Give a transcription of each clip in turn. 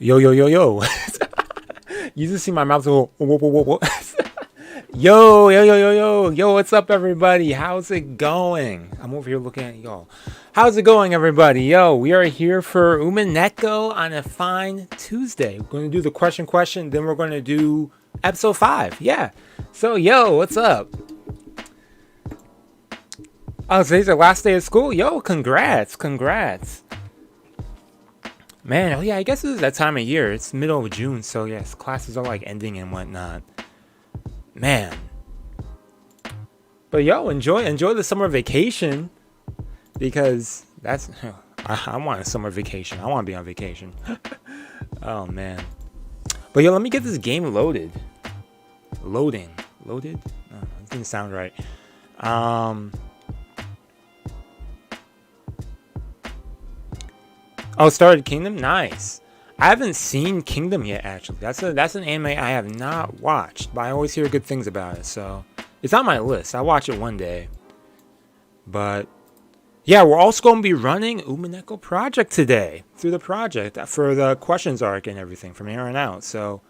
Yo, yo, yo, yo. You just see my mouth go, whoa, whoa, whoa, whoa. Yo, yo, yo, yo, yo. Yo, what's up, everybody? How's it going? I'm over here looking at y'all. How's it going, everybody? Yo, we are here for Umineko on a fine Tuesday. We're going to do the question, then we're going to do episode 5. Yeah. So, yo, what's up? Oh, today's the last day of school? Yo, congrats. Man, oh yeah, I guess this is that time of year. It's middle of June, so yes, classes are like ending and whatnot. Man. But yo, enjoy the summer vacation. Because that's... I want a summer vacation. I want to be on vacation. Oh, man. But yo, let me get this game loaded. Loaded? No, that didn't sound right. Oh, Started Kingdom? Nice. I haven't seen Kingdom yet, actually. That's an anime I have not watched, but I always hear good things about it, so it's on my list. I'll watch it one day. But yeah, we're also going to be running Umineko Project today through the project for the questions arc and everything from here on out. So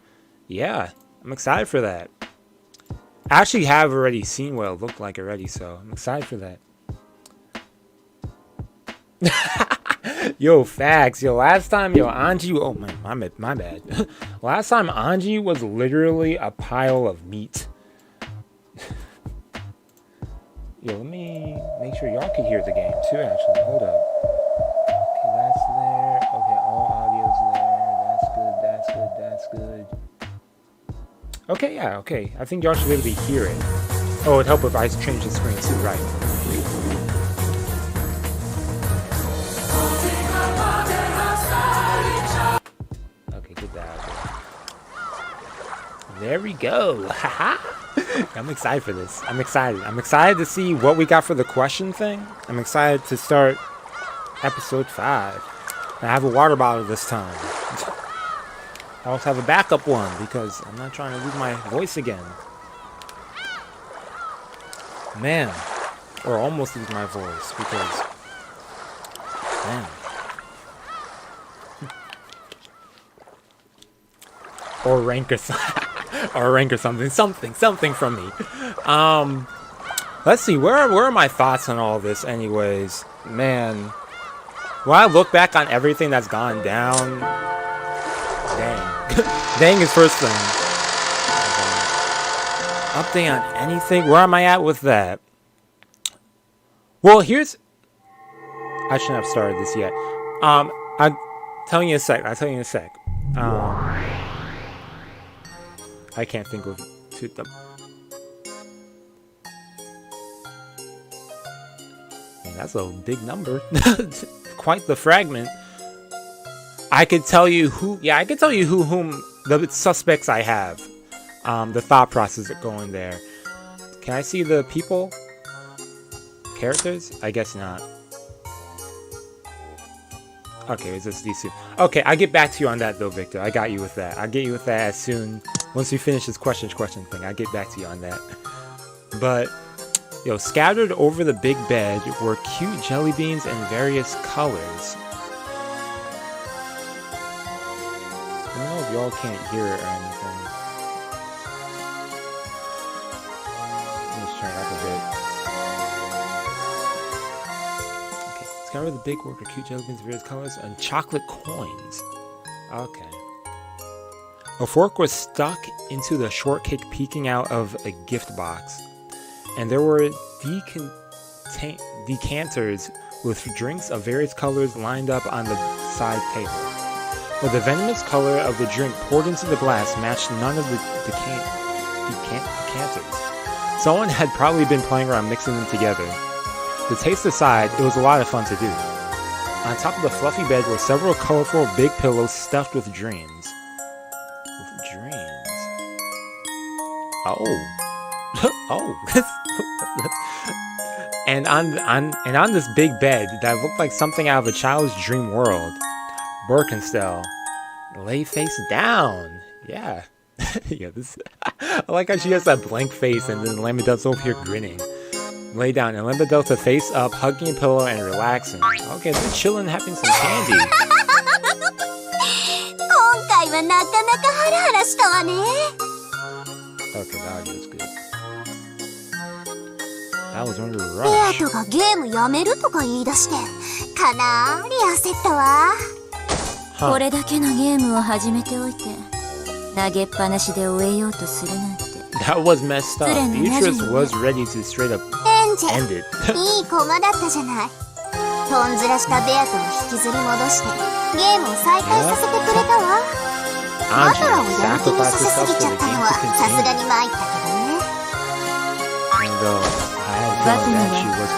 yeah, I'm excited for that. I actually have already seen what it looked like already, so I'm excited for that. Yo, facts. Yo, last time, Anji... Oh, my bad. Last time, Anji was literally a pile of meat. Yo, let me make sure y'all can hear the game, too, actually. Hold up. Okay, that's there. Okay, all audio's there. That's good. Okay, yeah, okay. I think y'all should be able to hear it. Oh, it'd help if I change the screen, too, right. There we go. Haha. I'm excited for this. I'm excited to see what we got for the question thing. I'm excited to start episode 5. And I have a water bottle this time. I also have a backup one because I'm not trying to lose my voice again. Man. Or almost lose my voice because... Man. Or rank or something. Or rank or something from me. Let's see, where are my thoughts on all this anyways? Man, when I look back on everything that's gone down, dang is first thing. Update on anything? Where am I at with that? Well, I shouldn't have started this yet. I'll tell you in a sec. I can't think of them. Man, that's a big number. Quite the fragment. I could tell you whom the suspects I have. The thought process going there. Can I see the people? Characters? I guess not. Okay, it's just these two. Okay, I'll get back to you on that though, Victor. I got you with that. I'll get you with that as soon. Once we finish this question thing, I'll get back to you on that. But, yo, scattered over the big bed were cute jelly beans in various colors. I don't know if y'all can't hear it or anything. Let's turn it up a bit. Okay, scattered over the big were cute jelly beans in various colors and chocolate coins. Okay. A fork was stuck into the shortcake peeking out of a gift box, and there were decanters with drinks of various colors lined up on the side table. But the venomous color of the drink poured into the glass matched none of the decanters. Someone had probably been playing around mixing them together. The taste aside, it was a lot of fun to do. On top of the fluffy bed were several colorful big pillows stuffed with dreams. And on this big bed that looked like something out of a child's dream world, Birkenstell lay face down. Yeah. Yeah, I like how she has that blank face and then Lambadot's over here grinning. Lay down and Lambadot's face up, hugging a pillow and relaxing. Okay, they're chilling, having some candy. 回はなかなかハラハラしたわね。 Okay, the audio's good. That was under ベア rush. トがゲームやめるとか言い出してかなり焦ったわ。これだけのゲームを始めておいて投げっぱなしで終えようとするなんて。 That was messed up. Beatrice was ready to straight up エンジェ end it. いい駒だったじゃない。とんずらしたベアトを引きずり戻してゲームを再開させてくれたわ。バトラをやる気にさせすぎちゃったのはさすがに参ったけどね。バトラは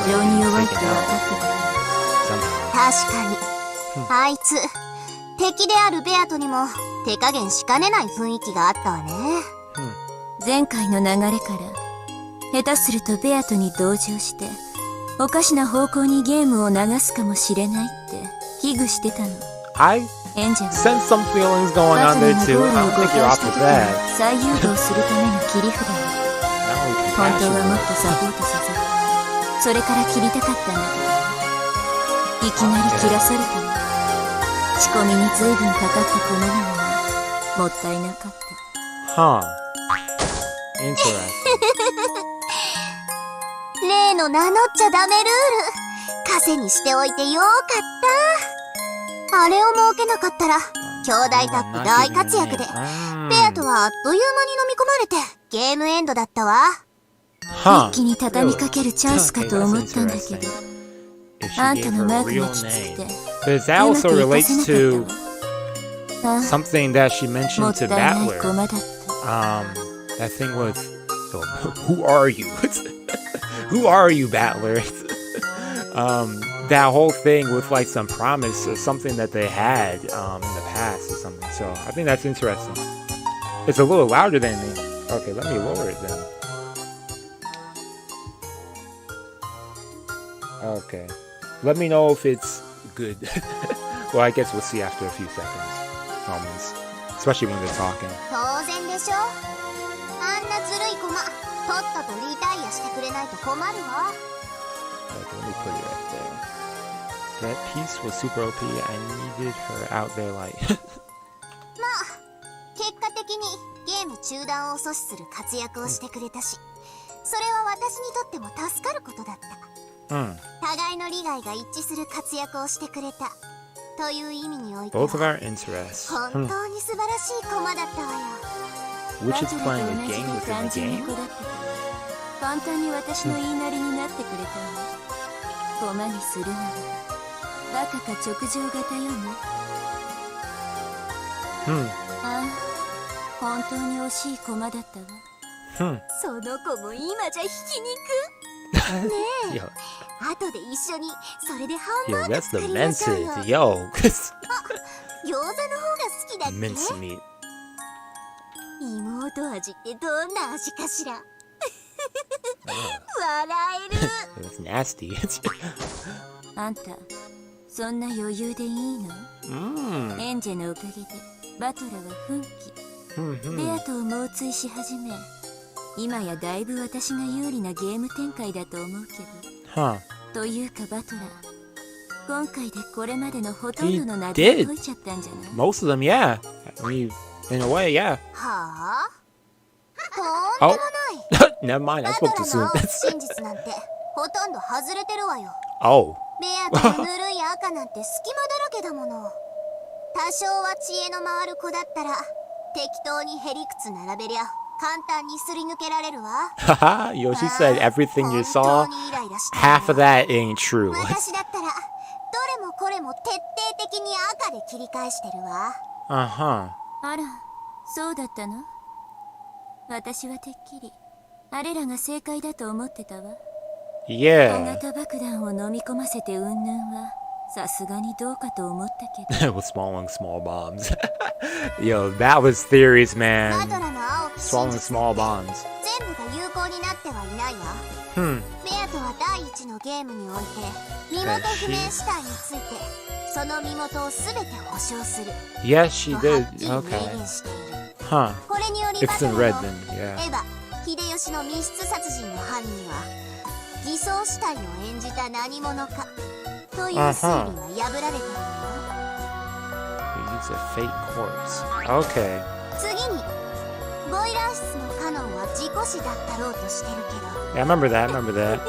情に弱いって分かってた。確かにあいつ敵であるベアトにも手加減しかねない雰囲気があったわね。前回の流れから下手するとベアトに同情しておかしな方向にゲームを流すかもしれないって危惧してたの。 I エンジェル sense some feelings going バ on ト there ルの too. ゴール I を don't 誤 think 解 you're し off た with 時 that. に再誘導するための切り札よ。 Not only 本当はもっ compassion, とサポートさせてそれから切りたかったんだけどいきなり切らされたわ。仕込みに随分かかった駒なのにもったいなかった。 huh? Interesting. 例の名乗っちゃダメルール枷にしておいてよかった。あれを設けなかったら兄弟タッグ大活躍でベアとはあっという間に飲み込まれてゲームエンドだったわ。Huh? 一気に畳みかけるチャンスかと思ったんだけど If あ she んた gave の her マ a ーク real がきつく name. て But that うまく also いか relates せな to かったわ。あ something that she も mentioned った to いない Battler. 駒だった。 That thing with who are you? Who are you, Battler? That whole thing with like some promise or something that they had in the past or something. So I think that's interesting. It's a little louder than me. Okay, let me lower it then. Okay. Let me know if it's good. Well, I guess we'll see after a few seconds. Moments. Especially when they're talking. 当然でしょ。あんなずるい駒とっととリタイアしてくれないと困るわ。 Okay, let me put it right there. That piece was super OP. I needed her out there like... まあ結果的にゲーム中断を阻止する活躍をしてくれたしそれは私にとっても助かることだった。互いの利害が一致する活躍をしてくれたという意味においては Both of our interests. 本当に素晴らしい駒だったわよ。 Which is playing a game バトルと同 within じ a で単純な game? 子だったから簡単に私の言いなりになってくれたわ。駒にするならバカか直情型よね。ああ本当に惜しい駒だったわ。その子も今じゃひき肉ねえ Yo, 後で一緒にそれでハン yo, バーグ that's 作 the りましょうよ。 minced. Yo, 餃子の方が好きだっけ？ mince meat. 妹味ってどんな味かしら？笑える。It's nasty. あんたそんな余裕でいいの？エンジェのおかげでバトラは奮起ベアトを猛追し始め今やだいぶ私が有利なゲーム展開だと思うけど Huh. というかバトラ今回でこれまでのほとんどの投げを解いちゃったんじゃない？ Most of them, yeah. I mean, in a way, yeah. はあ？とんでもない。 Never mind, I バ spoke ト too ラの soon. 青き真実なんてほとんど外れてるわよ。Oh. ベアとのぬるい赤なんて隙間だらけだもの。多少は知恵の回る子だったら適当にへりくつ並べりゃ簡単にすり抜けられるわ。 Haha, yo, she said everything you 本 saw. 当にイライラしたわ Half of that ain't true. 私だったらどれもこれも徹底的に赤で切り返してるわ。Uh-huh. あらそうだったの？私はてっきりあれらが正解だと思ってたわ。小 Yeah. 型爆弾を飲み込ませて云々はさすがにどうかと思ったけど With swallowing small bombs. Yo, that was theories, バ man. トラの青き Swallowing 真実 small bombs. 全部が有効になってはいないわ。ベアとは第一のゲームにおいて身元不明死体についてその身元を全て保証する Yes, she とは did. っきり明 Okay. 言している。 Huh. これにより If バ it's ト in ラ red, の then yeah. エヴァ秀吉の密室殺人の犯人は偽装死体を演じた何者かという推理は破られているのよ。 You It's a fake corpse. Okay. 次にボイラー室のカノンは事故死だったろうとしてるけど Yeah, I remember that. I remember that.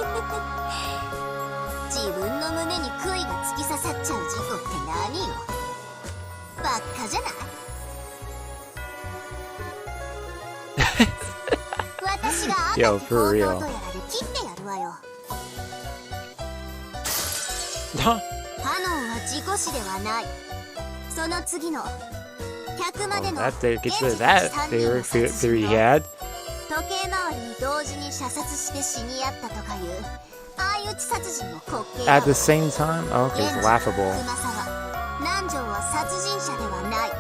自分の胸に杭が突き刺さっちゃう事故って何よバッカじゃない私があんた Yo, に for 包丁 real. とやらで切ってやるわよ Huh? カノンは事故死ではないその次の100まで Oh, の that gets 園 to 児 that たち3人の theory 殺 he 人を had. 時計回りに同時に射殺して死に合ったとかいう相打ち殺人の滑稽だ At the same time? Okay, it's laughable. 熊沢南條は殺人者ではない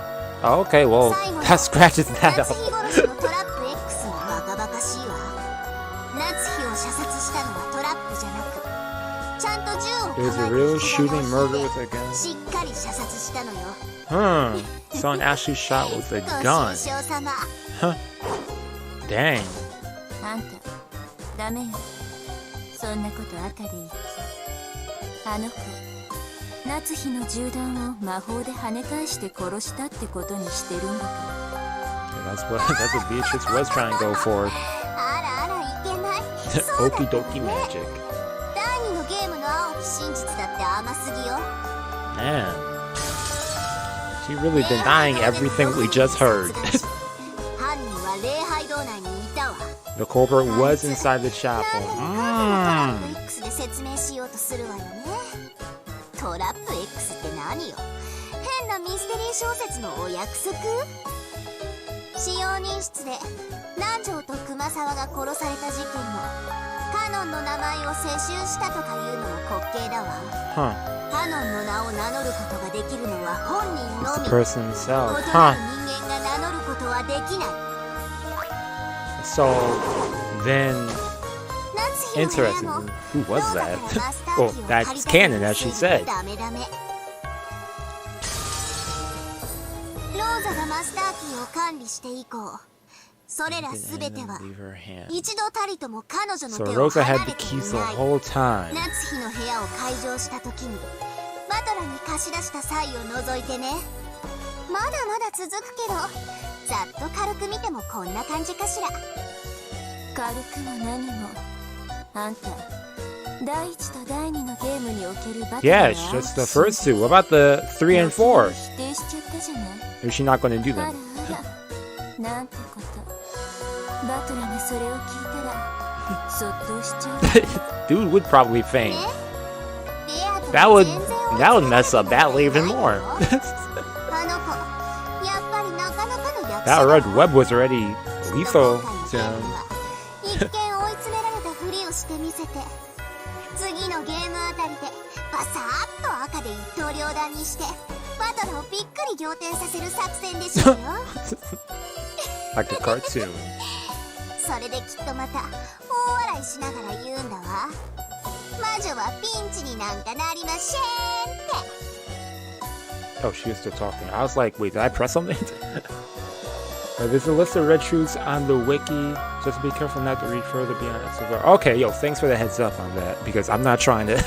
Okay, well, that scratches that 夏 off. 日殺しのトラップ X もバカバカしいわ夏日を射殺したのはトラップじゃなくちゃんと銃を It was a 構え real て shooting murder with a gun. しっかり射殺したのよ Someone actually shot with a ご gun. 愁傷様 Dang. あんたダメよそんなこと後で言ってあの子夏日の銃弾を魔法で跳ね返して殺したってことにしてるんだから That's what Beatrice was trying to go for. あらあらいけないそうだ Okie ったの dokie ね magic. 第2のゲームの青き真実だって甘すぎよ Man. She really denying everything we just heard. 犯人は礼拝堂内にいたわ The culprit was inside the chapel. 何度もトラップ X で説明しようとするわよねトラップ X って何よ変なミステリー小説のお約束使用人室で南條と熊沢が殺された事件のカノンの名前を世襲したとかいうのも滑稽だわ Huh. カノンの名を名乗ることができるのは本人の The み person himself. 異な Huh. る人間が名乗ることはできない So, then, 夏日の部屋 interesting. も Who was ローザから that? マスター Well, キーを借 that's りた canon, as she せい said. ダメダメローザがマスターキーを管理して以降それらすべては Leave her hand. 一度たりとも彼女の So 手を Rosa 離 had れ the てい keys the ない whole time. 夏日の部屋を開錠した時にバトラに貸し出した際を除いてねまだまだ続くけどざっと軽く見てもこんな感じかしら軽くも何もあんた第一と第二のゲームにおけるバトル Yeah, it's just the first two. What about the 3 and 4? 否定しちゃったじゃない Is she not going to do あら them? あらなんてことバトラがそれを聞いたらそっとしちゃう Dude would probably faint. ねレアと That would 全然追い that つ would けな mess up Batley even い more. あの子やっぱりなかなかの役者 That だ red web was already lethal to him. 一見追い詰められたふりをしてみせて次のゲームあたりでバサーッと赤で一刀両断にしてバトルをびっくり仰天させる作戦でしょうよ Like a cartoon. それできっとまた大笑いしながら言うんだわ魔女はピンチになんかなりませんって Oh, she was still talking. I was like, wait, did I press something? There's a list of red truths on the wiki. Just be careful not to read further beyond it. Okay, yo, thanks for the heads up on that. Because I'm not trying to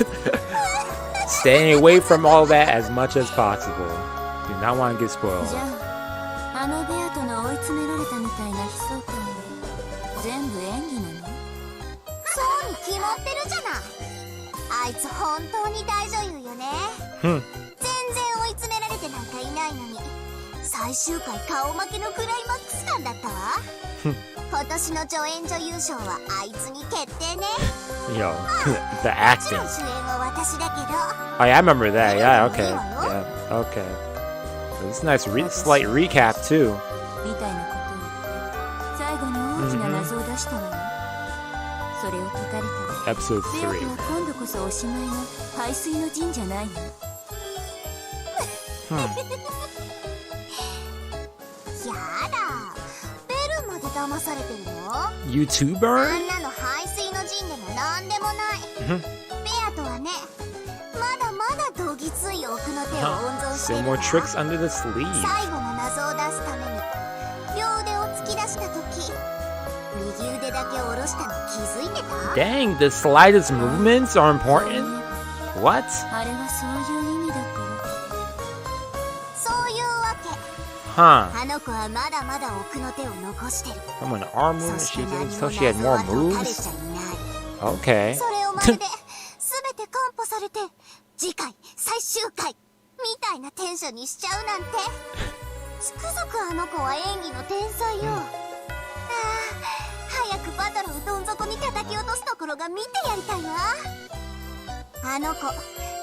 stay away from all that as much as possible. Do not want to get spoiled. じゃああのベアとの追い詰められたみたいな悲壮感は全部演技なのそうに決まってるじゃないあいつ本当に大女優よね全然追い詰められてなんかいないのに最終回顔負けのクライマックス感だったわ今年の助演女優賞はあいつに決定ね Yo, the もち acting. ろん主演は私だけど Oh, yeah, I remember that. Yeah, okay. Yeah, okay. This is a nice slight recap, too. みたいなことを言って最後に大きな謎を出したわよそれを解かれたら Episode ベアと 3. は今度こそおしまいの排水の陣じゃないのやだベルまで騙されてるの YouTuber? あんなの排水の陣でもなんでもないベアとはねまだまだどぎつい奥の手を温存して Still る more わ tricks under the sleeve. 最後の謎を出すために両腕を突き出した時右腕だけ下ろしたの気づいてた Dang, the slightest movements are important? What? あれはそういう意味だからそういうわけ Huh. あの子はまだまだ奥の手を残してる。 From an arm movement, そして she 何 didn't も until she had 謎 more は解かれ moves? ちゃいない。 Okay. それをまるで全て完歩されて次回最終回みたいなテンションにしちゃうなんて。つくづくあの子は演技の天才よ。早くバトルをどん底に叩き落とすところが見てやりたいわ。あの子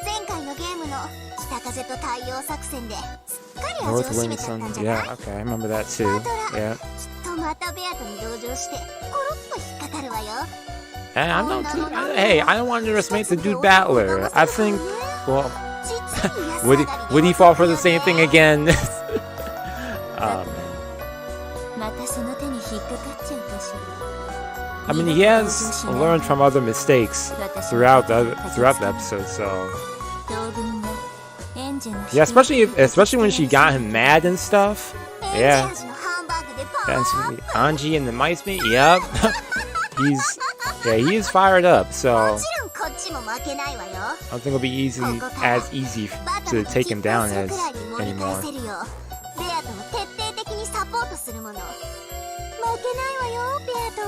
前回のゲームの北風と太陽作戦ですっかり味を North 占め Wind ちゃったん Sun. じゃない？ Yeah, okay, I remember that too. Yeah. きっとまたベアトに同情してコロッと引っかかるわよ。 And I'm not too, hey, I don't want to underestimate the dude battler. I think, well, would he fall for the same thing again? Oh, man. またその手に引っかかっちゃうかしら。 I mean, he has learned from other mistakes throughout the episode, so 当分はエンジェの yeah, especially when she got him mad and stuff. エン Yeah, ジ味のハンバーグでパワ that's ーアップ。 Anji and the mice meat. Yep, he is fired up. も So ちろんこっちも負けないわよ。 I don't think it'll be easy バ to トル take him down する as くらいに盛り返 anymore. せるよ。ベアトを徹底的にサポートするもの。負けないわよベアトは。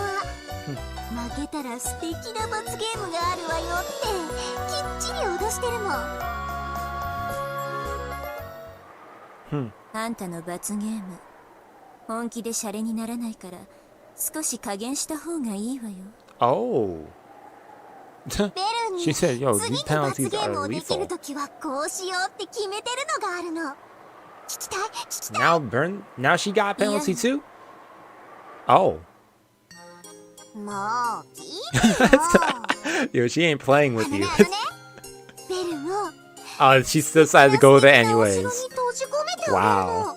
負けたら素敵な罰ゲームがあるわよってきっちり脅してるもん。あんたの罰ゲーム本気でシャレにならないから少し加減した方がいいわよ。 Oh. ベルに She said, "Yo, 次 these に罰 penalties ゲーム are をできる lethal." ときはこうしようって決めてるのがあるの。聞きたい聞きたい。 Now she got a penalty too. Oh. もう聞いてよ。 Yo, she ain't playing with あの you. ねベルも Oh, she still decided to go there お城 anyways. に閉じ込めておくの。 Wow.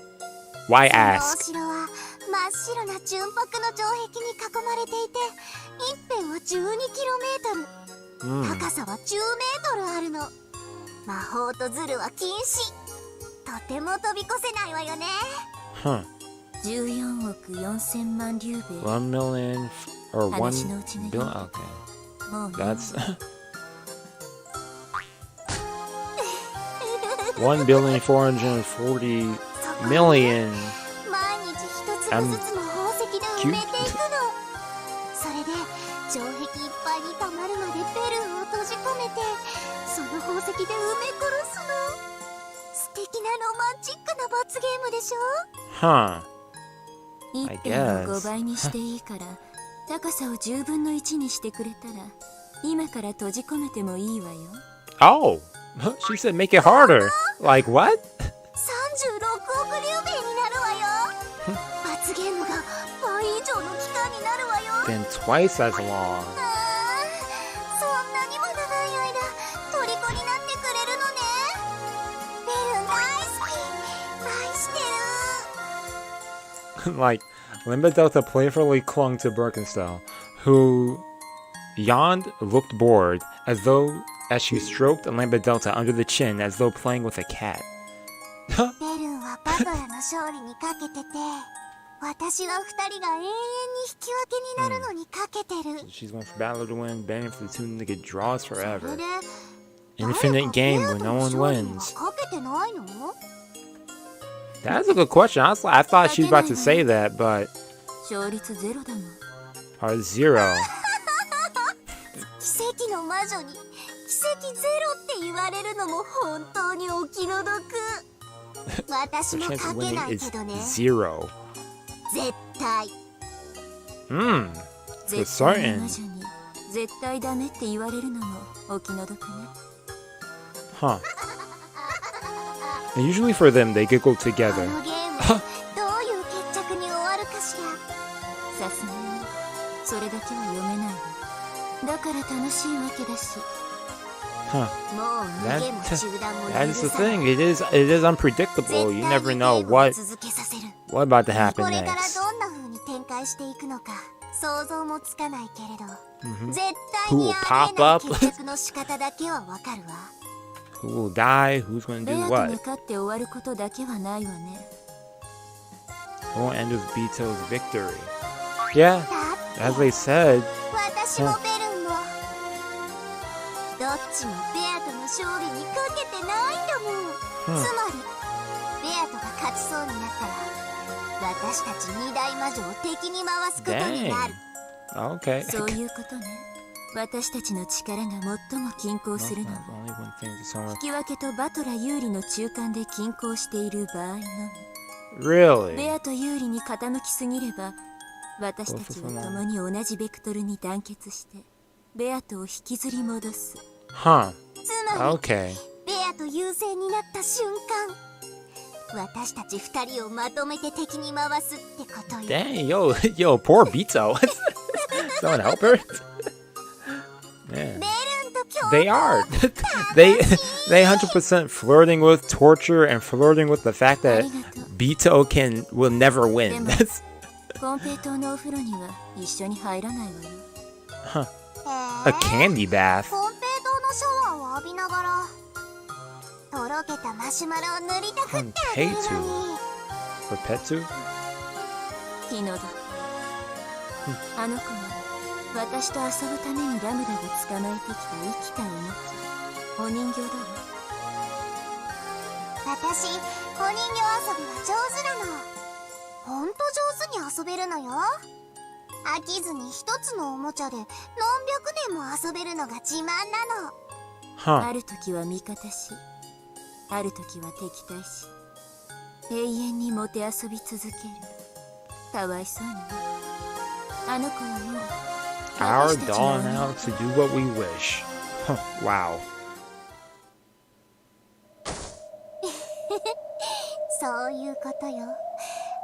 Why その ask? お城は真っ白な純白の城壁に囲まれていて一辺は 12km、高さは 10m あるの。魔法とズルは禁止。とても飛び越せないわよね。 Huh. 14億4000万竜兵 1 million or 1 話のうちね billion. Okay. もうね That's 1,440,000,000,000. 毎日一粒ずつの宝石で埋めていくの。それで城壁いっぱいにたまるまでベルを閉じ込めてその宝石で埋め殺すの。素敵なロマンチックな罰ゲームでしょ。 Huh. 一 I 辺を guess. 5倍にしていいから高さを10分の1にしてくれたら今から閉じ込めてもいいわよ。 Oh. She said make it harder. Like what? 36億竜兵になるわよ。罰ゲームが倍以上の期間になるわよ。 Then twice as long. そんなにも長い間虜になってくれるのね。ベル大好き。愛してる。 Like, Limba Delta playfully clung to Birkenstell, who yawned, looked bored, as she stroked Limba Delta under the chin as though playing with a cat. ベルンはバトラの勝利にかけてて、私は二人が永遠に引き分けになるのにかけてる。 She's going for battle to win, banning for the two to get draws それ forever. で Infinite game where no one 誰かベアトの勝利に wins. はかけてないの？ That's a good question. Honestly, I thought she was about to say that, but 勝率ゼロだもん。 part 0. 奇跡の魔女に奇跡ゼロって言われるのも本当にお気の毒。私 The も chance か of けな winning い is けどね。 0. 絶対。Hmm. 絶対 certain. の魔女に絶対ダメって言われるのもお気の毒ね。 Huh. And usually for them, they giggle こ together. のゲームどういう決着に終わるかしら。さすがにそれだけは読めないわ。だから楽しいわけだし。 Huh. もう逃げも中断も That is 許 the さない。 thing. It is unpredictable. You 絶対 never に know ゲームを what 続けさせる。 about to happen これから next. どんな風に展開していくのか想像もつかないけれど、 Mhm. 絶対に Who will あり pop えない up? 決着の仕方だけはわかるわ。 Who will die? Who's going to ベ do アと what? 向かって終わることだけはないわね。 Won't end with Beto's victory. Yeah, だ as って they said. 私もベルンもどっちもベアとの勝利にかけてないんだもん、つまりベアとが勝ちそうになったら私たち二大魔女を敵に回すことになる。 Okay. そういうことね。私たちの力が最も均衡するのは Only when things are 引き分けとバトラ有利の中間で均衡している場合のみ。 really ベアと有利に傾きすぎれば私たちは共に同じベクトルに団結してベアとを引きずり戻す。 huh つまり okay ベアと優勢になった瞬間私たち二人をまとめて敵に回すってことよ。 dang yo poor Bito someone help her man ベルンと共 they are they 100% flirting with torture and flirting with the fact that Bito will never win. That's コンペイ島のお風呂には一緒に入らないわよ。 huh a candy bath コンペイ島のシャワーを浴びながらとろけたマシュマロを塗りたくってあげるのに for Petsu 日野だ。あの子は私と遊ぶためにラムダが捕まえてきた生きたおもちゃ、お人形だわ。私お人形遊びは上手なの。ほんと上手に遊べるのよ。飽きずに一つのおもちゃで何百年も遊べるのが自慢なの。 huh ある時は味方し、ある時は敵対し、永遠にもてあそび続ける。かわいそうにね。あの子はもう our 私たちの doll now to do what we wish huh wow そういうことよ。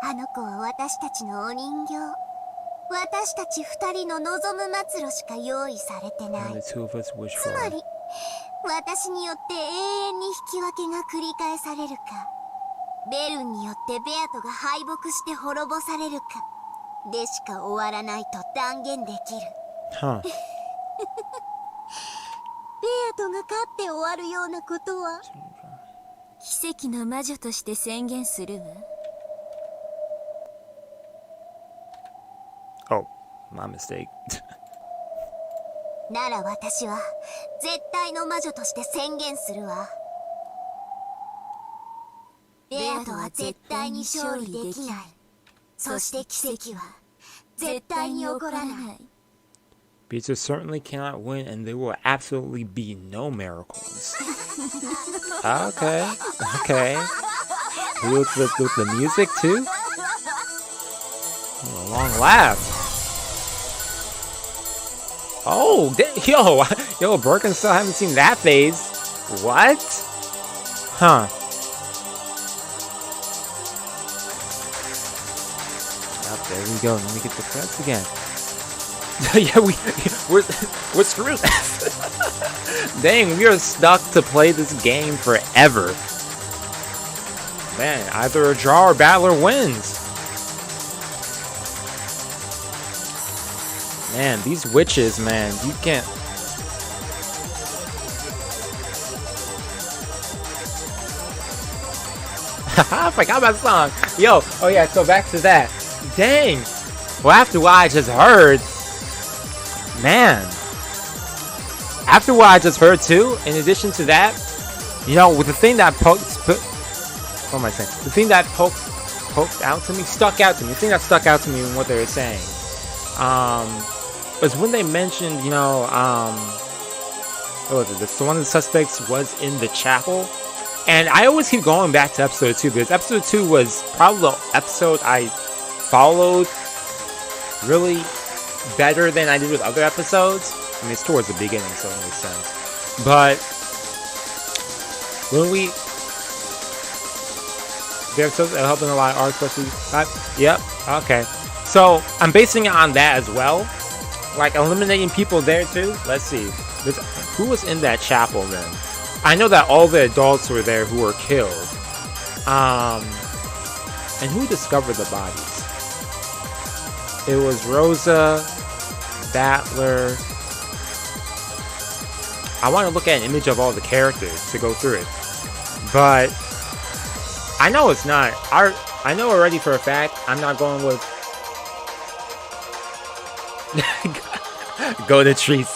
あの子は私たちのお人形。私たち二人の望む末路しか用意されてな only い。 two of us wish つ for まり私によって永遠に引き分けが繰り返されるか、ベルンによってベアトが敗北して滅ぼされるかでしか終わらないと断言できる。 huh ベアトが勝って終わるようなことは奇跡の魔女として宣言するわ。 oh my mistake なら私は絶対の魔女として宣言するわ。ベアトは絶対に勝利できない。そして奇跡は絶対に起こらない。 Bito certainly cannot win and there will absolutely be no miracles okay with the music too. Oh, a long laugh. Oh, yo, Birkin still haven't seen that phase. What? Huh. Oh, there we go. Let me get the credits again. Yeah, we're screwed. Dang, we are stuck to play this game forever. Man, either a draw or battler wins. Man, these witches, man, you can't. I forgot my song. Yo, oh yeah, so back to that. Dang. Well, after what I just heard, man. After what I just heard too, in addition to that, you know, with the thing that what am I saying? The thing that poked out to me, stuck out to me. The thing that stuck out to me in what they were saying, was when they mentioned, you know, what was it? So one of the suspects was in the chapel, and I always keep going back to episode 2 because episode 2 was probably the episode I followed really better than I did with other episodes. I mean, it's towards the beginning, so it makes sense. But when we, the episodes are helping a lot of art, especially. Yep. Okay. So I'm basing it on that as well, like eliminating people there too. Let's see. Who was in that chapel then? I know that all the adults were there who were killed. And who discovered the bodies? It was Rosa, Battler. I want to look at an image of all the characters to go through it. But I know it's not. I know already for a fact I'm not going with go to trees.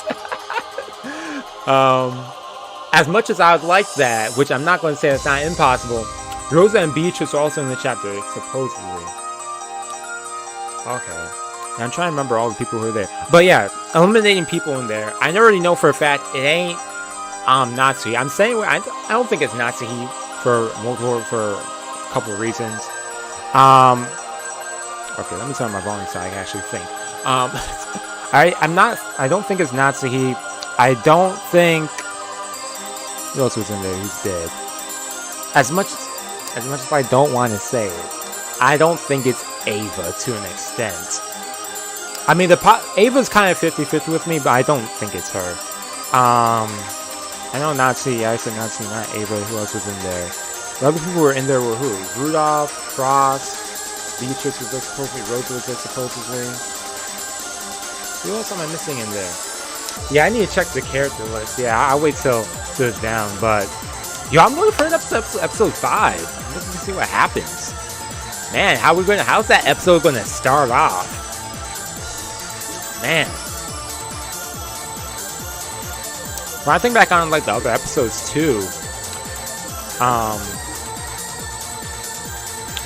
As much as I would like that, which I'm not going to say it's not impossible, Rosa and Beatrice are also in the chapter, supposedly. Okay. Now I'm trying to remember all the people who are there. But yeah, eliminating people in there. I already know for a fact it ain't Natsu. I'm saying I don't think it's Natsu for a couple of reasons. Okay, let me turn my volume so I can actually think. I don't think it's Natsuhi. I don't think who else was in there who's dead. As much as I don't want to say it, I don't think it's Ava to an extent. I mean, Ava's kind of 50-50 with me, but I don't think it's her. I know Natsu. I said Natsu, not Ava. Who else was in there? The other people who were in there were who? Rudolph, Frost, Beatrice was there supposedly, Rosa was there supposedly. Who else am I missing in there? Yeah, I need to check the character list. Yeah, I'll wait till it's down. But yo, I'm looking for an episode 5. I'm looking to see what happens. Man, how's that episode gonna start off? Man. When I think back on like the other episodes too,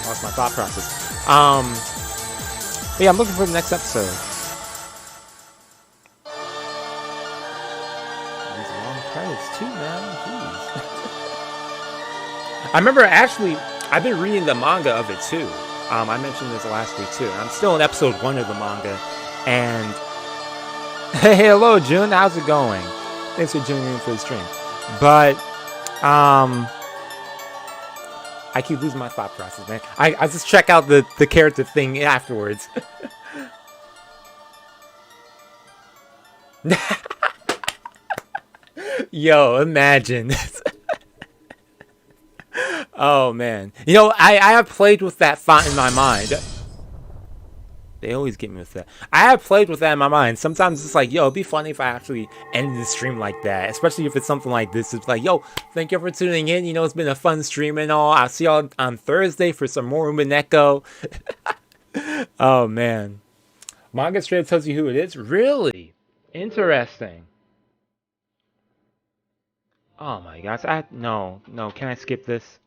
lost my thought process. But yeah, I'm looking for the next episode. These long credits too, man. Jeez. I remember actually, I've been reading the manga of it too. I mentioned this last week too. I'm still in episode 1 of the manga, and hey, hello June, how's it going? Thanks for tuning in for the stream. But I keep losing my thought process, man. I just check out the character thing afterwards. Yo, imagine. Oh man. You know, I have played with that font in my mind. They always get me with that. I have played with that in my mind. Sometimes it's like, yo, it'd be funny if I actually ended the stream like that. Especially if it's something like this. It's like, yo, thank you for tuning in. You know, it's been a fun stream and all. I'll see y'all on Thursday for some more Umineko. Oh, man. Manga straight tells you who it is? Really? Interesting. Oh, my gosh. No. Can I skip this?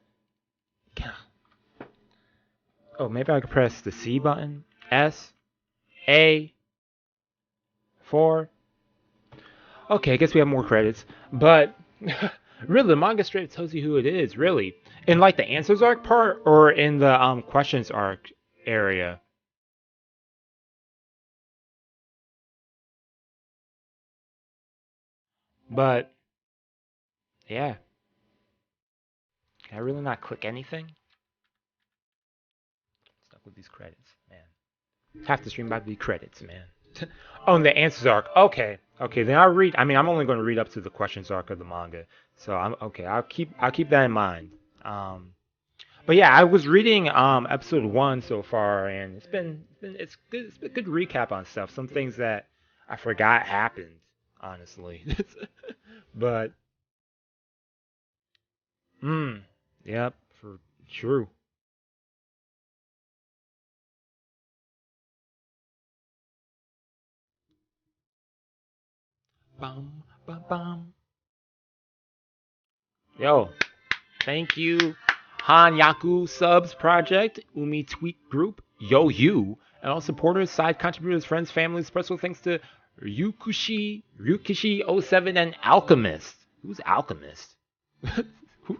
Oh, maybe I could press the C button. S A 4. Okay, I guess we have more credits. But really, the manga straight tells you who it is, really. In like the answers arc part or in the questions arc area. But yeah. Can I really not click anything? Stuck with these credits, man. Have to stream by the credits, man. Oh, and the answers arc. Okay, then I'll read. I mean, I'm only going to read up to the questions arc of the manga, so I'm okay. I'll keep that in mind. But yeah, I was reading episode 1 so far, and it's been good. It's been a good recap on stuff. Some things that I forgot happened, honestly. But yep, for true. Bum, bum, bum. Yo, thank you, Hanyaku Subs Project, Umi Tweet Group, Yo You, and all supporters, side contributors, friends, families. Special thanks to Ryukishi07 and Alchemist. Who's Alchemist?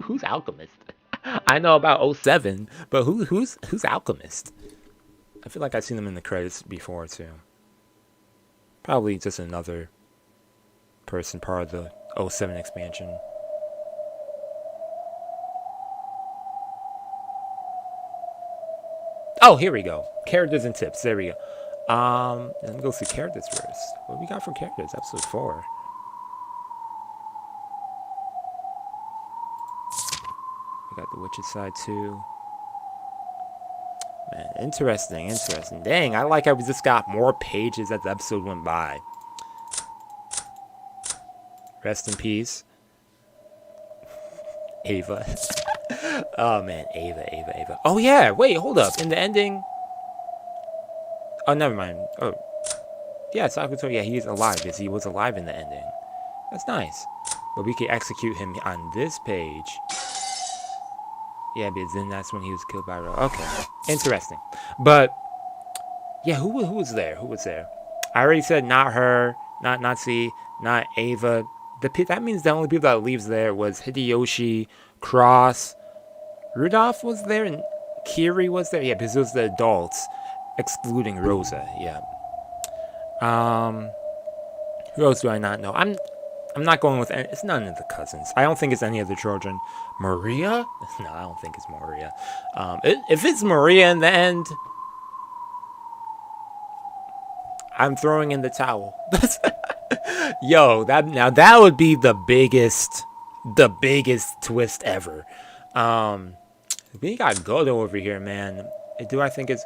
Who's Alchemist? I know about 07, but who's Alchemist? I feel like I've seen them in the credits before too. Probably just another person part of the 07 expansion. Oh, here we go. Characters and tips. There we go. Let me go through characters first. What we got for characters? Episode 4. We got the witch's side too. Man, interesting. Dang, I like how we just got more pages as the episode went by. Rest in peace. Ava. Oh man, Ava. Oh yeah, wait, hold up. In the ending... Oh, never mind. Oh. Yeah, Sakuto, yeah, he's alive. Yes, he was alive in the ending. That's nice. But we can execute him on this page. Yeah, because then that's when he was killed by Ro. Okay, interesting. But yeah, who was there? Who was there? I already said not her, not Natsu, not Ava. That means the only people that leaves there was Hideyoshi, Cross, Rudolph was there, and Kiri was there. Yeah, because it was the adults, excluding Rosa. Yeah. Who else do I not know? I'm not going with it's none of the cousins. I don't think it's any of the children. Maria? No, I don't think it's Maria. If it's Maria in the end, I'm throwing in the towel. Yo, that would be the biggest twist ever. We got Godo over here, man. Do I think it's?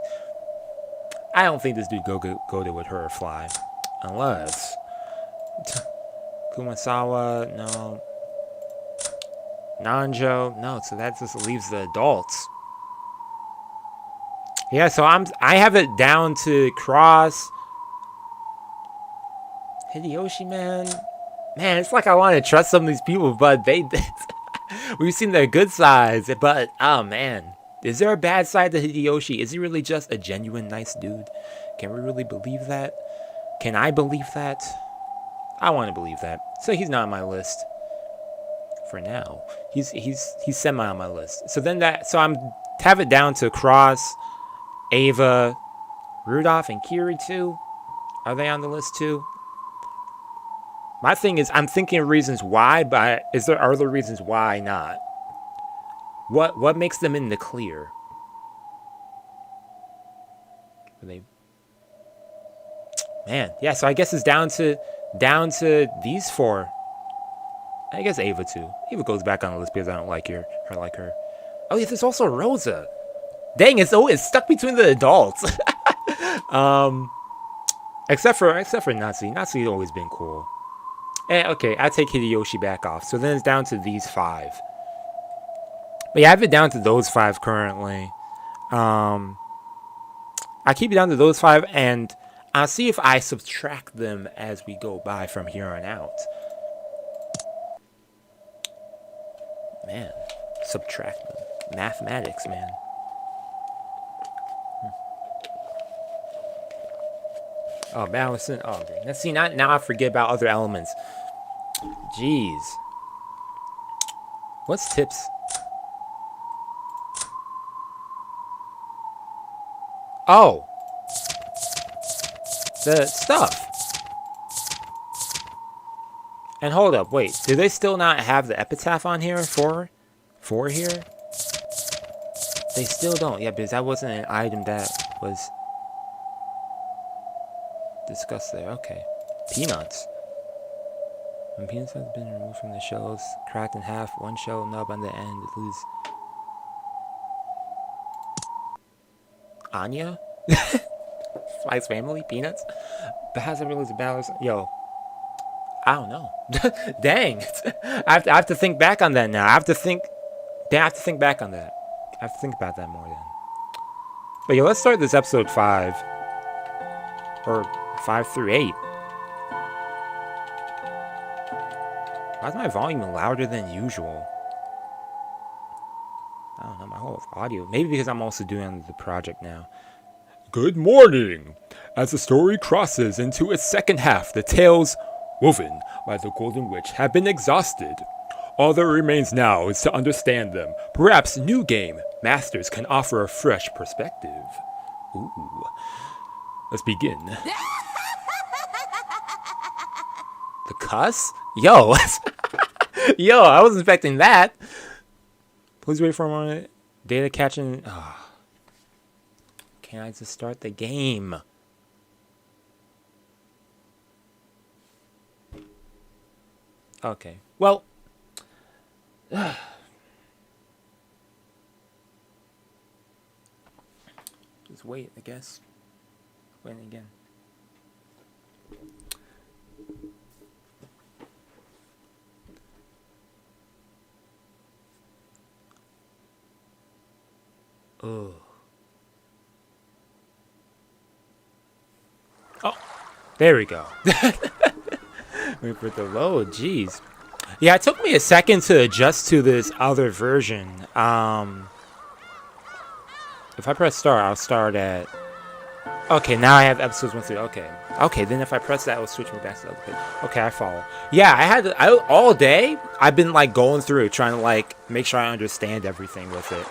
I don't think this dude Godo would hurt or fly, unless Kumasawa, no. Nanjo, no. So that just leaves the adults. Yeah, so I have it down to Cross. Hideyoshi, man, it's like I want to trust some of these people, but we've seen their good sides, but oh man, is there a bad side to Hideyoshi? Is he really just a genuine nice dude? Can we really believe that? Can I believe that? I want to believe that. So he's not on my list for now. He's semi on my list. So I'm have it down to Cross, Ava, Rudolph, and Kiri too. Are they on the list too? My thing is, I'm thinking of reasons why, but are there reasons why not? What makes them in the clear? Are they? Man, yeah. So I guess it's down to these four. I guess Ava too. Ava goes back on the list because I don't like her. Oh yeah, there's also Rosa. Dang, it's stuck between the adults. Except for Natsu. Natsu's always been cool. Okay, I take Hideyoshi back off. So then it's down to these five. But yeah, I have it down to those five currently. I keep it down to those five, and I'll see if I subtract them as we go by from here on out. Man, subtract them. Mathematics, man. Oh, balancing. Oh, okay. Let's see. Now I forget about other elements. Jeez. What's tips? Oh. The stuff. And hold up. Wait. Do they still not have the epitaph on here for here? They still don't. Yeah, because that wasn't an item that was discussed there. Okay. Peanuts. When peanuts has been removed from the shells, cracked in half, one shell nub on the end, it loses. Anya? Spice Family? Peanuts? But has it really a balance? Yo. I don't know. Dang. I have to think back on that now. I have to think back on that. I have to think about that more then. But yo, let's start this episode 5. Or 5 through 8. Why is my volume louder than usual? I don't know, my whole audio. Maybe because I'm also doing the project now. Good morning! As the story crosses into its second half, the tales woven by the Golden Witch have been exhausted. All that remains now is to understand them. Perhaps New Game Masters can offer a fresh perspective. Ooh. Let's begin. The cuss? Yo. Yo, I wasn't expecting that. Please wait for a moment. Data catching. Oh. Can I just start the game? Okay. Well. Just wait, I guess. Wait again. Oh. Oh, there we go. Wait for the load. Jeez. Yeah, it took me a second to adjust to this other version. If I press start, I'll start at... Okay, now I have episodes 1 through... Okay, then if I press that, it'll switch me back to the other page. Okay, I follow. Yeah, all day, I've been, like, going through, trying to, like, make sure I understand everything with it.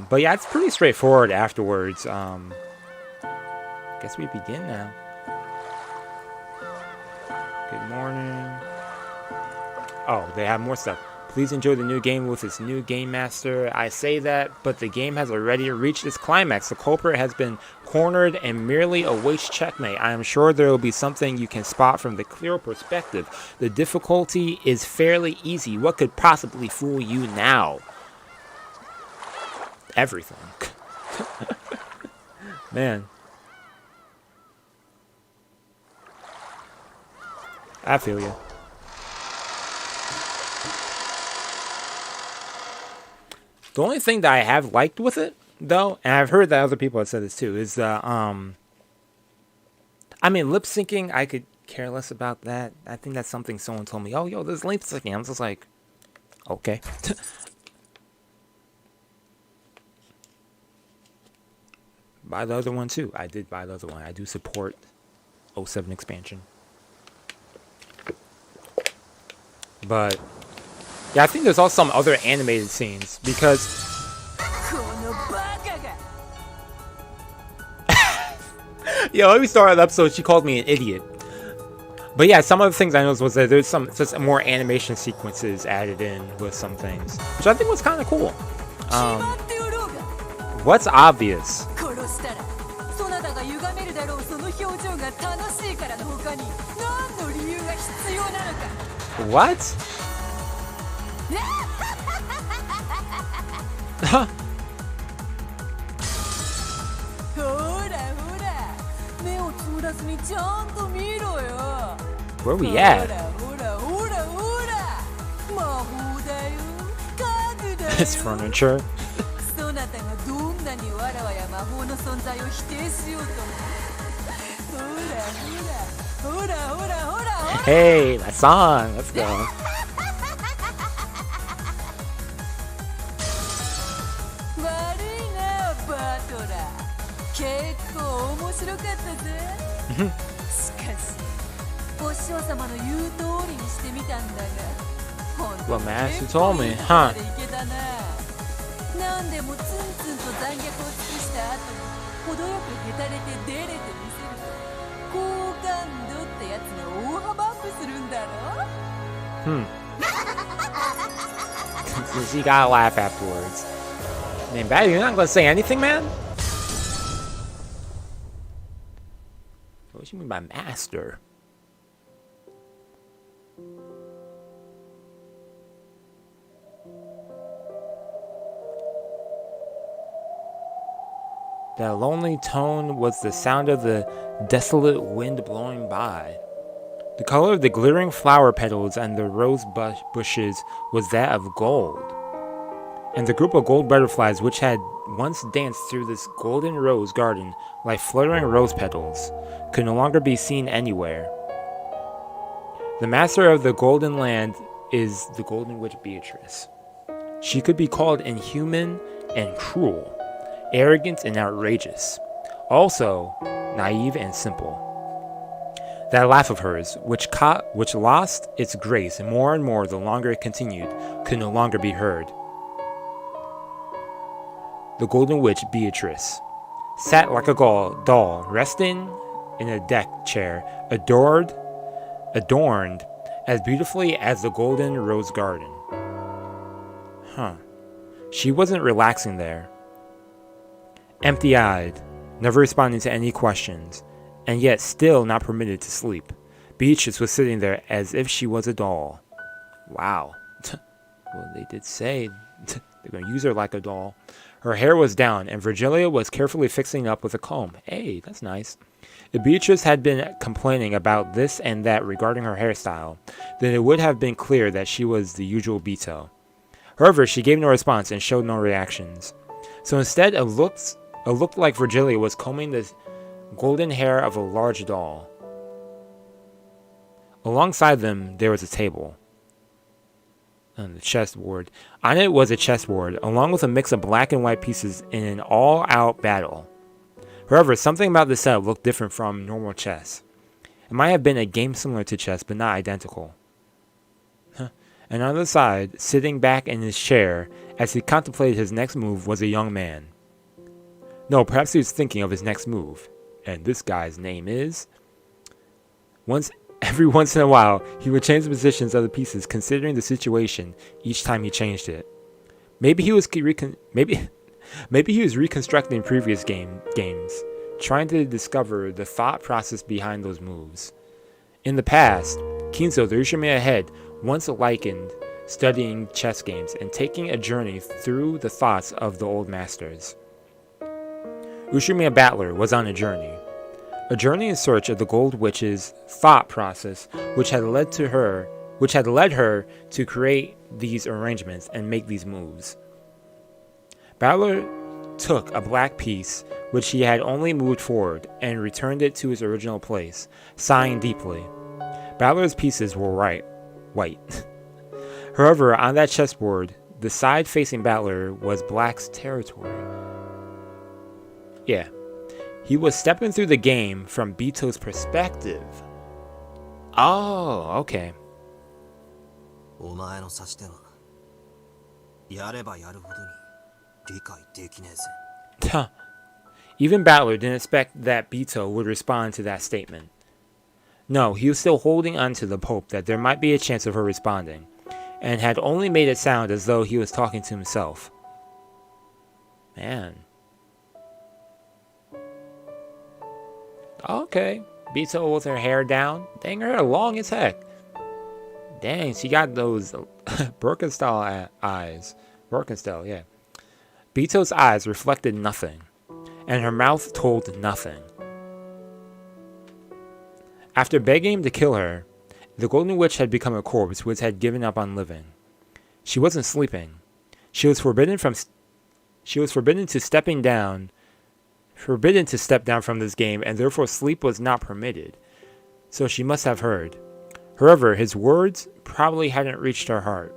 But yeah, it's pretty straightforward afterwards. Guess we begin now. Good morning. Oh, they have more stuff. Please enjoy the new game with its new game master. I say that, but the game has already reached its climax. The culprit has been cornered and merely awaits checkmate. I am sure there will be something you can spot from the clear perspective. The difficulty is fairly easy. What could possibly fool you now? Everything. Man. I feel you. The only thing that I have liked with it, though, and I've heard that other people have said this too, is the, I mean, lip syncing, I could care less about that. I think that's something someone told me, oh, yo, there's lip syncing. I'm just like, okay. Buy the other one, too. I did buy the other one. I do support 07 expansion. But... yeah, I think there's also some other animated scenes, because... Yo, let me start an episode, she called me an idiot. But yeah, some of the things I noticed was that there's some just more animation sequences added in with some things, which I think was kind of cool. What's obvious? What? Where we at? It's furniture. Hey, that song. Let's go. Well, Master told me, huh? You gotta laugh afterwards. Man, Batty, you're not gonna say anything, man? What do you mean by master? That lonely tone was the sound of the desolate wind blowing by. The color of the glittering flower petals and the rose bushes was that of gold. And the group of gold butterflies which had once danced through this golden rose garden like fluttering rose petals could no longer be seen anywhere. The master of the golden land is the golden witch Beatrice. She could be called inhuman and cruel, arrogant and outrageous, also naive and simple. That laugh of hers, which lost its grace more and more the longer it continued, could no longer be heard. The golden witch Beatrice sat like a doll, resting in a deck chair, adorned as beautifully as the golden rose garden. She wasn't relaxing there. Empty-eyed, never responding to any questions, and yet still not permitted to sleep. Beatrice was sitting there as if she was a doll. Wow. Well, they did say they're going to use her like a doll. Her hair was down, and Virgilia was carefully fixing it up with a comb. Hey, that's nice. If Beatrice had been complaining about this and that regarding her hairstyle, then it would have been clear that she was the usual Beto. However, she gave no response and showed no reactions. So instead, it looked like Virgilia was combing the golden hair of a large doll. Alongside them, there was a table. on the chessboard. On it was a chessboard, along with a mix of black and white pieces in an all-out battle. However, something about the setup looked different from normal chess. It might have been a game similar to chess, but not identical. And on the side, sitting back in his chair as he contemplated his next move, was a young man. No, perhaps he was thinking of his next move. And this guy's name is... Every once in a while, he would change the positions of the pieces, considering the situation each time he changed it. Maybe he was maybe he was reconstructing previous games, trying to discover the thought process behind those moves. In the past, Kinzo, the Ushiromiya head, once likened studying chess games and taking a journey through the thoughts of the old masters. Ushiromiya Battler was on a journey in search of the Gold Witch's thought process, which had led her to create these arrangements and make these moves. Battler took a black piece, which he had only moved forward, and returned it to its original place, sighing deeply. Battler's pieces were white. However, on that chessboard, the side facing Battler was black's territory. Yeah. He was stepping through the game from Bito's perspective. Oh, okay. Even Battler didn't expect that Bito would respond to that statement. No, he was still holding on to the hope that there might be a chance of her responding, and had only made it sound as though he was talking to himself. Man. Okay, Bito with her hair down. Dang, her hair long as heck. Dang, she got those Birkenstyle eyes. Birkenstyle, yeah. Bito's eyes reflected nothing, and her mouth told nothing. After begging him to kill her, the Golden Witch had become a corpse which had given up on living. She wasn't sleeping. She was forbidden to step down from this game, and therefore sleep was not permitted. So she must have heard. However, his words probably hadn't reached her heart.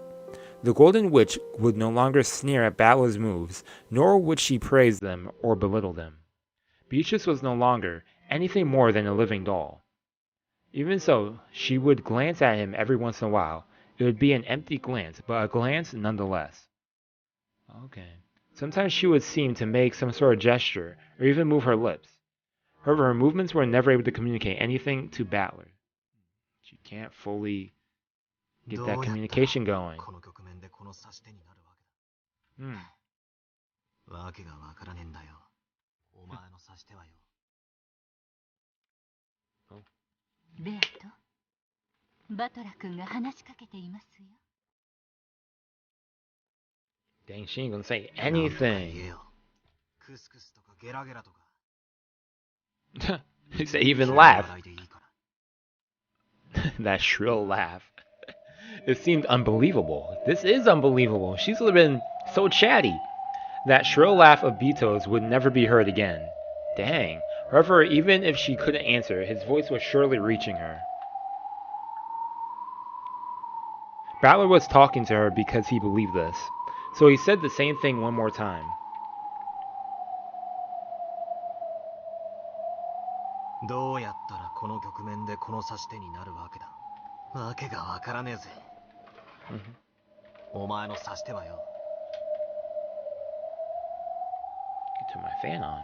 The Golden Witch would no longer sneer at Battler's moves, nor would she praise them or belittle them. Beatrice was no longer anything more than a living doll. Even so, she would glance at him every once in a while. It would be an empty glance, but a glance nonetheless. Okay. Sometimes she would seem to make some sort of gesture, or even move her lips. However, her movements were never able to communicate anything to Battler. She can't fully get that communication going. Dang, she ain't gonna say anything. He said even laugh. That shrill laugh. It seemed unbelievable. This is unbelievable. She's been so chatty. That shrill laugh of Bito's would never be heard again. Dang. However, even if she couldn't answer, his voice was surely reaching her. Battler was talking to her because he believed this. So he said the same thing one more time. Turn my fan on.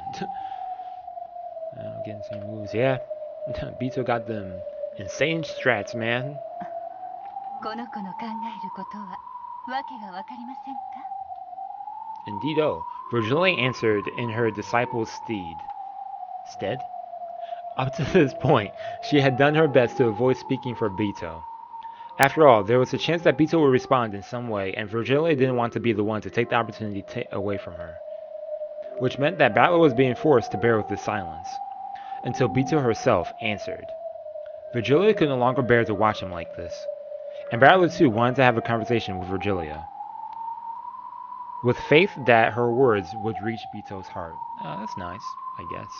I'm getting some moves. Yeah. Bito got them insane strats, man. Indeedo, Virgilia answered in her disciple's stead. Up to this point, she had done her best to avoid speaking for Bito. After all, there was a chance that Bito would respond in some way, and Virgilia didn't want to be the one to take the opportunity away from her. Which meant that Battler was being forced to bear with the silence, until Bito herself answered. Virgilia could no longer bear to watch him like this, and Battler too wanted to have a conversation with Virgilia, with faith that her words would reach Bito's heart. Oh, that's nice, I guess.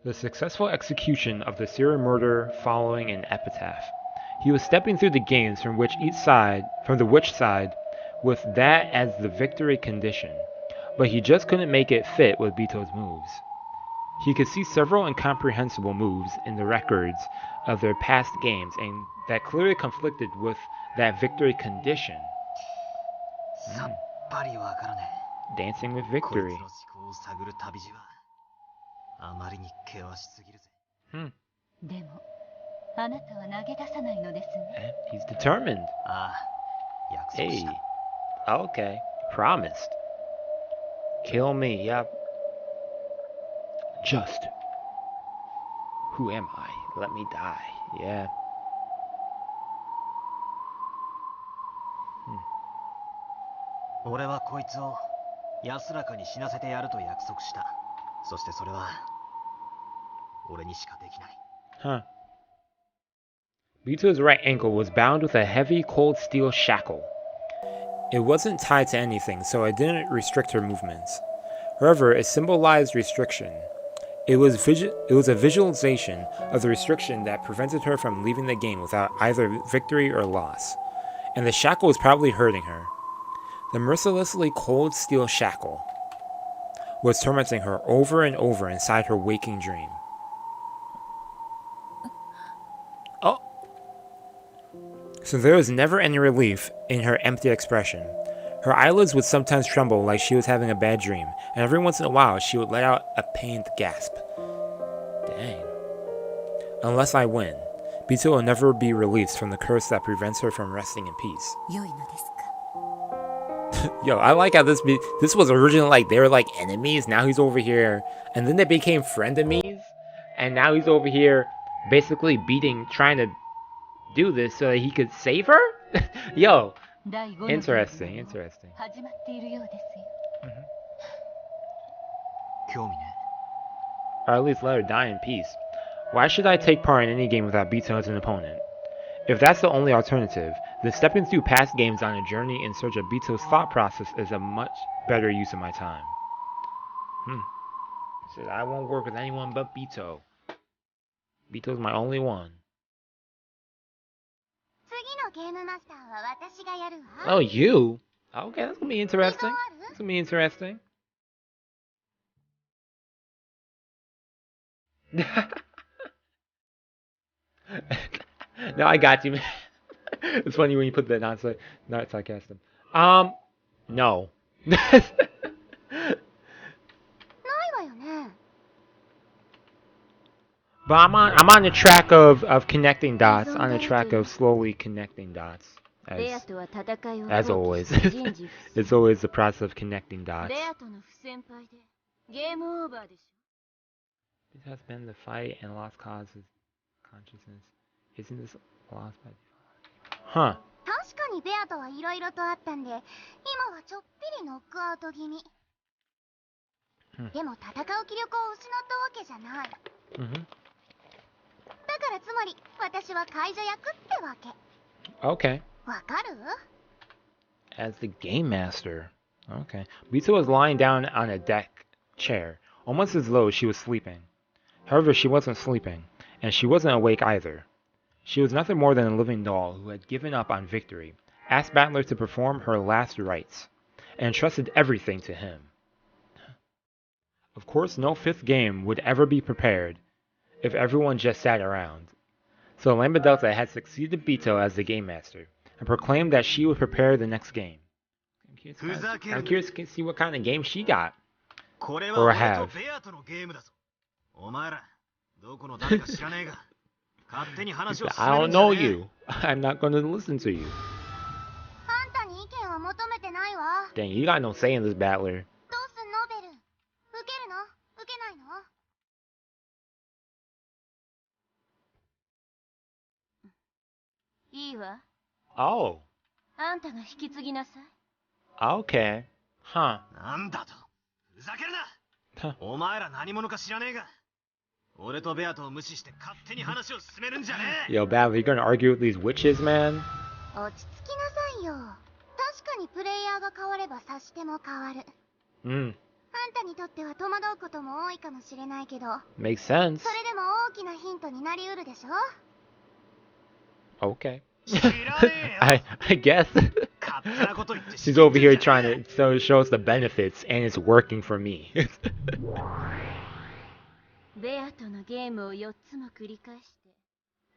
The successful execution of the serial murder following an epitaph. He was stepping through the games from the which side, with that as the victory condition, but he just couldn't make it fit with Bito's moves. He could see several incomprehensible moves in the records of their past games, and that clearly conflicted with that victory condition. Dancing with victory. He's determined. Hey, okay, promised. Kill me, yep. Just. Who am I? Let me die. Yeah. Huh. Bito's right ankle was bound with a heavy cold steel shackle. It wasn't tied to anything, so it didn't restrict her movements. However, it symbolized restriction. It was a visualization of the restriction that prevented her from leaving the game without either victory or loss. And the shackle was probably hurting her. The mercilessly cold steel shackle was tormenting her over and over inside her waking dream. Oh! So there was never any relief in her empty expression. Her eyelids would sometimes tremble like she was having a bad dream, and every once in a while she would let out a pained gasp. Dang. Unless I win, Bito will never be released from the curse that prevents her from resting in peace. Yo, I like how this was originally like they were like enemies, now he's over here, and then they became frenemies, and now he's over here basically trying to do this so that he could save her? Yo, interesting. Or at least let her die in peace. Why should I take part in any game without Bito as an opponent? If that's the only alternative, then stepping through past games on a journey in search of Bito's thought process is a much better use of my time. Said I won't work with anyone but Bito. Bito's my only one. Oh, you? Okay, that's gonna be interesting. No, I got you, man. It's funny when you put that not sarcastic. No. But I'm on the track of connecting dots. On the track of slowly connecting dots. As always. It's always the process of connecting dots. This has been the fight and lost causes consciousness. Isn't this lost by default? Huh. Okay. As the game master. Okay. Bito was lying down on a deck chair, almost as though she was sleeping. However, she wasn't sleeping, and she wasn't awake either. She was nothing more than a living doll who had given up on victory, asked Battler to perform her last rites, and entrusted everything to him. Of course, no fifth game would ever be prepared if everyone just sat around. So Lambda Delta had succeeded Bito as the game master, and proclaimed that she would prepare the next game. I'm curious to see what kind of game she got. Or have. I don't know you. I'm not going to listen to you. Dang, you got no say in this, Battler. Oh. Okay. Huh. Yo, Battler, you gonna argue with these witches, man? にプレイヤーが変われば察しても変わる。あんたにとっては戸惑うことも多いかもしれないけど、Makes sense. それでも大きなヒントになりうるでしょ。 Okay. I guess. She's over here trying to show us the benefits, and it's working for me. ベアとのゲームを4つも繰り返して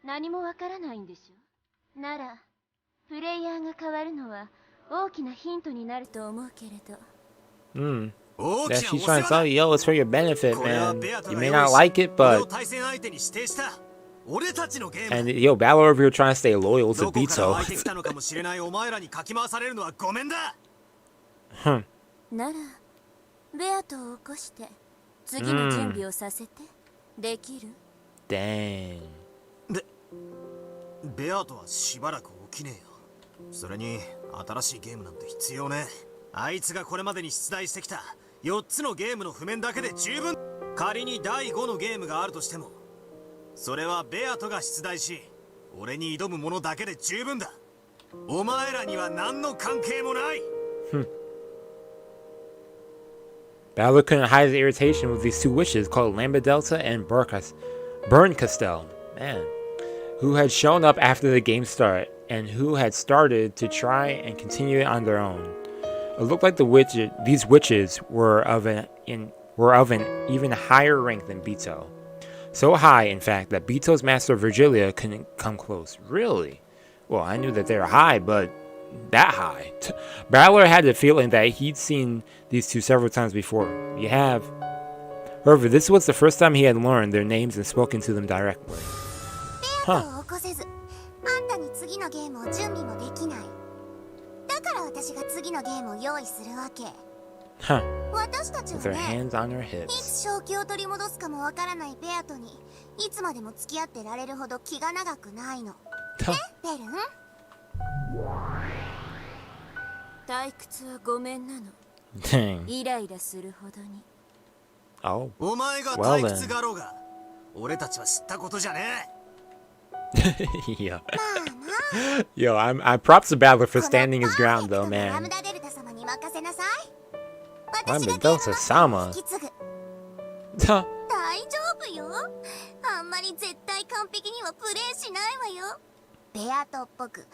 何もわからないんでしょ。ならプレイヤーが変わるのは大きなヒントになると思うけれど。Yeah, she's trying to tell you, yo, it's for your benefit, man. You may not like it, but... And yo, Balor over here trying to stay loyal to Bitso. ならベアトを起こして次の準備をさせてできる？ Dang. ベアトはしばらく起きねえよ。それに新しいゲームなんて必要ね。あいつがこれまでに出題してきた4つのゲームの譜面だけで十分。仮に第5のゲームがあるとしても、それはベアトが出題し俺に挑むものだけで十分だ。お前らには何の関係もない。Balor couldn't hide his irritation with these two witches called Lambda Delta and Burncastel, man, who had shown up after the game start and who had started to try and continue it on their own. It looked like these witches were of an even higher rank than Bitso. So high, in fact, that Bito's master Virgilia couldn't come close. Really? Well, I knew that they were high, but that high? Balor had the feeling that he'd seen these two several times before. You have. However, this was the first time he had learned their names and spoken to them directly. Huh. Huh. With their hands on their hips. Huh. 退屈はごめんなの。 Dang. イライラするほどに。 Oh. お前が退屈がろうが俺たちは知ったことじゃねえ。Yo. Yo, I'm props to Balor for standing his ground though, man. Lambda Delta Sama. 大丈夫よ。あんまり絶対完璧にはプレイしないわよ。ベアトっぽくわ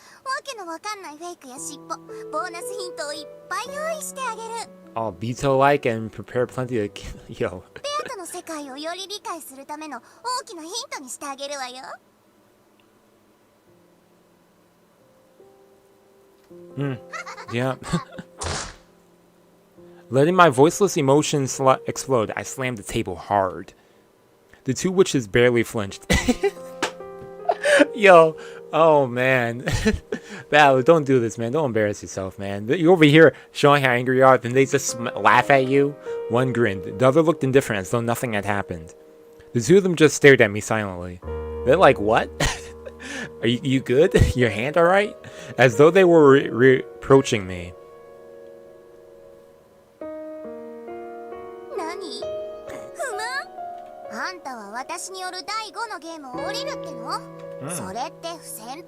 けのわかんないフェイクや尻尾、ボーナスヒントをいっぱい用意してあげる。 All Bito-like and prepare plenty of... Yo. ベアトの世界をより理解するための大きなヒントにしてあげるわよ。Yeah. Letting my voiceless emotions explode, I slammed the table hard. The two witches barely flinched. Yo, oh man. Balor, don't do this, man. Don't embarrass yourself, man. You're over here showing how angry you are, then they just laugh at you. One grinned. The other looked indifferent as though nothing had happened. The two of them just stared at me silently. They're like, what? Are you good? Your hand alright? As though they were reproaching me. 何？不満？あんたは私による第5のゲームを降りるっての？それって不先輩？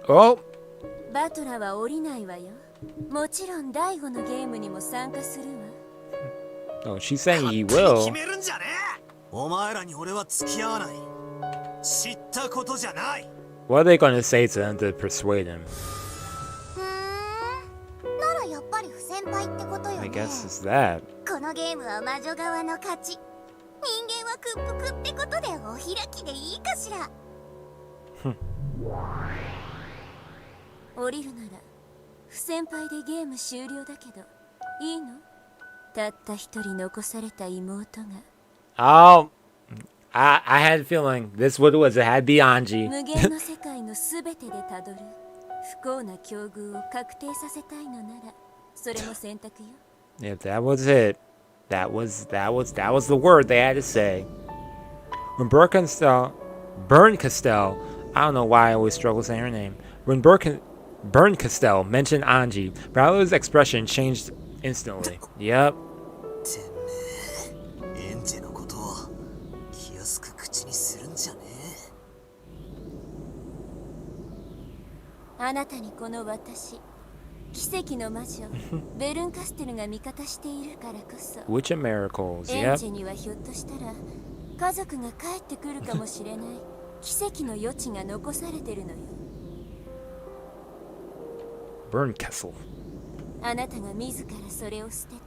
Oh! バトラは降りないわよ。もちろん第5のゲームにも参加するわ。Oh, she's saying he will. 決めるんじゃねえ。お前らに俺は付き合わない。知ったことじゃない。 What are they going to say to him to persuade him? ならやっぱり不先輩ってことよね。 I guess it's that. このゲームは魔女側の勝ち。人間は屈服ってことでお開きでいいかしら。降りるなら不先輩でゲーム終了だけどいいの？たった一人残された妹が。 Oh, I had a feeling this what it was. It had to be Anji. 無限の世界のすべてでたどる不幸な境遇を確定させたいのならそれも選択よ。 If that was it, that was the word they had to say. When Burncastel, I don't know why I always struggle saying her name. When Burncastel mentioned Anji, Balor's expression changed instantly. Yep. エンジェのことを気安く口にするんじゃねえ。あなたにこの私 Witch of Miracles, エン yep. ジェにはひょっとしたら家族が帰ってくるかもしれない奇跡の余地が残されてるのよ。 Burnkessel. あなたが自らそれを捨てて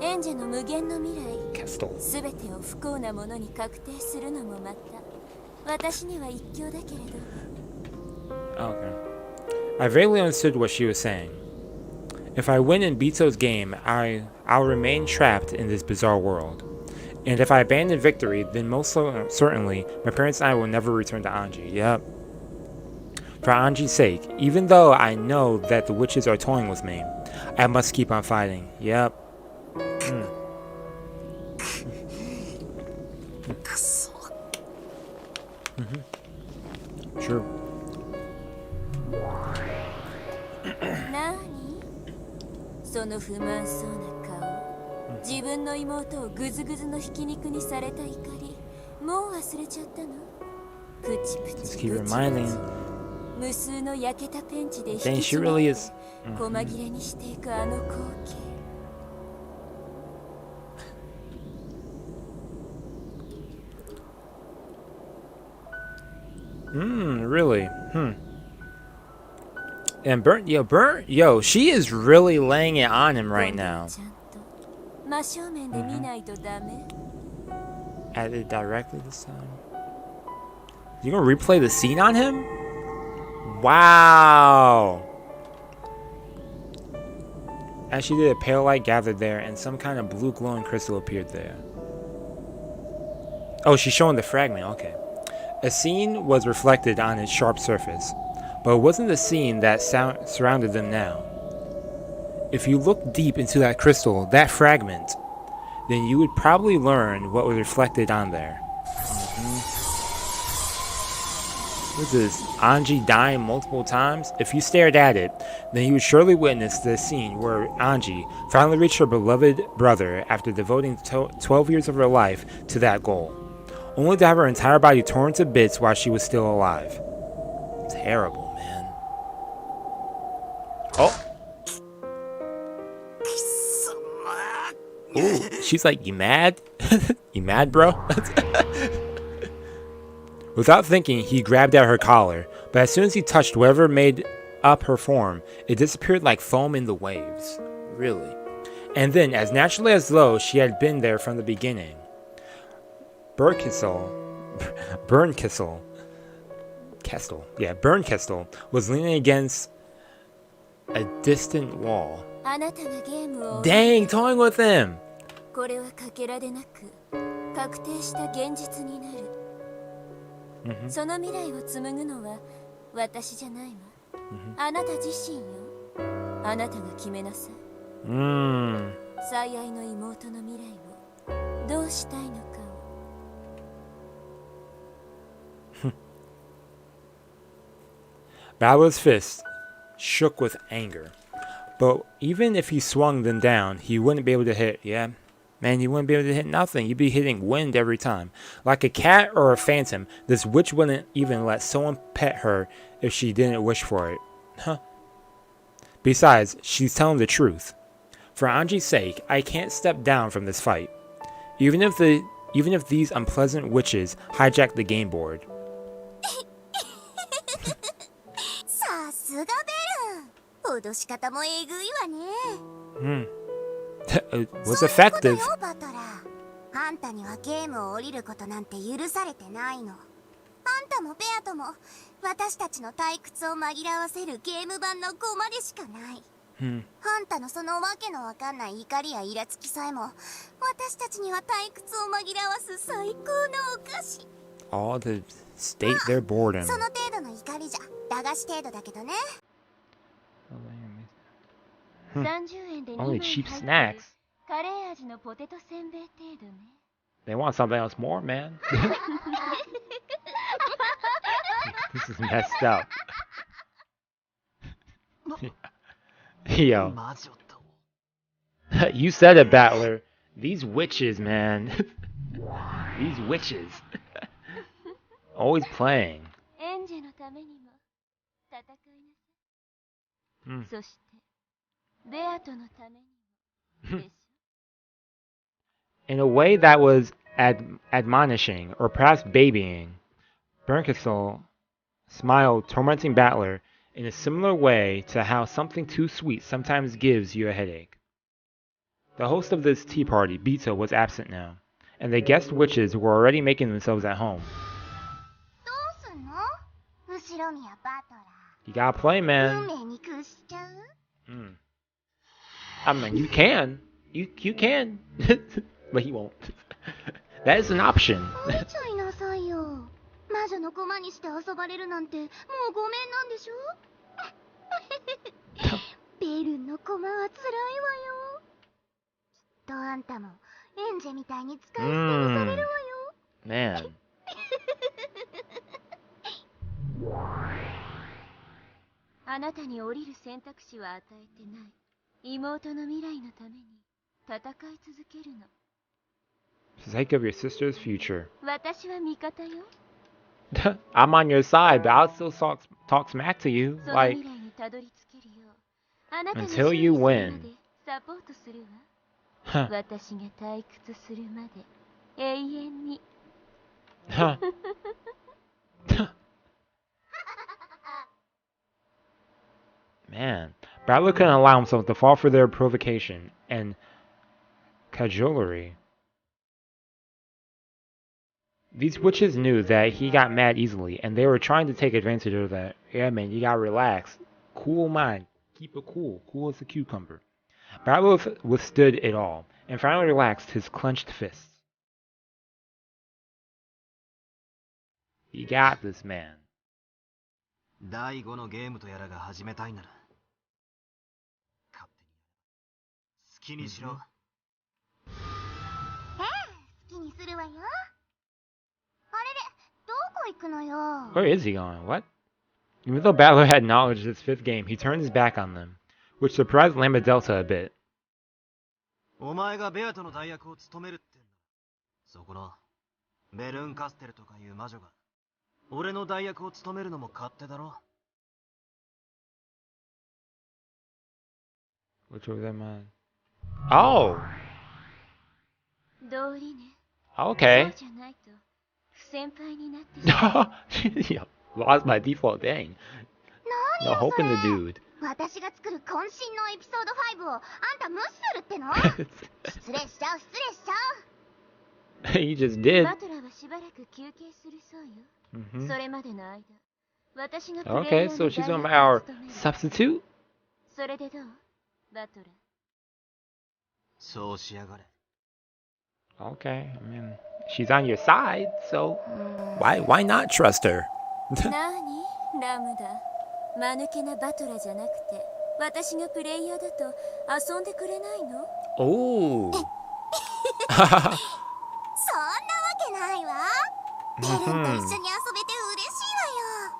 エンジェの無限の未来 Kestel. すべてを不幸なものに確定するのもまた私には一興だけれど。 Okay. I vaguely understood what she was saying. If I win in Bito's game, I'll remain trapped in this bizarre world. And if I abandon victory, then most certainly my parents and I will never return to Anji. Yep. For Anji's sake, even though I know that the witches are toying with me, I must keep on fighting. Yep. True. なにその不満そうな顔、自分の妹をグズグズのひき肉にされた怒り、もう忘れちゃったの？プチプ Just チ keep プチ reminding. 無数の焼けたペンチで引き Dang, she 詰め really て is. 細切れにしていくあの光景。 Really? And yo, she is really laying it on him right now. ちゃんと真正面で見ないとダメ。 At it directly this time. You gonna replay the scene on him? Wow. As she did, a pale light gathered there, and some kind of blue glowing crystal appeared there. Oh, she's showing the fragment. Okay. A scene was reflected on its sharp surface, but it wasn't the scene that surrounded them now. If you look deep into that crystal, that fragment, then you would probably learn what was reflected on there. What's this? Anji dying multiple times? If you stared at it, then you would surely witness the scene where Anji finally reached her beloved brother after devoting 12 years of her life to that goal, only to have her entire body torn to bits while she was still alive. Terrible, man. Oh. Ooh, she's like, you mad? You mad, bro? Without thinking, he grabbed at her collar, but as soon as he touched whatever made up her form, it disappeared like foam in the waves. Really. And then, as naturally as though she had been there from the beginning, Bernkessel was leaning against a distant wall. あなたがゲームを Dang, toying with him! これはかけらでなく確定した現実になる。その未来を紡ぐのは私じゃないわ。あなた自身よ。あなたが決めなさい。最愛の妹の未来をどうしたいのかを。Baba's fist shook with anger. But even if he swung them down, he wouldn't be able to hit, yeah? Man, you wouldn't be able to hit nothing. You'd be hitting wind every time. Like a cat or a phantom, this witch wouldn't even let someone pet her if she didn't wish for it. Huh. Besides, she's telling the truth. For Anji's sake, I can't step down from this fight. Even if these unpleasant witches hijack the game board. さすがベル。脅し方もえぐいわね。It was effective. そういうことよ、バトラー。あんたにはゲームを降りることなんて許されてないの。あんたもベアとも私たちの退屈を紛らわせるゲーム版のゴマでしかない。あんたのそのわけのわかんない怒りやイラつきさえも私たちには退屈を紛らわす最高のお菓子。 All to state their boredom. その程度の怒りじゃ駄菓子程度だけどね。30円で2 Only 枚 cheap 入ってる snacks. カレー味のポテトせんべい程度ね。 They want something else more, man. This is messed up. Yo. You said it, Battler. These witches, man. These witches. Always playing. エンジェのためにも戦いなさい。そして In a way that was admonishing, or perhaps babying, Bernkastel smiled, tormenting Battler in a similar way to how something too sweet sometimes gives you a headache. The host of this tea party, Bito, was absent now, and the guest witches were already making themselves at home. You gotta play, man. I mean, you can. You can. But he won't. That is an option. Man. あなたに降りる選択肢は与えてない。妹の未来のために戦い続けるの。For the sake of your sister's future. 私は味方よ。I'm on your side, but I'll still talk smack to you. Like, until you win. Huh. Huh. Man, Battler couldn't allow himself to fall for their provocation and cajolery. These witches knew that he got mad easily, and they were trying to take advantage of that. Yeah, man, you gotta relax. Cool mind. Keep it cool. Cool as a cucumber. Battler withstood it all, and finally relaxed his clenched fists. You got this, man. 第5のゲームとやらが始めたいなら勝手に好きにしろ。好きにするわよ。あれれ、どこ行くのよ。 Where is he going? What? Even though Battler had knowledge of his fifth game, he turned his back on them, which surprised Lambda Delta a bit. お前がベアトの代役を務めるってんだ。そこのベルンカステルとかいう魔女が俺の代役を務めるのも勝手だろ。Which was that man? Oh! 道理ね。 Okay. そうじゃないと不先輩になってしまう。Yeah, lost by default, dang. No hope in the dude. 私が作る渾身のエピソード5をあんた無視するっての？失礼しちゃう失礼しちゃう。You just did. バトラーはしばらく休憩するそうよ。それまでの間、私がプレイヤ Okay, ーの so she's 代 gonna 役 be our を務める。 substitute? それでどう？バトラー。そうしやがれ。 Okay, I mean, she's on your side, so why not trust her? なに？ラムダ。間抜けなバトラーじゃなくて、私がプレイヤーだと遊んでくれないの？ Oh. そんなわけないわ。ベルンと一緒に遊べて嬉しいわよ。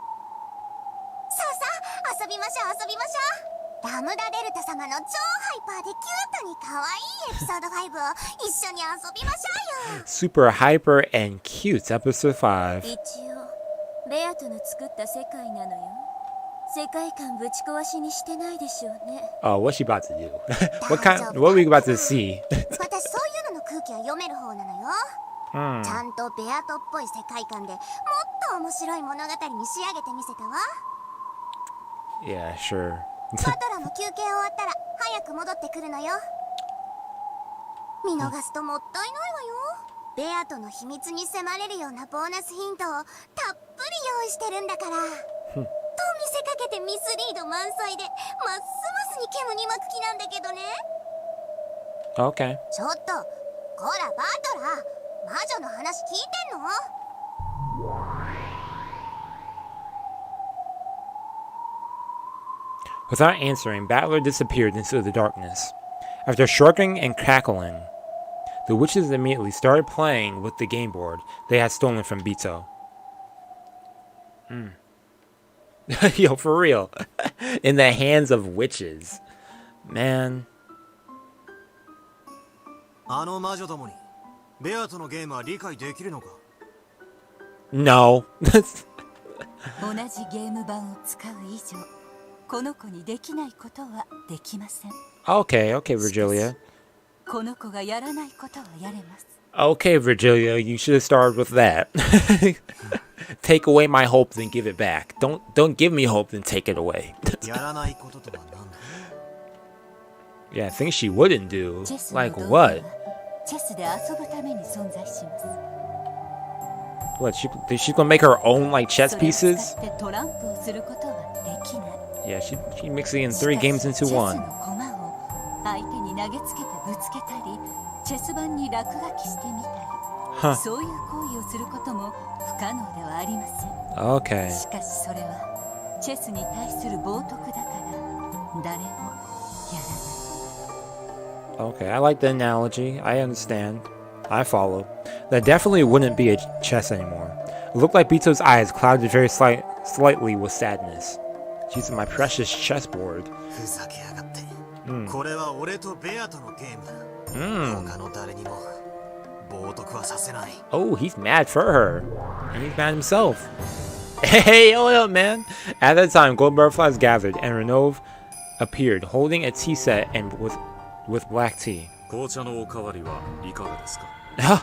さあさあ遊びましょう遊びましょう。ラムダデルタ様の超ハイパーでキュートに可愛いエピソード5を一緒に遊びましょうよ。 Super hyper and cute, episode 5. 一応、ベアトの作った世界なのよ。世界観ぶち壊しにしてないでしょうね。Oh, what's she about to do? What are we about to see? 私そういうのの空気は読める方なのよ。ちゃんとベアトっぽい世界観でもっと面白い物語に仕上げてみせたわ。Yeah, sure. バトラも休憩終わったら早く戻ってくるのよ。見逃すともったいないわよ。ベアトの秘密に迫れるようなボーナスヒントをたっぷり用意してるんだから。と見せかけてミスリード満載でますますに煙に巻く気なんだけどね。 Okay. ちょっとこらバトラー、魔女の話聞いてんの？ Without answering, Battler disappeared into the darkness. After shrugging and cackling, the witches immediately started playing with the game board they had stolen from Bito. Yo, for real. In the hands of witches. Man. あの魔女どもにベアトのゲームは理解できるのか？ No. 同じゲーム版を使う以上、この子にできないことはできません。 Okay, okay, Virgilia. この子がやらないことはやれます。 Okay, Virgilia, you should have started with that. Take away my hope, then give it back. Don't give me hope, then take it away. Yeah, things she wouldn't do. Like what? チェスで遊ぶために存在します。 What, she's gonna make her own, like, chess それを pieces? 使ってトランプをすることはできない。 Yeah, she mixing in 3 games into チェス one. の駒を相手に投げつけてぶつけたり、チェス盤に落書きしてみたり、 Huh. そういう行為をすることも不可能ではありません。 Okay. しかしそれはチェスに対する冒涜だから誰もやらない。 Okay, I like the analogy. I understand. I follow. That definitely wouldn't be a chess anymore. It looked like Bito's eyes clouded very slightly with sadness. She's my precious chessboard. Oh, he's mad for her. And he's mad himself. Hey, yo, man. At that time, gold butterflies gathered, and Renov appeared, holding a tea set and with black tea. Huh?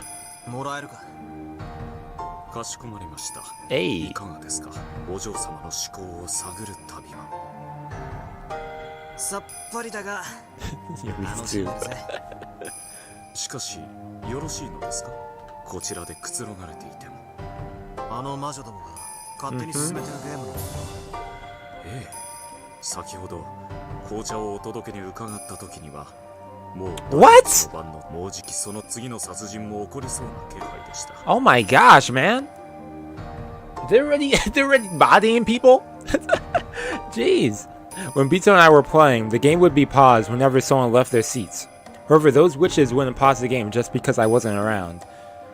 Hey. さっぱりだが Me too. しかしよろしいのですかこちらでくつろがれていてもあの魔女どもが勝手に進めてるゲームのええ先ほど紅茶をお届けに伺った時にはもう What? 晩のもうじきその次の殺人も起こりそうな気配でした Oh my gosh, man. They're already bodying people? Jeez. When Bito and I were playing, the game would be paused whenever someone left their seats. However, those witches wouldn't pause the game just because I wasn't around.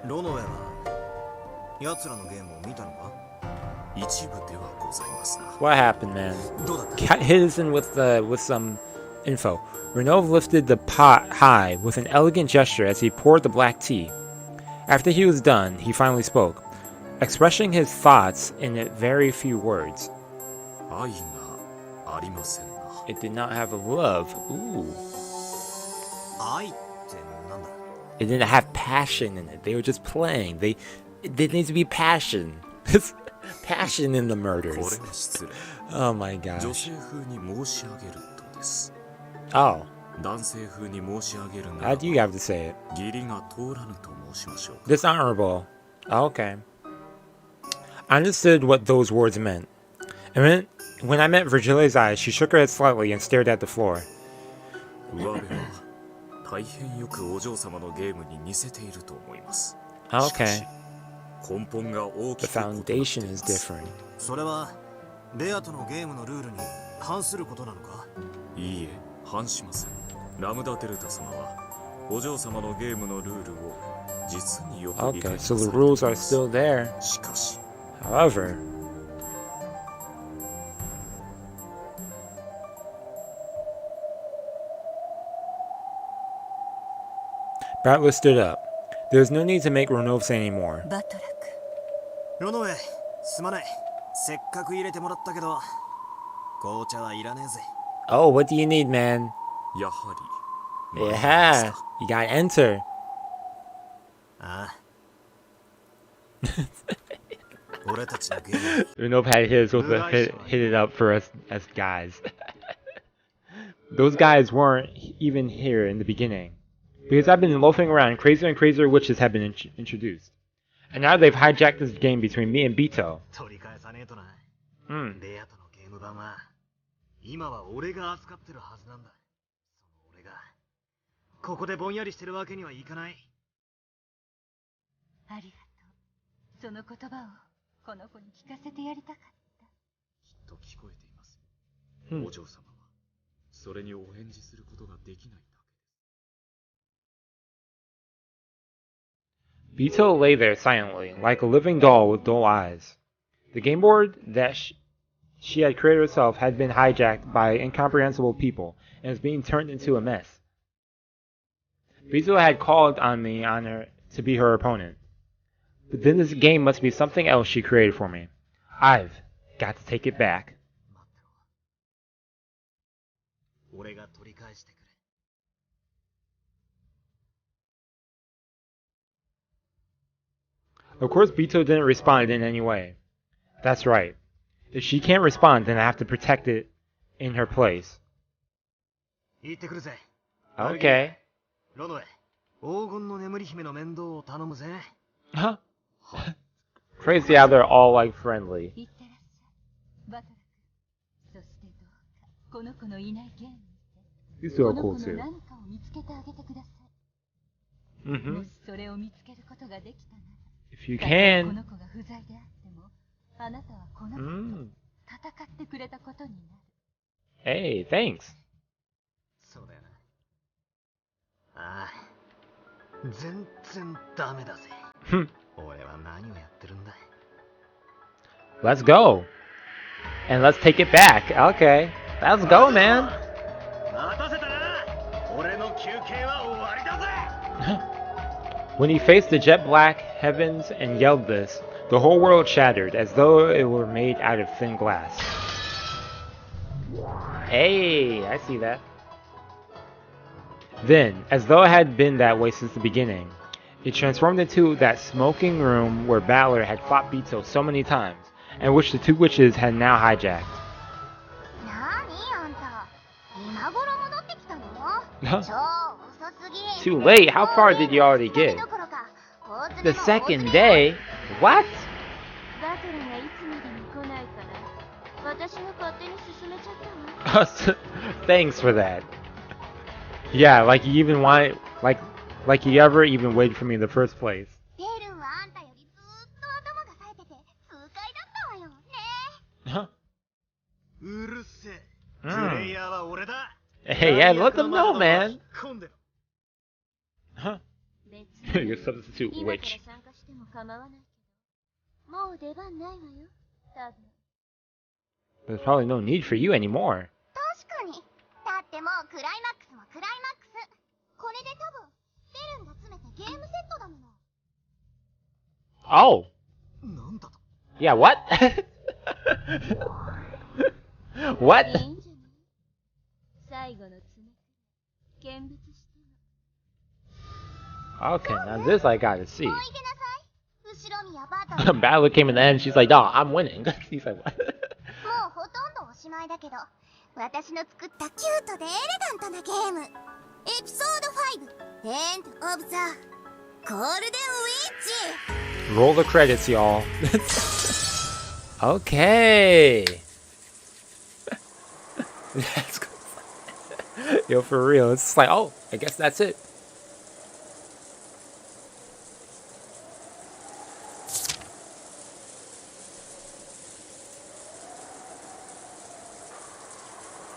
ロノウェは奴らのゲームを見たのか一部ではございますな What happened, man? どうだった Got hit us in with some info. Renov lifted the pot high with an elegant gesture as he poured the black tea. After he was done, he finally spoke, expressing his thoughts in very few words. 愛がありませんな It did not have a love. Ooh. 愛ってなんだ It didn't have passion in it. They were just playing. There needs to be passion. Passion in the こ murders. れは失礼 Oh my 女 gosh. 性風に申し上げるとです Oh, 男性風に申し上げるな how ら do you have to say it? 義理が通らぬと申しましょう Dishonorable. Oh, okay. I understood what those words meant. And when I met Virgilia's eyes, she shook her head slightly and stared at the floor. 上辺は大変よくお嬢様のゲームに似せていると思います Okay. しかし根本が大 The きく異なってい foundation ま is す different. それはベアとのゲームのルールに反することなのかいいえ反しませんラムダデルタ様はお嬢様のゲームのルールを実によく理 Okay, 解 so さ the れてい rules are ます still there. しかし However, Bratler stood up. There was no need to make Renov say any more. バトラクロノウェすまないせっかく入れてもらったけど紅茶はいらねえぜ Oh, what do you need, man? やはり Yeah, you gotta enter. ああ俺たちのゲーム Renov had his with hit it up for us as guys. Those guys weren't even here in the beginning. Because I've been loafing around, crazier and crazier witches have been introduced. And now they've hijacked this game between me and Bito. 取り返さねえとな Hmm. レアとのゲーム版は今は俺が扱ってるはずなんだその俺がここでぼんやりしてるわけにはいかないありがとう。その言葉をこの子に聞かせてやりたかった。きっと聞こえています、Hmm. お嬢様はそれにお返事することができないだけ Bito lay there silently, like a living doll with dull eyes. The game board that she had created herself had been hijacked by incomprehensible people and was being turned into a mess. Bito had called on me to be her opponent. But then this game must be something else she created for me. I've got to take it back. 俺が取り返してくれ。Of course, Bito didn't respond in any way. That's right. If she can't respond, then I have to protect it in her place. 行ってくるぜ。Okay. ロノエ、黄金の眠り姫の面倒を頼むぜ。Huh? Crazy how they're all like friendly. いってらっしゃい。バトラ君。そしてどうかこの子のいないゲームにて These two こ are の cool 子の too. 何かを見つけてあげてください。 Mm-hmm. もしそれを見つけることができたなら、 If you たとえこ can. の子が不在であっても、あなたはこの子と戦ってくれたことになる。 Hey, thanks. そうだよな。ああ、全然ダメだぜ。俺は何をやってるんだ。 Let's go. And let's take it back. Okay. Let's go, man. 待たせたな。俺の休憩は終わりだぜ。 When he faced the jet black heavens and yelled this, the whole world shattered as though it were made out of thin glass. Hey, I see that. Then, as though it had been that way since the beginning, it transformed into that smoking room where Balor had fought Bito so many times, and which the two witches had now hijacked. なにあんた、今頃戻ってきたの？超遅すぎ。 Too late? How far did you already get? The second day? What? バトルがいつまでも来ないから私が勝手に進めちゃったの。 Thanks for that. Yeah, like you even want, like you ever even waited for me in the first place. ベルはあんたよりずっと頭が冴えてて痛快だったわよね。 Huh? うるせえ。プレイヤーは俺だ。 Hey, yeah, let them know, man. 込んでろ。 Huh? 別 Your に substitute 今から witch. 参加しても構わないけど、もう出番ないわよ、多分。 There's probably no need for you anymore. 確かに。だってもうクライマックスもクライマックス。これで多分ベルンが詰めてゲームセットだもの。 Oh. なんだと。 Yeah, what? What? いいんじゃない？最後の爪、見物しても。 Okay, now this I gotta see. おいでなさい。後ろ宮バトル。Battle came in the end. She's like, "No, I'm winning." He's like, "What?" もうほとんどおしまいだけど、私の作ったキュートでエレガントなゲーム。エピソード5、End of the Golden Witch。 Roll the credits, y'all. Okay. That's good. Yo, for real. It's like, oh, I guess that's it.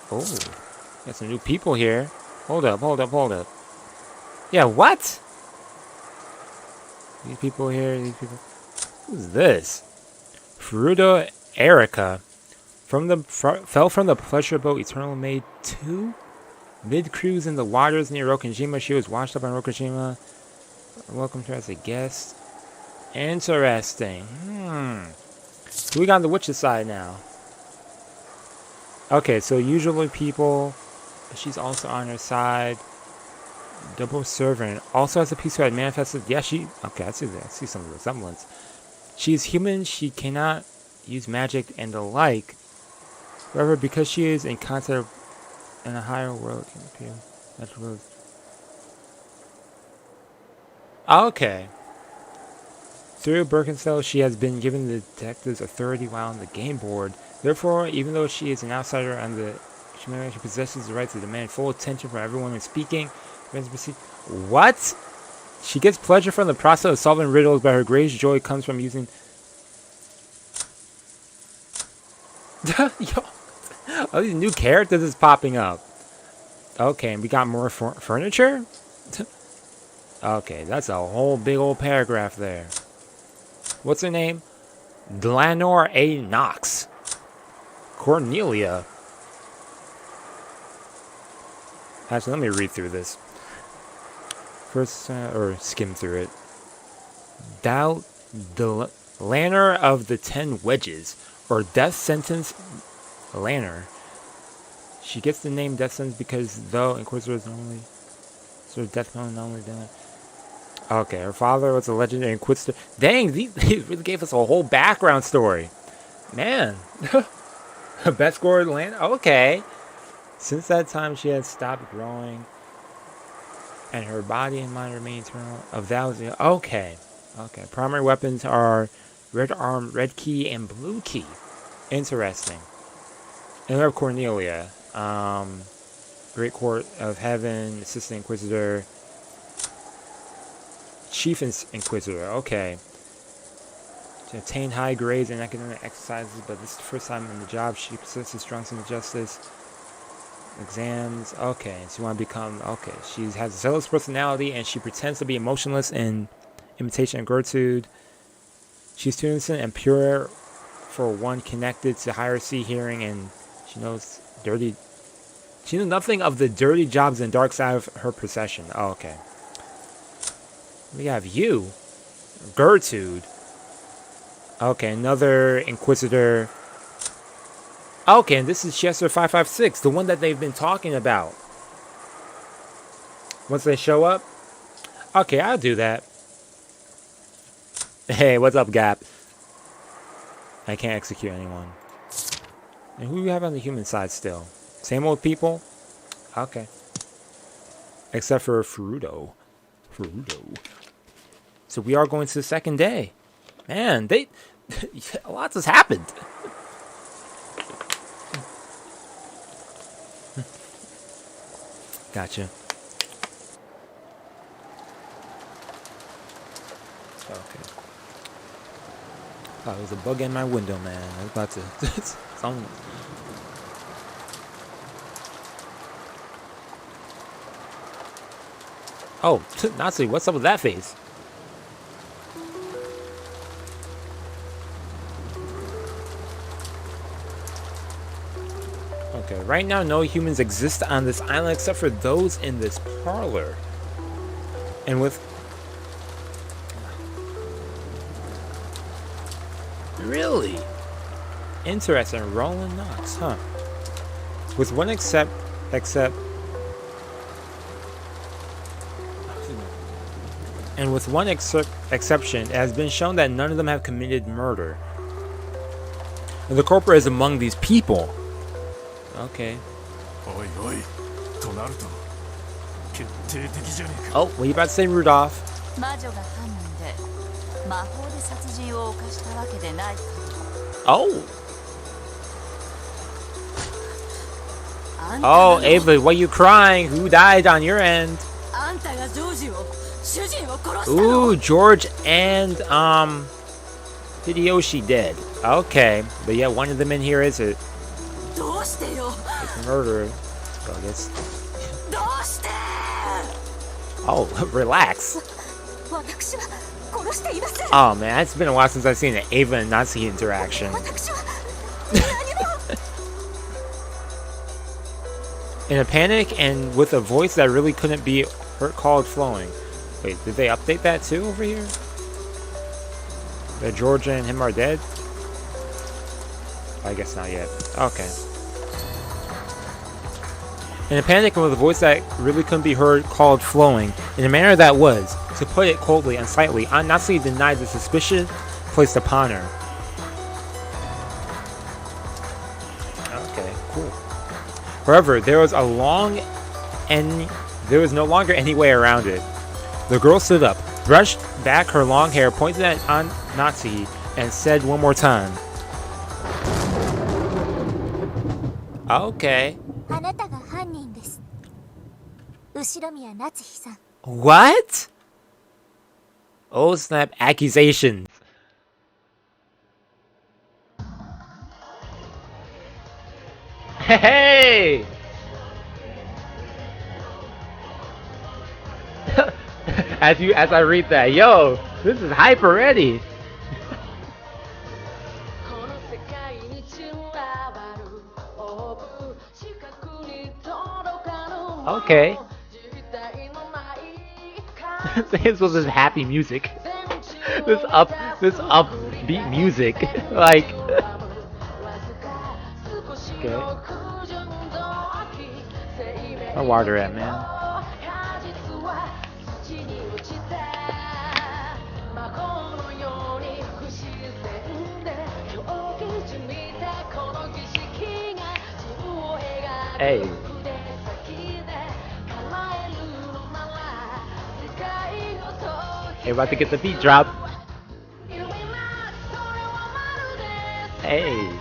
Oh, got some new people here. Hold up. Yeah, what? These people here, these people. Who's this? Furuta Erica. Fell from the pleasure boat Eternal Maid 2? Mid-cruise in the waters near Rokkenjima. She was washed up on Rokkenjima. Welcome to her as a guest. Interesting. So we got on the witch's side now. Okay, so usually people, she's also on her side. Double servant also has a piece who had manifested. Yeah, okay, I see some resemblance. She is human. She cannot use magic and the like. However, because she is in contact in a higher world, okay. Through Birkenstell, she has been given the detective's authority while on the game board. Therefore, even though she is an outsider on the she possesses the right to demand full attention from everyone when speaking. What? She gets pleasure from the process of solving riddles, but her greatest joy comes from using... Yo, all these new characters is popping up. Okay, and we got more furniture? Okay, that's a whole big old paragraph there. What's her name? Dlanor A. Knox. Cornelia. Actually, let me read through this. First, or skim through it. Lanner of the 10 Wedges, or Death Sentence Lanner. She gets the name Death Sentence because though Inquisitors normally sort of death penalty normally done. Okay, her father was a legendary Inquisitor. Dang, they really gave us a whole background story. Man. Best score in the land? Okay. Since that time, she had stopped growing, and her body and mind remain eternal. Of that was okay. Okay. Primary weapons are red arm, red key, and blue key. Interesting. And we have Cornelia, Great Court of Heaven, Assistant Inquisitor, Chief Inquisitor. Okay. To obtain high grades in academic exercises, but this is the first time in the job she possesses strong sense of justice. Exams. Okay, so you want to become. Okay, she has a zealous personality and she pretends to be emotionless in imitation of Gertrude. She's too innocent and pure for one connected to higher sea hearing, and she knows dirty. She knows nothing of the dirty jobs and dark side of her profession. Oh, okay. We have you, Gertrude. Okay, another Inquisitor. Okay, and this is Chester 556, the one that they've been talking about. Once they show up. Okay, I'll do that. Hey, what's up, Gap? I can't execute anyone. And who do we have on the human side still? Same old people? Okay. Except for Furuto. So we are going to the second day. Man, lots has happened. Gotcha. Okay. Oh, there was a bug in my window, man. I was about to. Oh, Natsu, what's up with that face? Okay, right now no humans exist on this island except for those in this parlor. And with... Really? Interesting. Rolling Knox, huh? With one except... And with one exception, it has been shown that none of them have committed murder. And the culprit is among these people. Okay. Oh, what are you about to say, Rudolph? Oh. Oh, Ava, why are you crying? Who died on your end? Ooh, George and Hideyoshi dead. Okay, but yeah, one of them in here is it. It's a murderer. So I guess. Oh, relax. Oh man, it's been a while since I've seen an Ava and Natsu interaction. In a panic and with a voice that really couldn't be called flowing. Wait, did they update that too over here? That Georgia and him are dead? I guess not yet. Okay. In a panic and with a voice that really couldn't be heard called flowing, in a manner that was, to put it coldly and slightly, Natsu denied the suspicion placed upon her. Okay, cool. However, there was no longer any way around it. The girl stood up, brushed back her long hair, pointed at Natsu, and said one more time. Okay. What? Oh snap, accusations. Hey! As I read that, yo, this is hype already. Okay. This was just happy music. This upbeat music. Like okay. Where water at, man? Hey. Hey, about to get the beat drop. Hey.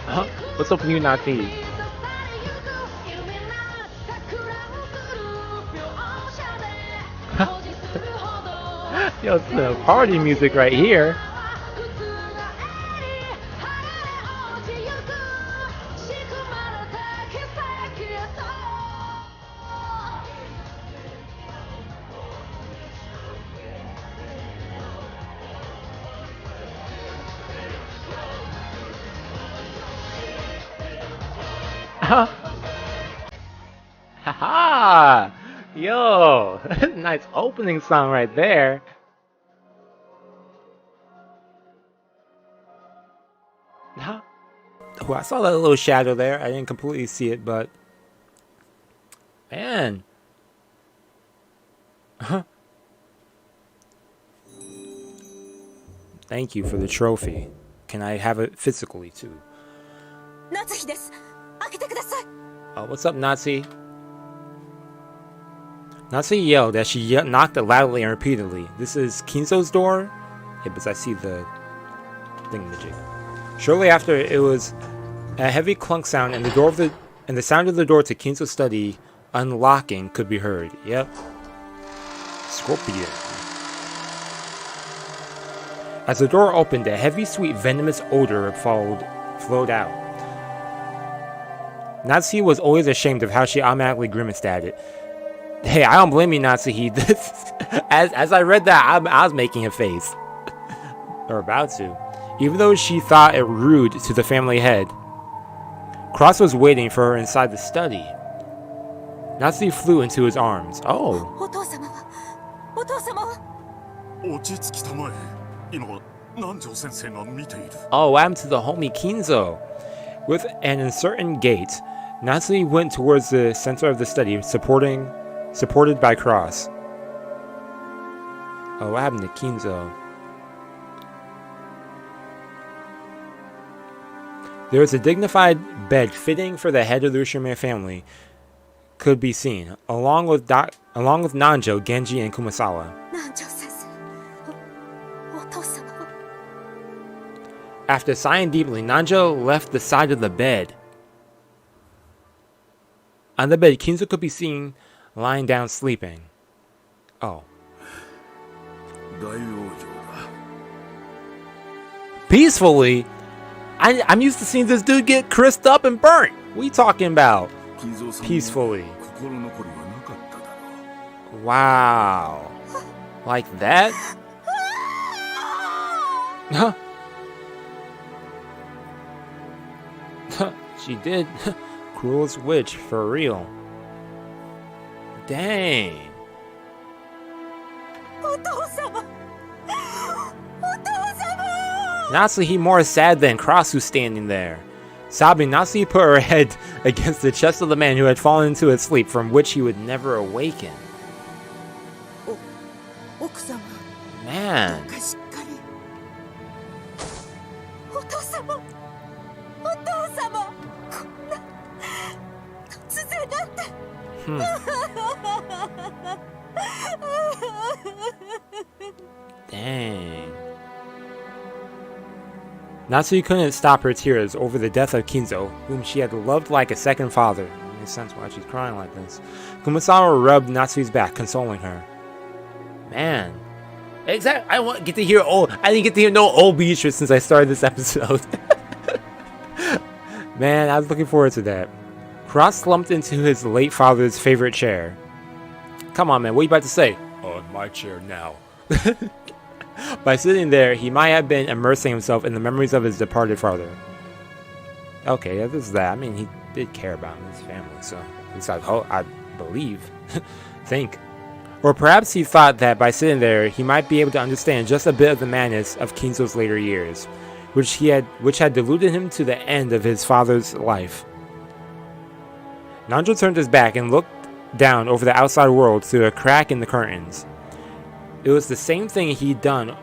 Huh? What's up with you, Natsu? Yo, it's the party music right here. Haha! Yo, nice opening song right there. Huh? Oh, I saw that little shadow there. I didn't completely see it, but man. Huh? Thank you for the trophy. Can I have it physically too? Oh, what's up, Natsu? Natsu yelled as she knocked loudly and repeatedly. This is Kinzo's door? Yeah, but I see the thingamajig. Shortly after, it was a heavy clunk sound, and the sound of the door to Kinzo's study unlocking could be heard. Yep. Scorpion. As the door opened, a heavy, sweet, venomous odor flowed out. Natsu was always ashamed of how she automatically grimaced at it. Hey, I don't blame you, Natsu. As I read that, I was making a face. Or about to. Even though she thought it rude to the family head. Cross was waiting for her inside the study. Natsu flew into his arms. Oh. Oh, what happened to the homie Kinzo? With an uncertain gait, Natsu went towards the center of the study, supported by Cross. Oh, what happened to Kinzo? There was a dignified bed fitting for the head of the Ushiromiya family could be seen, along with Nanjo, Genji, and Kumasawa. After sighing deeply, Nanjo left the side of the bed. On the bed, Kinzo could be seen lying down sleeping. Oh. Peacefully? I'm used to seeing this dude get crisped up and burnt. What are you talking about? Peacefully. Wow. Like that? Huh? She did. Cruelest witch, for real. Dang. Natsu, he more sad than Cross, who's standing there. Sobbing, Natsu put her head against the chest of the man who had fallen into a sleep from which he would never awaken. Man. Dang. Natsu couldn't stop her tears over the death of Kinzo, whom she had loved like a second father. It makes sense why she's crying like this. Kumasawa rubbed Natsu's back, consoling her. Man. Exactly. I didn't get to hear no old Beatrice since I started this episode. Man, I was looking forward to that. Cross slumped into his late father's favorite chair. Come on, man, what are you about to say? Oh, my chair now. By sitting there, he might have been immersing himself in the memories of his departed father. Okay, yeah, this is that. I mean, he did care about his family, so at least I believe. Think. Or perhaps he thought that by sitting there, he might be able to understand just a bit of the madness of Kinzo's later years. which had deluded him to the end of his father's life. Nanjo turned his back and looked down over the outside world through a crack in the curtains. It was the same thing he'd done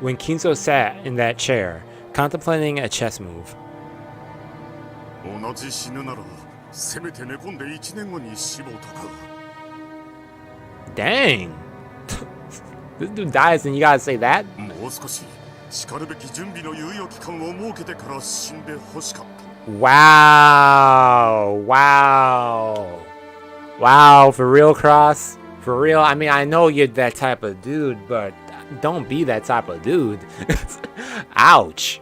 when Kinzo sat in that chair, contemplating a chess move. Dang! This dude dies and you gotta say that? Wow! Wow! Wow, for real, Cross? For real? I mean, I know you're that type of dude, but don't be that type of dude. Ouch!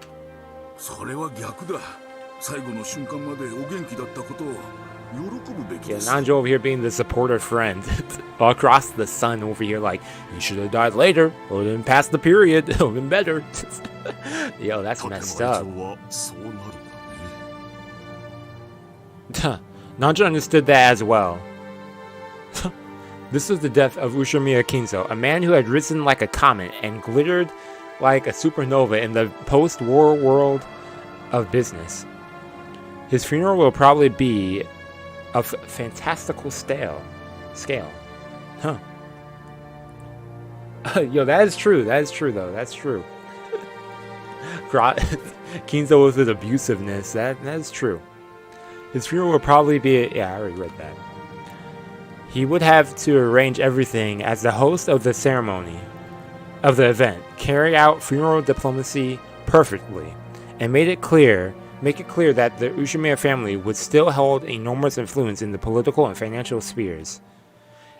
Yeah, Nanjo over here being the supportive friend. Across the sun over here like, you should have died later, or been past the period, it would have been better. Yo, that's messed up. Nanjo understood that as well. This was the death of Ushiromiya Kinzo, a man who had risen like a comet and glittered like a supernova in the post-war world of business. His funeral will probably be of fantastical scale. Huh. Yo, that is true. That is true, though. That's true. Kinzo with his abusiveness. That is true. His funeral will probably be... Yeah, I already read that. He would have to arrange everything as the host of the ceremony, of the event, carry out funeral diplomacy perfectly, and make it clear that the Ushiromiya family would still hold enormous influence in the political and financial spheres.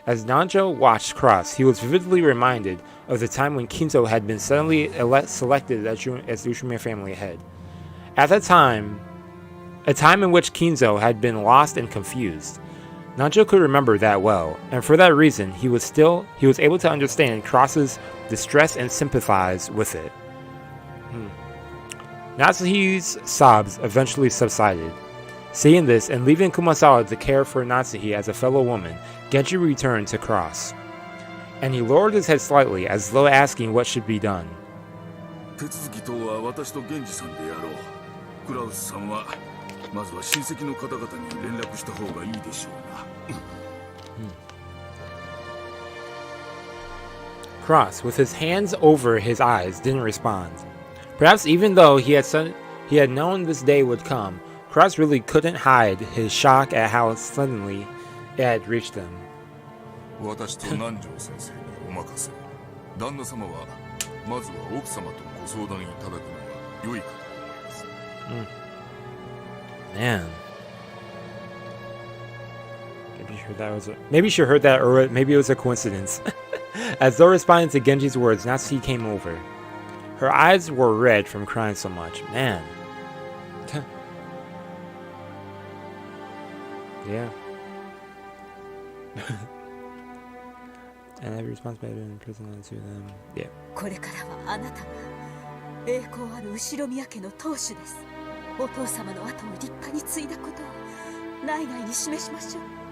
As Nanjo watched Cross, he was vividly reminded of the time when Kinzo had been suddenly selected as the Ushiromiya family head. At that time, a time in which Kinzo had been lost and confused. Nanjo could remember that well, and for that reason, he was able to understand Cross's distress and sympathize with it. Natsuhi's sobs eventually subsided. Seeing this, and leaving Kumasawa to care for Natsuhi as a fellow woman, Genji returned to Cross. And he lowered his head slightly, as though asking what should be done. Cross, with his hands over his eyes, didn't respond. Perhaps even though he had known this day would come, Cross really couldn't hide his shock at how suddenly it had reached him. Man. Maybe she heard that, or maybe it was a coincidence. As though responding to Genji's words, Natsuhi came over. Her eyes were red from crying so much. Man. Yeah. And every responsibility in prison to them. Yeah.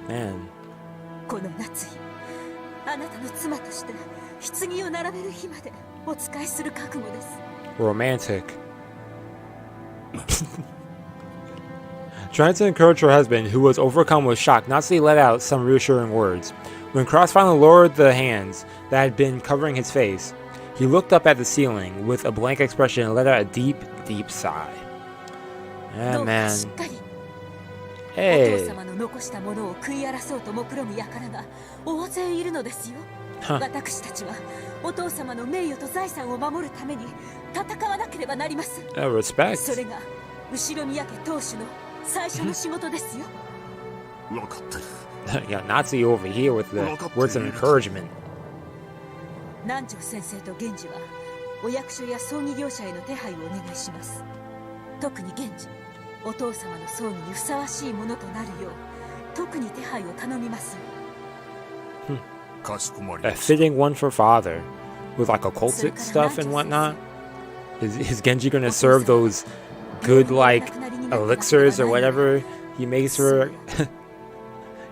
Man. Romantic. Trying to encourage her husband, who was overcome with shock, Natsuhi let out some reassuring words. When Cross finally lowered the hands that had been covering his face, he looked up at the ceiling with a blank expression and let out a deep, deep sigh. Yeah, man. Hey. Huh. Respect. Yeah, Natsu over here with the words of encouragement. A fitting one for father, with like occultic stuff and whatnot. Is Genji gonna serve those good like elixirs or whatever he makes for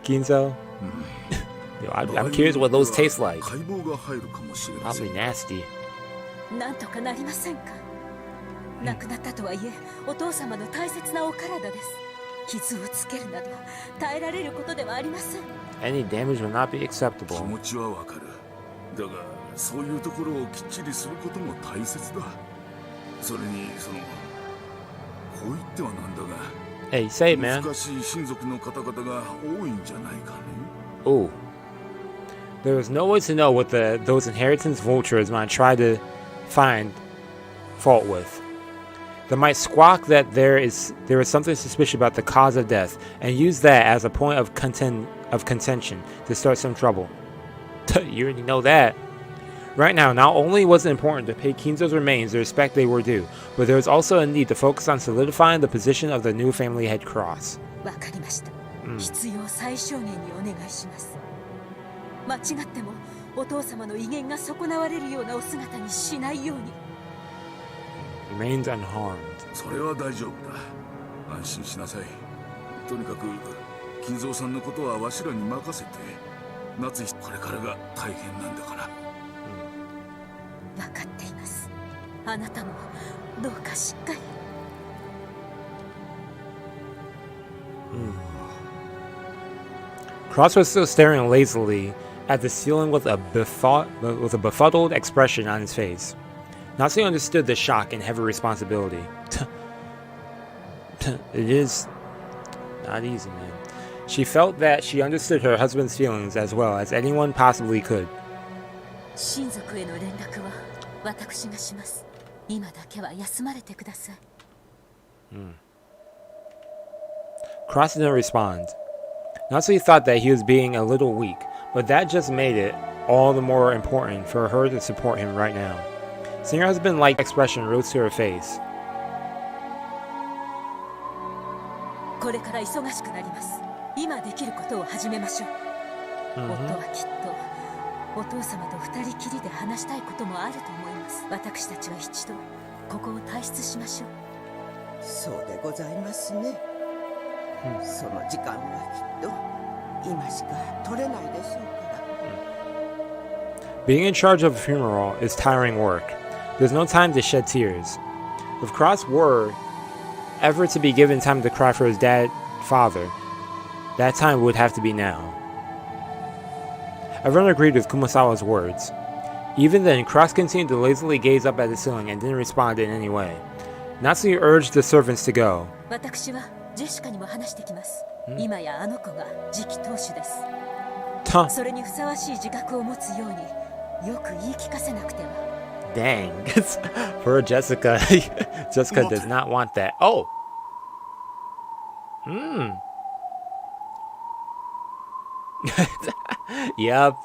Kinzo? Yo, I'm curious what those taste like. Probably nasty. 亡くなったとはいえ、お父様の大切なお体です。傷をつけるなど耐えられることではありません。 Any damage will not be 気 acceptable. 持ちはわかる。だがそういうところをきっちりすることも大切だ。それにこう言ってはなんだが、 Hey, say it, man. 難しい親族の方々が多いんじゃないかね。 Ooh. There is no way to know what those inheritance vultures might try to find fault with. They might squawk that there is something suspicious about the cause of death and use that as a point of contention to start some trouble. You already know that. Right now, not only was it important to pay Kinzo's remains the respect they were due, but there was also a need to focus on solidifying the position of the new family head cross. わかりました。必要最小限にお願いします。間違ってもお父様の威厳が損なわれるようなお姿にしないように。 Remains unharmed. それは大丈夫だ。安心しなさい。とにかく金蔵さんのことはわしらに任せて。夏日これからが大変なんだから。分かっています。あなたもどうかしっかり。Cross was still staring lazily at the ceiling with a befuddled expression on his face. Natsu understood the shock and heavy responsibility. It is not easy, man. She felt that she understood her husband's feelings as well as anyone possibly could. 親族への連絡は私がします。今だけは休まれてください。Cross didn't respond. Natsu thought that he was being a little weak, but that just made it all the more important for her to support him right now. Seeing her husband-like expression rose to her face. これから忙しくなります。今できることを始めましょう。夫はきっとお父様と二人きりで話したいこともあると思います。私たちは一度ここを退出しましょう。そうでございますね。その時間はきっと今しか取れないでしょうから。Being in charge of a funeral is tiring work. There's no time to shed tears. If Cross were ever to be given time to cry for his father, that time would have to be now. Everyone agreed with Kumasawa's words. Even then, Cross continued to lazily gaze up at the ceiling and didn't respond in any way. Natsu urged the servants to go. 私はジェシカにも話してきます。今やあの子が次期当主です。それにふさわしい自覚を持つようによく言い聞かせなくては。Dang. For Jessica, Jessica does not want that. Oh! Yup.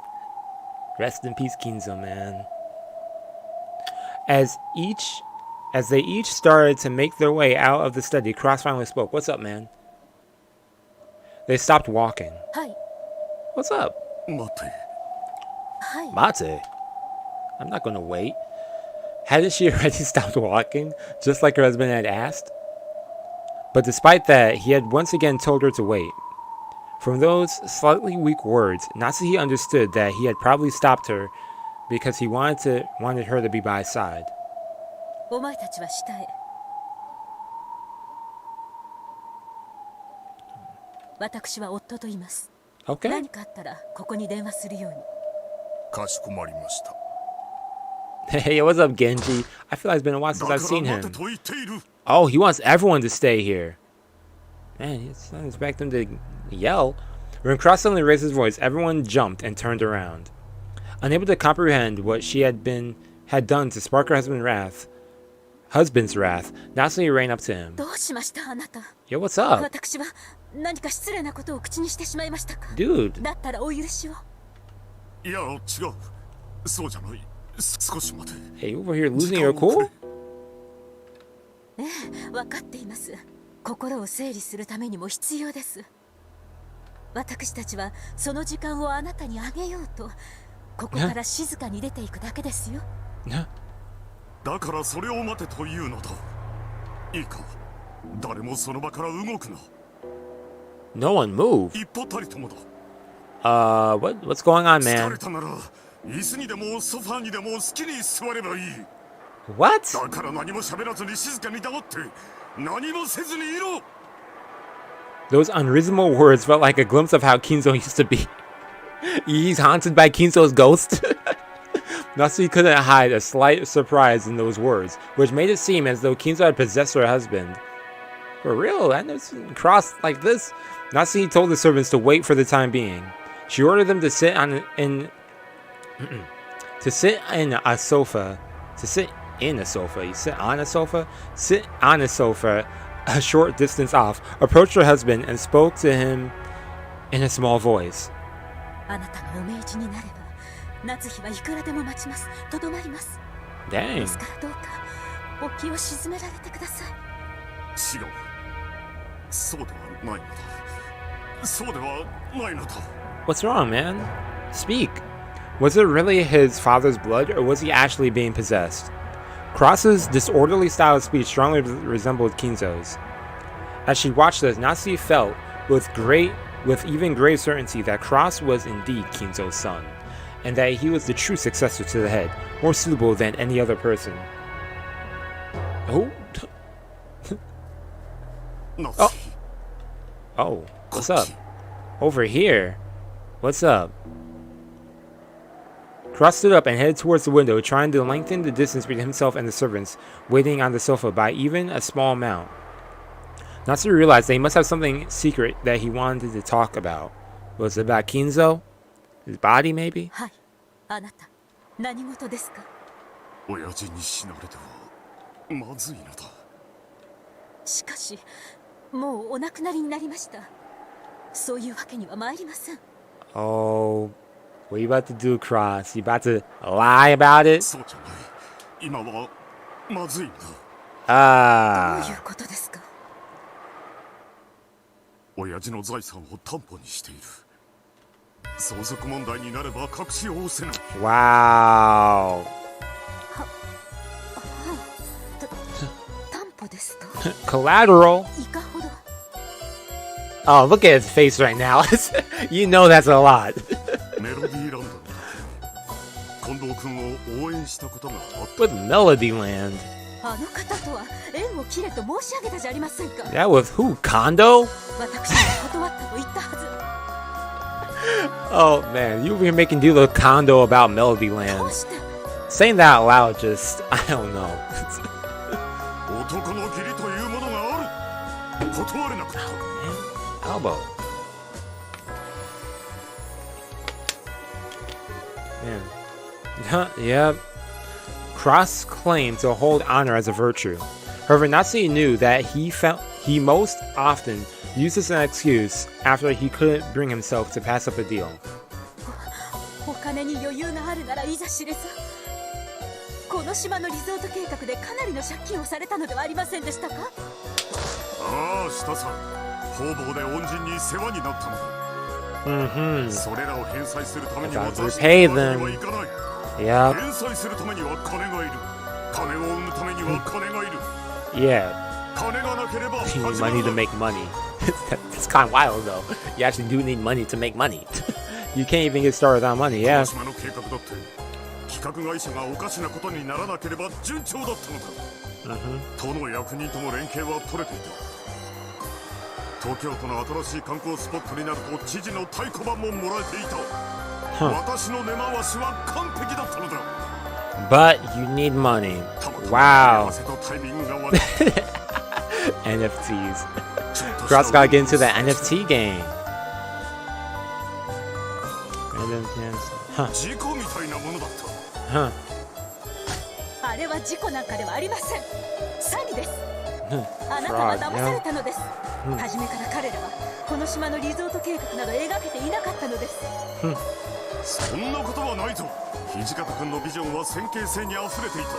Rest in peace, Kinzo, man. As they each started to make their way out of the study, Cross finally spoke. What's up, man? They stopped walking. Hi. What's up? Hi. Mate? I'm not gonna wait. Hadn't she already stopped walking, just like her husband had asked? But despite that, he had once again told her to wait. From those slightly weak words, Natsuhi understood that he had probably stopped her because he wanted her to be by his side. お前たちは下へ。私は夫と言います。Okay. 何かあったらここに電話するように。かしこまりました。 Hey, what's up, Genji? I feel like it's been a while since I've seen him. Oh, he wants everyone to stay here. Man, he's not expecting them to yell. When Cross suddenly raised his voice, everyone jumped and turned around. Unable to comprehend what she had done to spark her husband's wrath, Natsuhi ran up to him. どうしましたあなた。 Yo, what's up? 私は何か失礼なことを口にしてしまいましたか。 Dude. だったらお許しを。いや、違う。そうじゃない。少し待て。 Hey, over here losing your cool? ええ、分かっています。心を整理するためにも必要です。私たちはその時間をあなたにあげようと、ここから静かに出ていくだけですよ。だからそれを待てというのだ。いいか、誰もその場から動くな。No one move. 一歩たりともだ。What's going on, 疲 man? れたなら、椅子にでもソファーにでも好きに座ればいい。What? だから何も喋らずに静かに黙って何もせずにいろ。 Those unreasonable words felt like a glimpse of how Kinzo used to be. He's haunted by Kinzo's ghost. Natsu couldn't hide a slight surprise in those words, which made it seem as though Kinzo had possessed her husband. For real? I never seen him cross like this. Natsu told the servants to wait for the time being. She ordered them to sit in a sofa. To sit in a sofa. You sit on a sofa? Sit on a sofa a short distance off, approached her husband and spoke to him in a small voice. あなたがお命じになれば夏日はいくらでも待ちます。とどまります。 Dang. ですからどうかお気を鎮められてください。違う。そうではないのだ。そうではないのだ。 What's wrong, man? Speak. Was it really his father's blood, or was he actually being possessed? Cross's disorderly style of speech strongly resembled Kinzo's. As she watched this, Natsu felt with even great certainty that Cross was indeed Kinzo's son, and that he was the true successor to the head, more suitable than any other person. Oh. Oh. Oh, what's up? Over here. What's up? Cross stood up and headed towards the window, trying to lengthen the distance between himself and the servants waiting on the sofa by even a small amount. Natsu realized that he must have something secret that he wanted to talk about. Was it about Kinzo? His body, maybe? はい、あなた、何事ですか？親父に死なれてはまずいのだ。しかし、もうお亡くなりになりました。そういうわけには参りません。Oh, what are you about to do, Cross? You about to lie about it? そうじゃない。今はまずいんだ。どういうことですか？親父の財産を担保にしている。相続問題になれば隠しをせぬ。Wow. 担保ですか？ Collateral. いかほど。 Oh, look at his face right now. You know that's a lot. メロディーランドだ。近藤君を応援したことがあった。 With Melody Land. あの方とは縁を切れと申し上げたじゃありませんか。 That was who? Kondo? 私が断ったと言ったはず。 Oh man, you were making do the Kondo about Melody ど Land. うして？ Saying that out loud just, I don't know. 男の義理というものがある。断れなかった。 Elbow. Man. Yep. Cross claimed to hold honor as a virtue. However, Natsu knew that he most often used this as an excuse after he couldn't bring himself to pass up a deal. お金に余裕があるならいざ知れず。この島のリゾート計画でかなりの借金をされたのではありませんでしたか？ああ、したさ。方々で恩人に世話になったのだ。それらを返済するためには雑誌のわけにはいかない。Yeah. 返済するためには金がいる。金を生むためには金がいる。 Yeah. 金がなければ You need 始ま money る to make money. It's kind of wild though. You actually do need money to make money. You can't even get started without money, yeah. 島の計画だって企画会社がおかしなことにならなければ順調だったのだ。都の役人との連携は取れていた。東京都の新しい観光スポットになると知事の太鼓判ももらえていた。私の根回しは完璧だったのだ。 But you need money. Wow. タイミングが悪い。 NFTs. Cross gotta get into the NFT game. Huh. 事故みたいなものだった。 Huh. あれは事故なんかではありません。詐欺です。あなたは騙されたのです。初めから彼らはこの島のリゾート計画など描けていなかったのです。そんなことはないぞ。土方君のビジョンは先見性にあふれていた。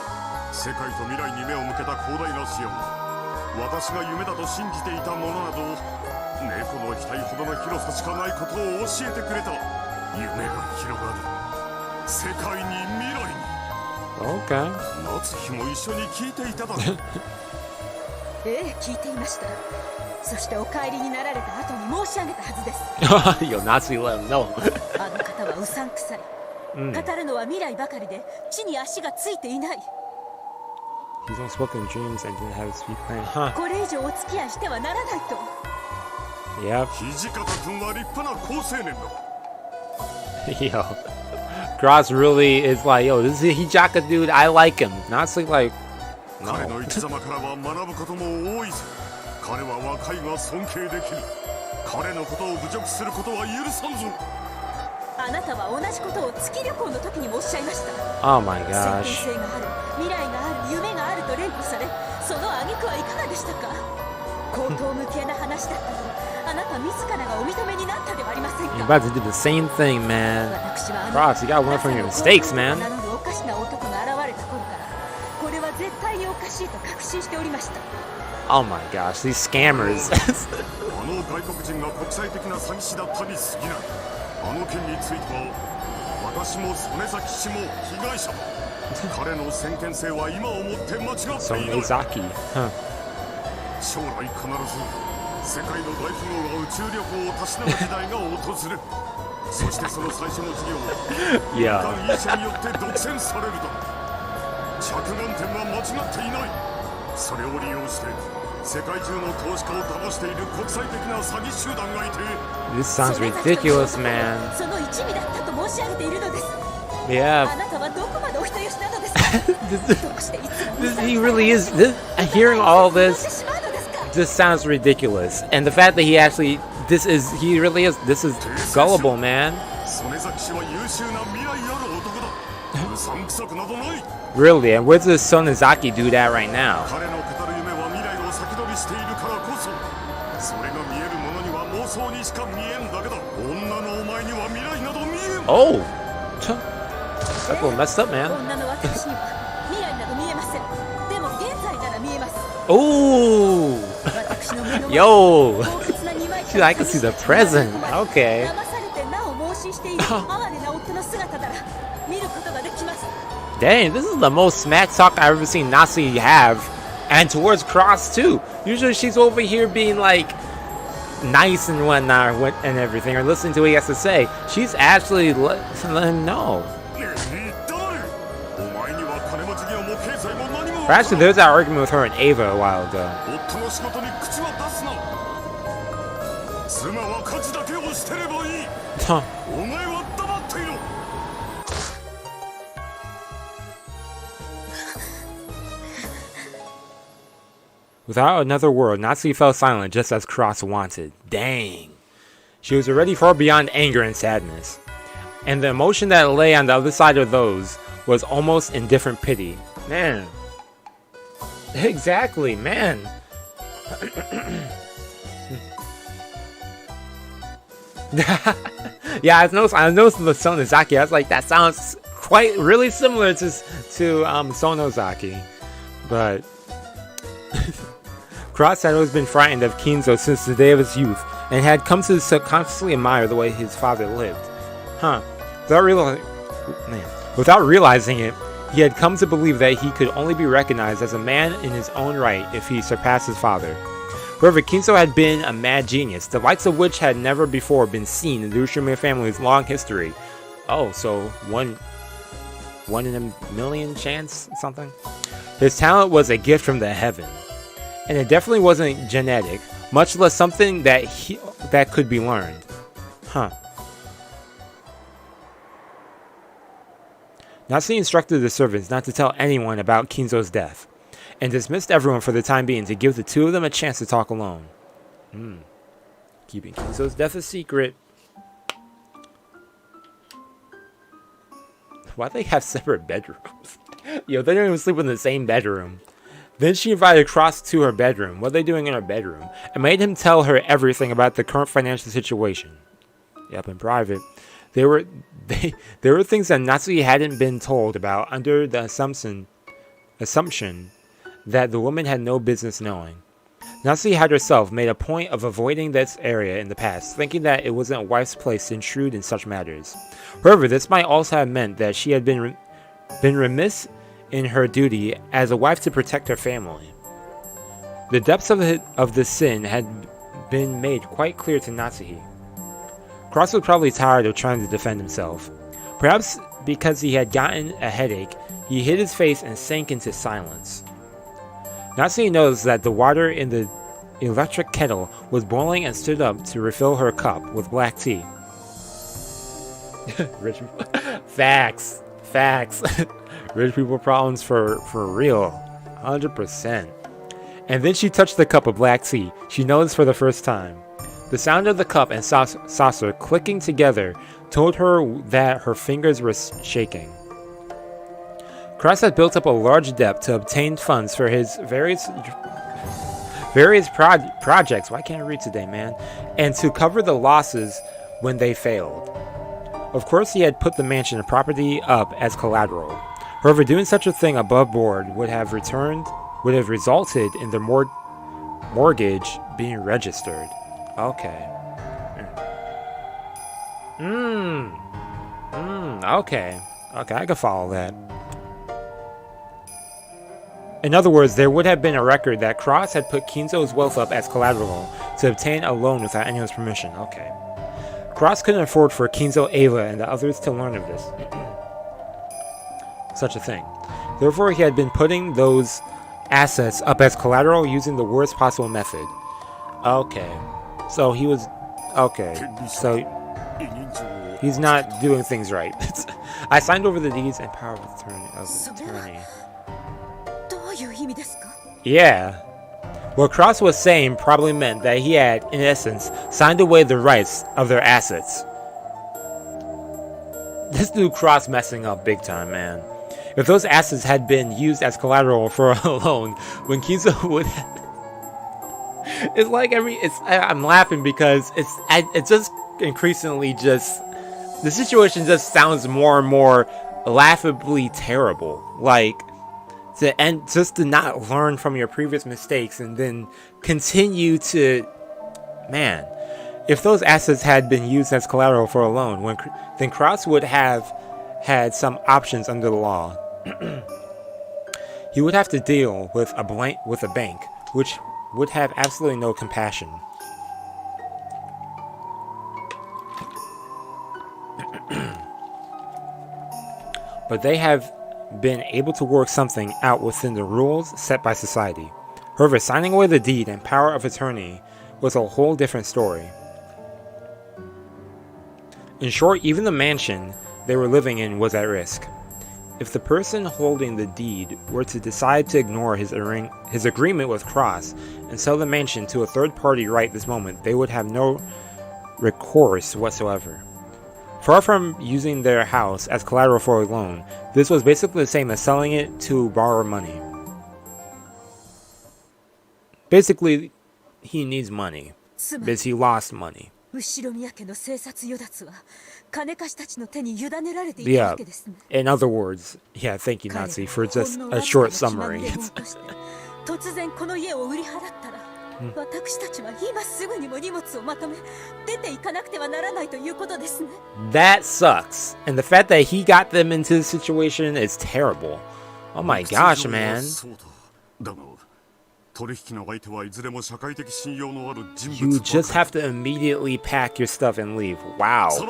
世界と未来に目を向けた広大な視野も私が夢だと信じていたものなど猫の額ほどの広さしかないことを教えてくれた。夢が広がる世界に未来に。 Okay. 夏日も一緒に聞いていただろう。ええ、聞いていました。そしてお帰りになられた後に申し上げたはずです。Yo, Natsu let him know. あの方はうさんくさい。語るのは未来ばかりで地に足がついていない。He's unspoken dreams and didn't have a sweet plan. Huh. これ以上お付き合いしてはならないと。 Yep. 土方君は立派な好青年だ。 Yo. Cross really is like, yo, this is Hijaka dude, I like him. Natsu like, 彼 no. の生き様からは学ぶことも多いぞ。彼は若いが尊敬できる。彼のことを侮辱することは許さんぞ。あなたは同じことを月旅行の時にもおっしゃいました。 Oh my 先 gosh. 見性がある、未来がある、夢があると連呼され、その挙句はいかがでしたか。口頭無形な話だったと、あなた自らがお認めになったではありません You're か。 about to do the same thing, man. 私は Cross, you gotta learn from your mistakes, man. 名乗るおかしな男が現れた頃から、これは絶対におかしいと確信しておりました。 Oh my gosh, these scammers. あの外国人が国際的な詐欺師だったに過ぎない。あの件については私も曽根崎氏も被害者。彼の先見性は今をもって間違っていない。 Sonezaki. Huh. 将来必ず世界の大富豪が宇宙旅行をたしなむ時代が訪れる。そしてその最初の事業は民 Yeah. 間医者によって独占されるだろう。着眼点は間違っていない。それを利用して世界中の投資家を騙している国際的な詐欺集団がいて、 This sounds ridiculous, man. その一味だったと申し上げているのです。 Yeah. あなたはどこまでお人よしなのですか。どうしていつも He really is. Hearing all 乗って this しまうのですか。 just sounds ridiculous. And the fact that he actually, he really is, this is gullible, man. 曽根崎氏は優秀な未来ある男だ。うさんくさくなどない。 Really, and where's this Sonezaki dude at right now? 彼の語る夢は未来を先取りしているからこそ、それが見えるものには妄想にしか見えんだけだ。女のお前には未来など見えん。 Oh! That's a little messed up, man. 女の私には未来など見えません。でも現在なら見えます。 Oh! 私の目の前に Yo! 高潔な二枚 Dude, I can see the present. Okay. 騙されてなお妄信している哀れな夫の姿なら見ることができます。 Dang, this is the most smack talk I've ever seen Natsu have. And towards Cross, too. Usually she's over here being like nice and whatnot and everything, or listening to what he has to say. She's actually letting him know. 言ったまれ。お前には金持ち業も経済も何も。 But actually, there was that argument with her and Ava a while ago. 夫の仕事に口は出すな。妻は家事だけをしてればいい。 Huh. お前は黙っていろ。 Without another word, Natsu fell silent just as Cross wanted. Dang. She was already far beyond anger and sadness. And the emotion that lay on the other side of those was almost indifferent pity. Man. Exactly, man. Yeah, I noticed the Sonozaki. I was like, that sounds quite really similar to Sonozaki. But Cross had always been frightened of Kinzo since the day of his youth, and had come to subconsciously admire the way his father lived. Without realizing it, he had come to believe that he could only be recognized as a man in his own right if he surpassed his father. However, Kinzo had been a mad genius, the likes of which had never before been seen in the Ushiromiya family's long history. Oh, so one in a million chance, something? His talent was a gift from the heaven. And it definitely wasn't genetic, much less something that could be learned. Natsu instructed the servants not to tell anyone about Kinzo's death, and dismissed everyone for the time being to give the two of them a chance to talk alone. Keeping Kinzo's death a secret. Why do they have separate bedrooms? Yo, they don't even sleep in the same bedroom. Then she invited Cross to her bedroom. What are they doing in her bedroom? And made him tell her everything about the current financial situation. Yep, in private. There were things that Natsu hadn't been told about under the assumption that the woman had no business knowing. Natsu had herself made a point of avoiding this area in the past, thinking that it wasn't a wife's place to intrude in such matters. However, this might also have meant that she had been remiss in her duty as a wife to protect her family. The depths of the sin had been made quite clear to Natsuhi. Cross was probably tired of trying to defend himself. Perhaps because he had gotten a headache, he hid his face and sank into silence. Natsu noticed that the water in the electric kettle was boiling and stood up to refill her cup with black tea. Rich people. Facts. Rich people problems for real. 100%. And then she touched the cup of black tea. She noticed for the first time. The sound of the cup and saucer clicking together told her that her fingers were shaking. Cross had built up a large debt to obtain funds for his various projects. Why can't I read today, man? And to cover the losses when they failed. Of course, he had put the mansion and property up as collateral. However, doing such a thing above board would have resulted in the mortgage being registered. Okay. Okay, I can follow that. In other words, there would have been a record that Cross had put Kinzo's wealth up as collateral to obtain a loan without anyone's permission. Okay. Cross couldn't afford for Kinzo, Ava, and the others to learn of this. Such a thing. Therefore, he had been putting those assets up as collateral using the worst possible method. Okay. So he was... Okay. So he's not doing things right. I signed over the deeds and power of attorney. Yeah. What Cross was saying probably meant that he had, in essence, signed away the rights of their assets. This dude Cross messing up big time, man. If those assets had been used as collateral for a loan, when Kinzo would it's like I'm laughing because it's just increasingly just, the situation just sounds more and more laughably terrible. Like, just to not learn from your previous mistakes and then continue to, man, if those assets had been used as collateral for a loan, then Cross would have had some options under the law. He would have to deal with a bank, which would have absolutely no compassion. But they have been able to work something out within the rules set by society. However, signing away the deed and power of attorney was a whole different story. In short, even the mansion they were living in was at risk. If the person holding the deed were to decide to ignore his agreement with Cross and sell the mansion to a third party right this moment, they would have no recourse whatsoever. Far from using their house as collateral for a loan, this was basically the same as selling it to borrow money. Basically, he needs money, because he lost money. Yeah, in other words, yeah, thank you, Natsu, for just a short summary. That sucks, and the fact that he got them into this situation is terrible. Oh my gosh, man. You just have to immediately pack your stuff and leave. Wow. Excuse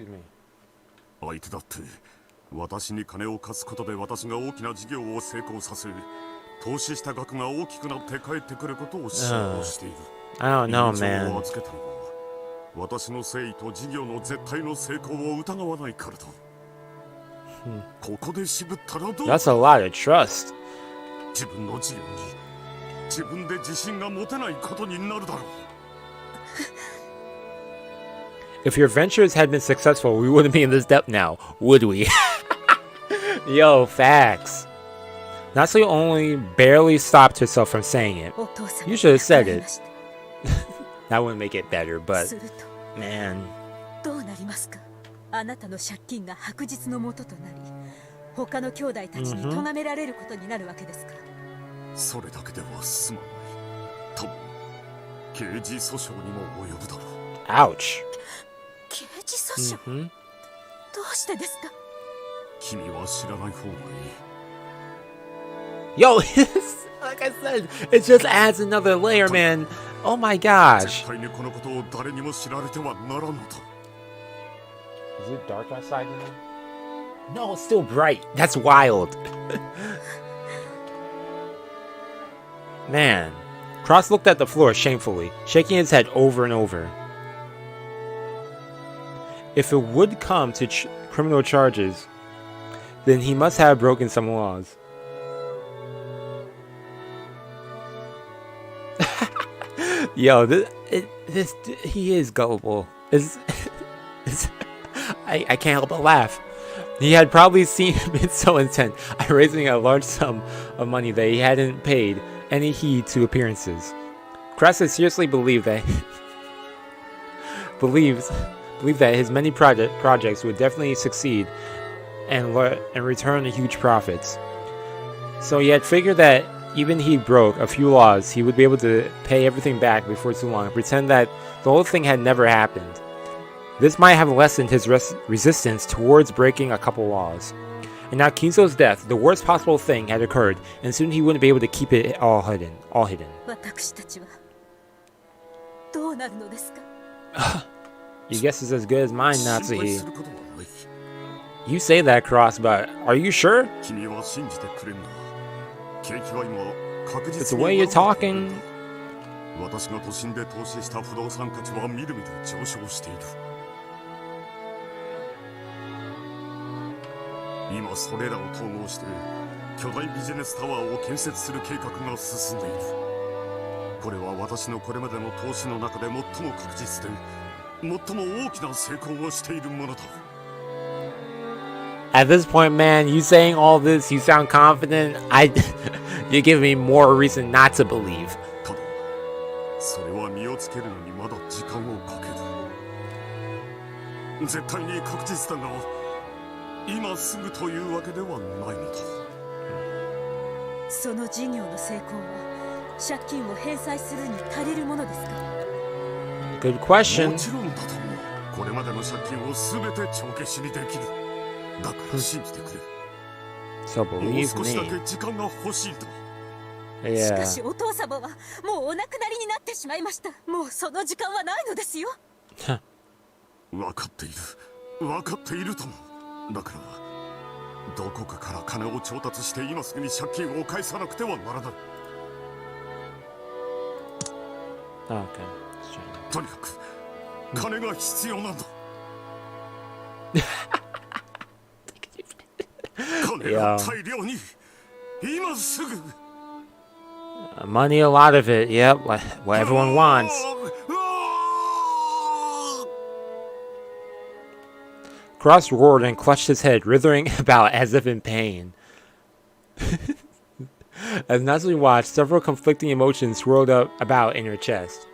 me. 相手だって私に金を貸すことで私が大きな事業を成功させ投資した額が大きくなって帰ってくることを信用している。I don't know, man. 預けたのは私の誠意と事業の絶対の成功を疑わないからだ。ここで渋ったらどう？ That's a lot of trust. 自分の事業に自分で自信が持てないことになるだろう。If your ventures had been successful, we wouldn't be in this debt now, would we? Yo, facts. Natsu only barely stopped herself from saying it. You should have said it. That wouldn't make it better, but man. あなたの借金が白日のもととなり、他の兄弟たちに咎められることになるわけですから。それだけでは済まない。多分刑事訴訟にも及ぶだろう。Ouch. 刑事訴訟？どうしてですか？君は知らない方がいい。Yo, like I said, it just adds another layer, man. Oh my gosh. 絶対にこのことを誰にも知られてはならんのだ。Is it dark outside now? No, it's still bright. That's wild. Man. Cross looked at the floor shamefully, shaking his head over and over. If it would come to criminal charges, then he must have broken some laws. Yo, he is gullible. I can't help but laugh. He had probably been so intent on raising a large sum of money that he hadn't paid any heed to appearances. Cross seriously believed that his many projects would definitely succeed and return huge profits. So he had figured that even he broke a few laws, he would be able to pay everything back before too long and pretend that the whole thing had never happened. This might have lessened his resistance towards breaking a couple laws. And now Kinzo's death, the worst possible thing, had occurred, and soon he wouldn't be able to keep it all hidden. Your guess is as good as mine, Natsu. You say that, Cross, but are you sure? It's the way you're talking. At this point, man, you saying all this, you sound confident. You're giving me more reason not to believe. Good question. So believe me. Yeah. Okay. Yeah. Money, a lot of it. Yep, what everyone wants. Cross roared and clutched his head, writhing about as if in pain. As Natsu watched, several conflicting emotions swirled about in her chest.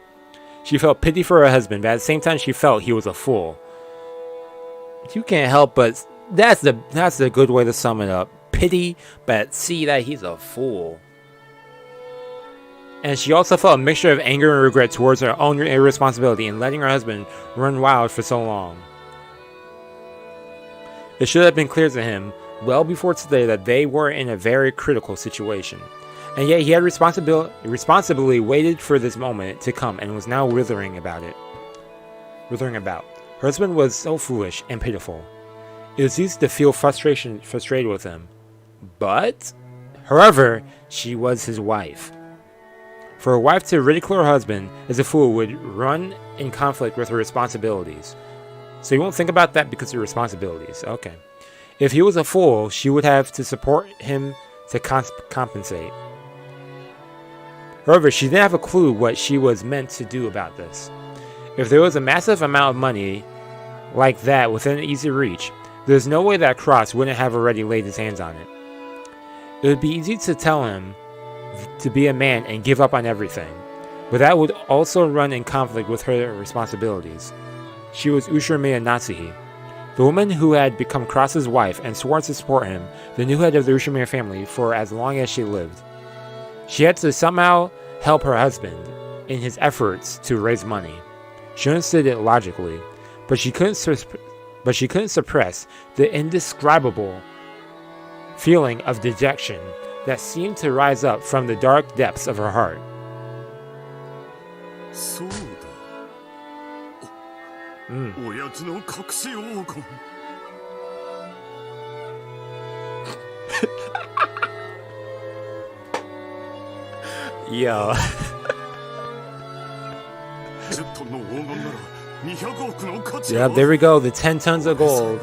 She felt pity for her husband, but at the same time she felt he was a fool. You can't help but... That's the good way to sum it up. Pity, but see that he's a fool. And she also felt a mixture of anger and regret towards her own irresponsibility in letting her husband run wild for so long. It should have been clear to him, well before today, that they were in a very critical situation. And yet he had responsibly waited for this moment to come and was now withering about. Her husband was so foolish and pitiful. It was easy to feel frustrated with him. But, however, she was his wife. For a wife to ridicule her husband as a fool would run in conflict with her responsibilities. So you won't think about that because of your responsibilities. Okay. If he was a fool, she would have to support him to compensate. However, she didn't have a clue what she was meant to do about this. If there was a massive amount of money like that within easy reach, there's no way that Cross wouldn't have already laid his hands on it. It would be easy to tell him to be a man and give up on everything, but that would also run in conflict with her responsibilities. She was Ushiromiya Natsuhi, the woman who had become Cross's wife and sworn to support him, the new head of the Ushiromiya family, for as long as she lived. She had to somehow help her husband in his efforts to raise money. She understood it logically, but she couldn't suppress the indescribable feeling of dejection that seemed to rise up from the dark depths of her heart. 親父の隠し黄金。Yo. 10トンの黄金なら200億の価値。 Yep, there we go. The 10 tons of gold.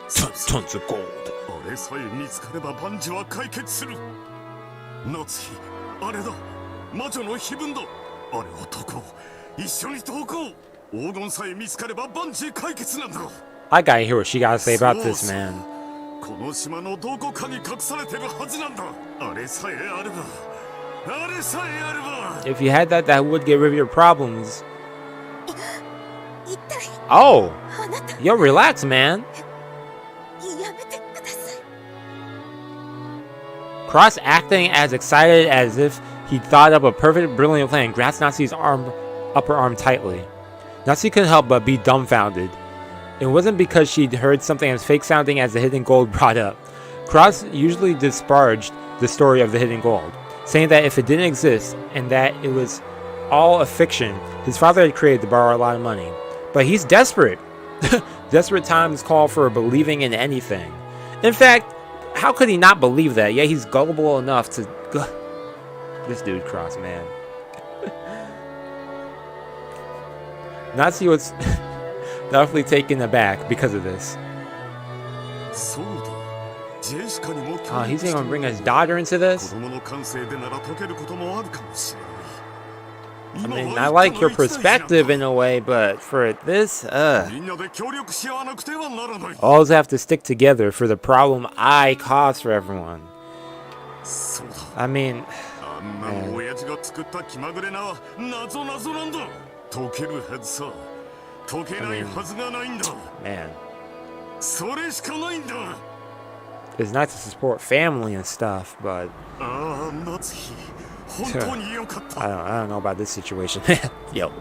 10 tons of gold. あれさえ見つかれば万事は解決する。夏日、あれだ。魔女の碑文だ。あれを解こう。一緒に解こう。黄金さえ見つかれば万事解決なんだ。 I gotta hear what she gotta say about this, man. この島のどこかに隠されてるはずなんだ。あれさえあれば。あれさえあれば。 If you had that, that would get rid of your problems. Oh! Yo, relax, man. Cross acting as excited as if he thought up a perfect, brilliant plan, grasped Natsu's upper arm tightly. Natsu couldn't help but be dumbfounded. It wasn't because she'd heard something as fake sounding as the hidden gold brought up. Cross usually disparaged the story of the hidden gold, saying that if it didn't exist and that it was all a fiction his father had created to borrow a lot of money. But he's desperate. Desperate times call for believing in anything. In fact, how could he not believe that? Yeah, he's gullible enough to... This dude Cross, man. Natsu was definitely taken aback because of this. Oh, he's gonna bring his daughter into this? I mean, I like your perspective in a way, but for this, all have to stick together for the problem I caused for everyone. I mean, man. Man. It's nice to support family and stuff, but I don't know about this situation. Yo.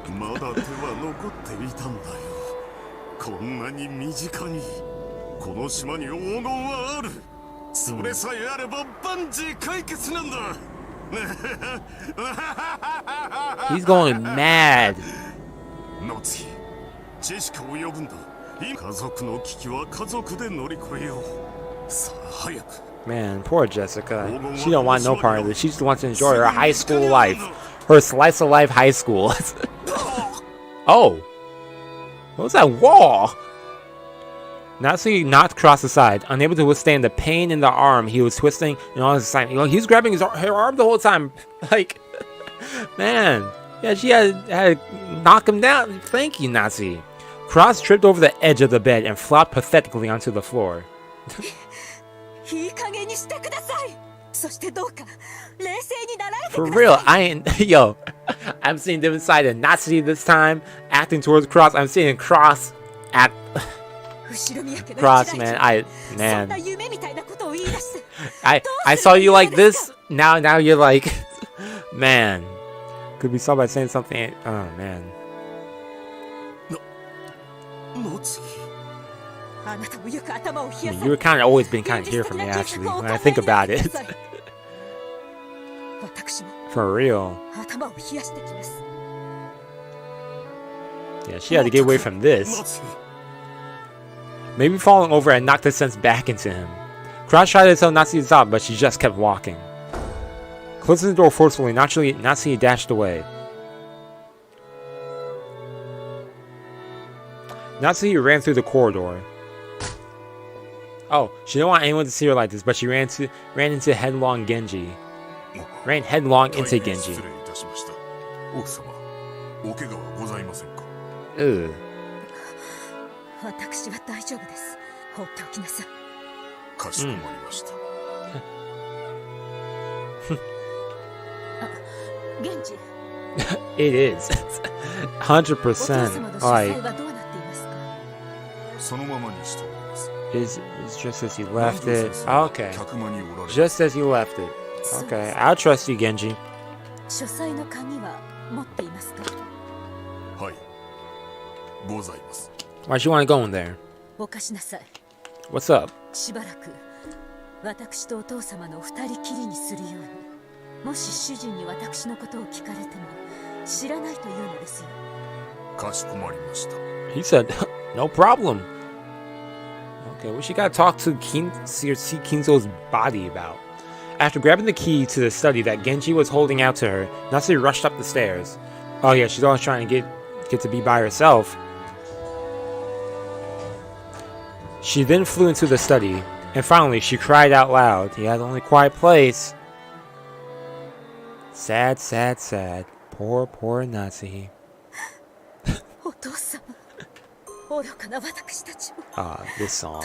He's going mad. Man, poor Jessica. She don't want no part of this. She just wants to enjoy her high school life. Her slice of life high school. Oh. What was that wall? Natsu knocked Cross aside, unable to withstand the pain in the arm he was twisting and on his side. You know, he was grabbing her arm the whole time. Like, man. Yeah, she had to knock him down. Thank you, Natsu. Cross tripped over the edge of the bed and flopped pathetically onto the floor. For real, yo, I'm seeing different side of Natsu this time, acting towards Cross. I'm seeing Cross act. Cross, man, I saw you like this. Now you're like, man. Could be solved by saying something. Oh man. I mean, you were kind of always been kind of here for me, actually, when I think about it. For real. Yeah, she had to get away from this. Maybe falling over and knocked the sense back into him. Cross tried to tell Natsu to stop, but she just kept walking. Closing the door forcefully, Natsu dashed away. Natsu ran through the corridor. Oh, she didn't want anyone to see her like this, but she ran into headlong Genji. Ran headlong into Genji. Ugh. It is 100%. Like, it's just as you left it. Okay, just as you left it. Okay, I'll trust you, Genji. Why'd you want to go in there? What's up? 私とお父様の二人きりにするように。もし主人に私のことを聞かれても知らないというのですよ。He said, no problem. Okay, what she gotta talk to see Kinzo's body about? After grabbing the key to the study that Genji was holding out to her, Natsu rushed up the stairs. Oh yeah, she's always trying to get to be by herself. She then flew into the study, and finally she cried out loud. Yeah, the only quiet place. Sad, sad, sad. Poor, poor Natsu. This song.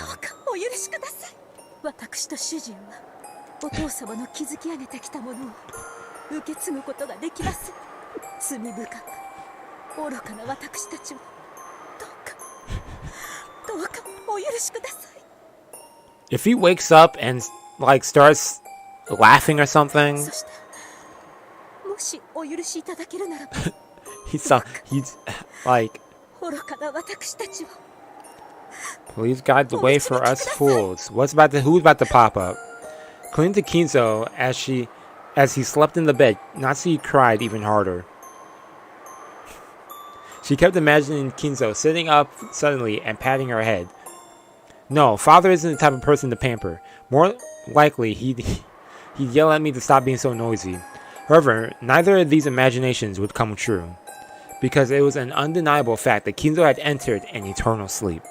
私と主人はお父様の築き上げてきたものを受け継ぐことができます。罪深く愚かな私たちをどうかお許しください。 If he wakes up and like starts laughing or something, そしてもしお許しいただけるならば he's like, 愚かな私たちを please guide the way for us fools. Who's about to pop up? Clinging to Kinzo as he slept in the bed, Natsu cried even harder. She kept imagining Kinzo sitting up suddenly and patting her head. No, father isn't the type of person to pamper. More likely, he'd yell at me to stop being so noisy. However, neither of these imaginations would come true, because it was an undeniable fact that Kinzo had entered an eternal sleep.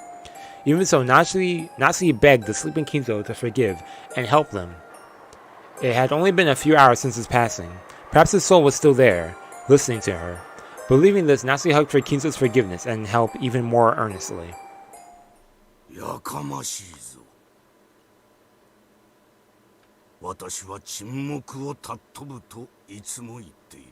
Even so, Natsu begged the sleeping Kinzo to forgive and help them. It had only been a few hours since his passing. Perhaps his soul was still there, listening to her. Believing this, Natsu hugged for Kinzo's forgiveness and help even more earnestly. やかましいぞ。私は沈黙を尊ぶといつも言っている。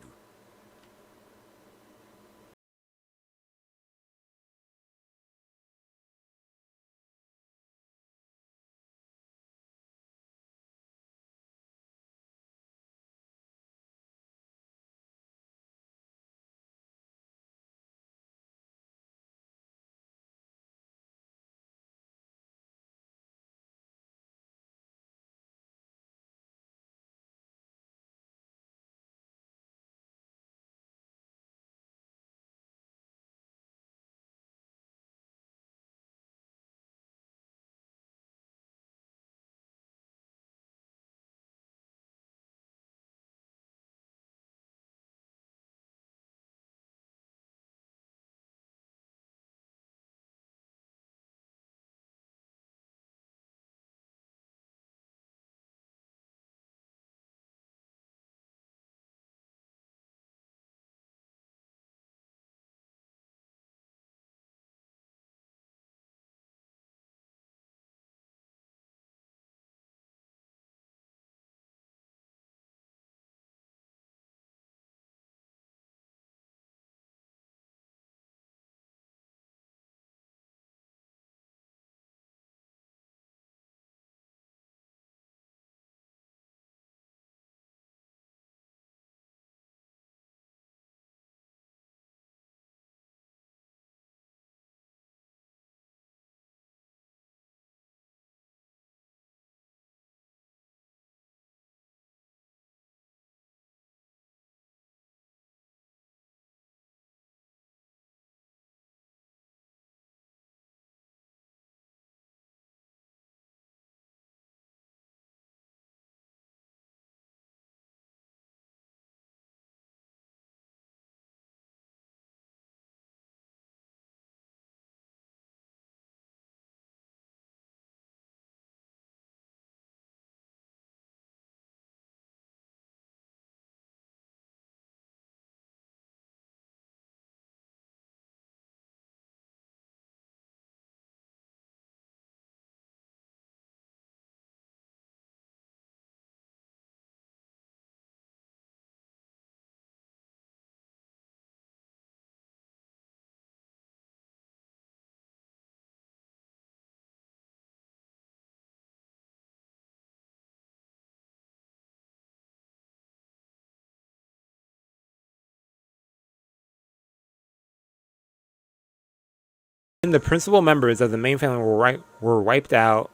The principal members of the main family were wiped out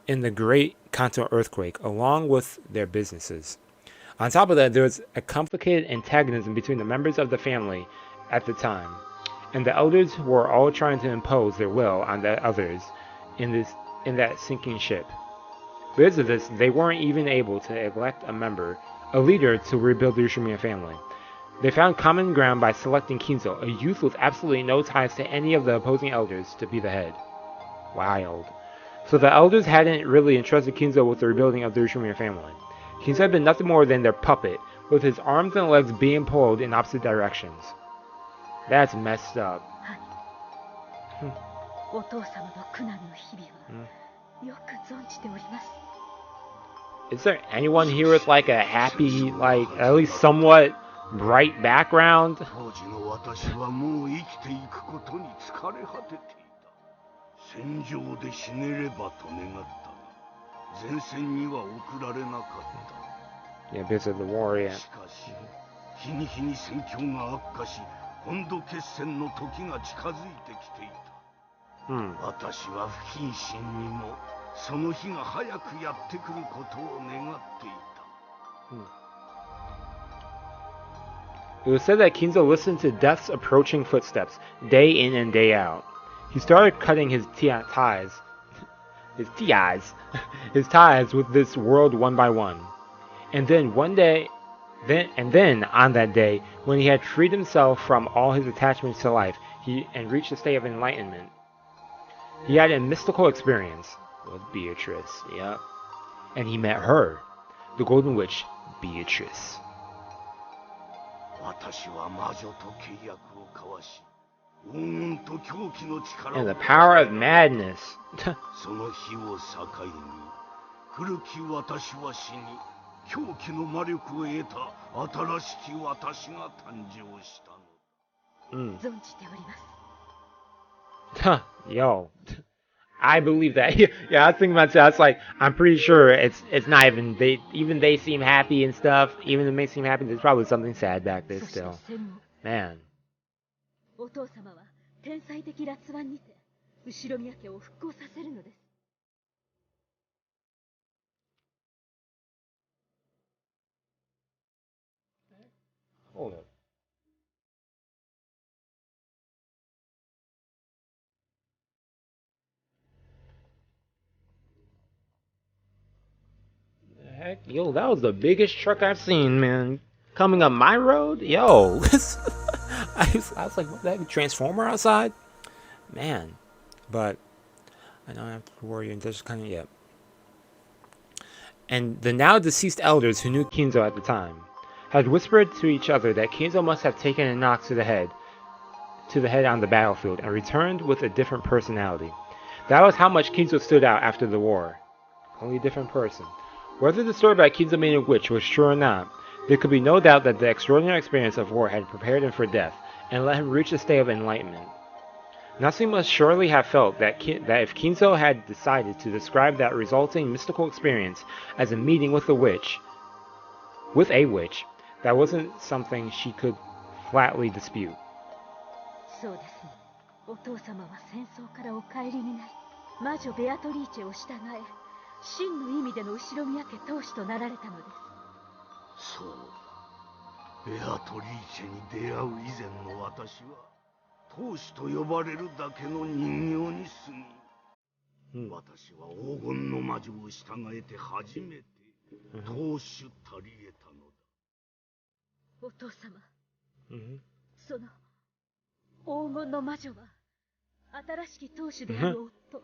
in the Great Kanto earthquake, along with their businesses. On top of that, there was a complicated antagonism between the members of the family at the time. and the elders were all trying to impose their will on the others in that sinking ship. Because of this, they weren't even able to elect a leader to rebuild the Ushiromiya family. They found common ground by selecting Kinzo, a youth with absolutely no ties to any of the opposing elders, to be the head. Wild. So the elders hadn't really entrusted Kinzo with the rebuilding of the Ushiromiya family. Kinzo had been nothing more than their puppet, with his arms and legs being pulled in opposite directions. That's messed up. Is there anyone here with like a happy, like at least somewhat bright background? Yeah, because of the war, yeah. It was said that Kinzo listened to death's approaching footsteps, day in and day out. He started cutting his ties with this world one by one. And then on that day, when he had freed himself from all his attachments to life, and reached a state of enlightenment, he had a mystical experience with Beatrice, yep. And he met her, the Golden Witch, Beatrice. And the power of madness. Yo, I believe that. Yeah, I was thinking about that. I was like, I'm pretty sure it's not even they seem happy and stuff. Even if they seem happy, there's probably something sad back there still. Man. Hold up. Heck, yo, that was the biggest truck I've seen, man. Coming up my road, yo. I was like, what the heck, Transformer outside? Man. But I don't have to worry, and just kind of, yeah. And the now deceased elders who knew Kinzo at the time had whispered to each other that Kinzo must have taken a knock to the head on the battlefield and returned with a different personality. That was how much Kinzo stood out after the war. Only a different person. Whether the story about Kinzo being a witch was true or not, there could be no doubt that the extraordinary experience of war had prepared him for death and let him reach a state of enlightenment. Natsu must surely have felt that if Kinzo had decided to describe that resulting mystical experience as a meeting with a witch, that wasn't something she could flatly dispute.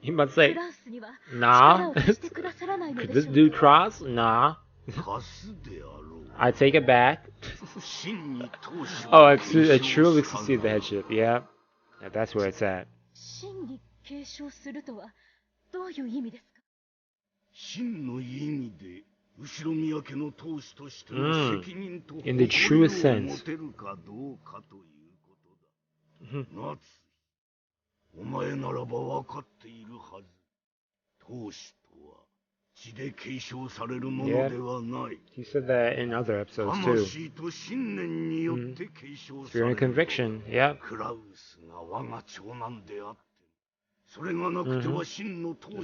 He must say, nah. Could this dude cross? Nah. I take it back. Oh, it's truly succeed the headship, yeah. That's where it's at. In the truest sense. Yeah, he said that in other episodes too. Spirit and conviction, yeah.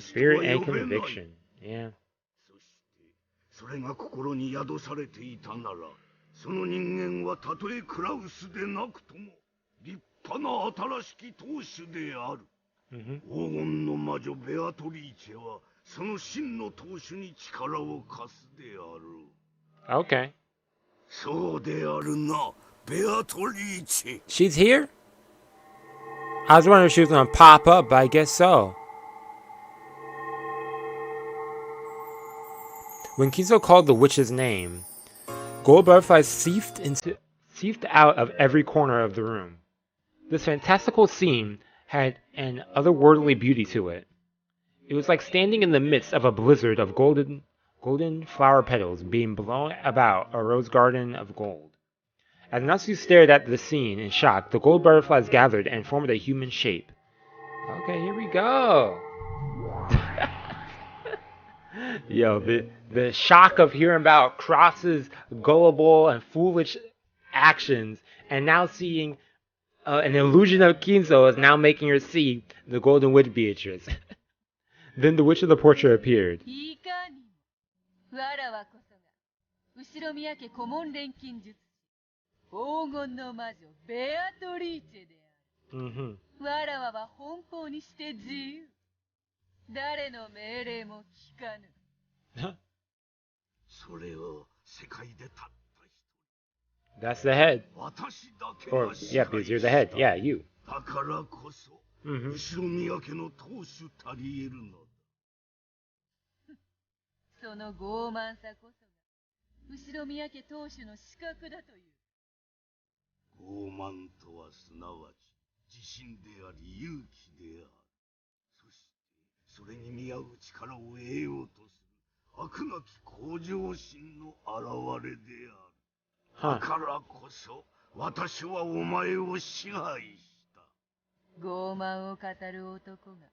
Spirit and conviction, yeah. 立派な新しき当主である。黄金の魔女ベアトリーチェはその真の当主に力を貸すである。Okay. そうであるな、ベアトリーチェ。 She's here? I was wondering if she was gonna pop up, but I guess so. When Kinzo called the witch's name, gold butterflies seeped out of every corner of the room. This fantastical scene had an otherworldly beauty to it. It was like standing in the midst of a blizzard of golden flower petals being blown about a rose garden of gold. As Natsu stared at the scene in shock, the gold butterflies gathered and formed a human shape. Okay, here we go. Yo, the shock of hearing about Cross's gullible and foolish actions, and now seeing an illusion of Kinzo is now making her see the Golden Witch Beatrice. Then the Witch of the Portrait appeared. That's the head. Or, yeah, because you're the head. Yeah, you. だからこそ、Ushiromiya家の当主たり得るのだ。その傲慢さこそがUshiromiya家当主の資格だという。傲慢とはすなわち自信であり勇気である。そしてそれに見合う力を得ようとする悪なき向上心の表れである。だからこそ私はお前を支配した。傲慢を語る男が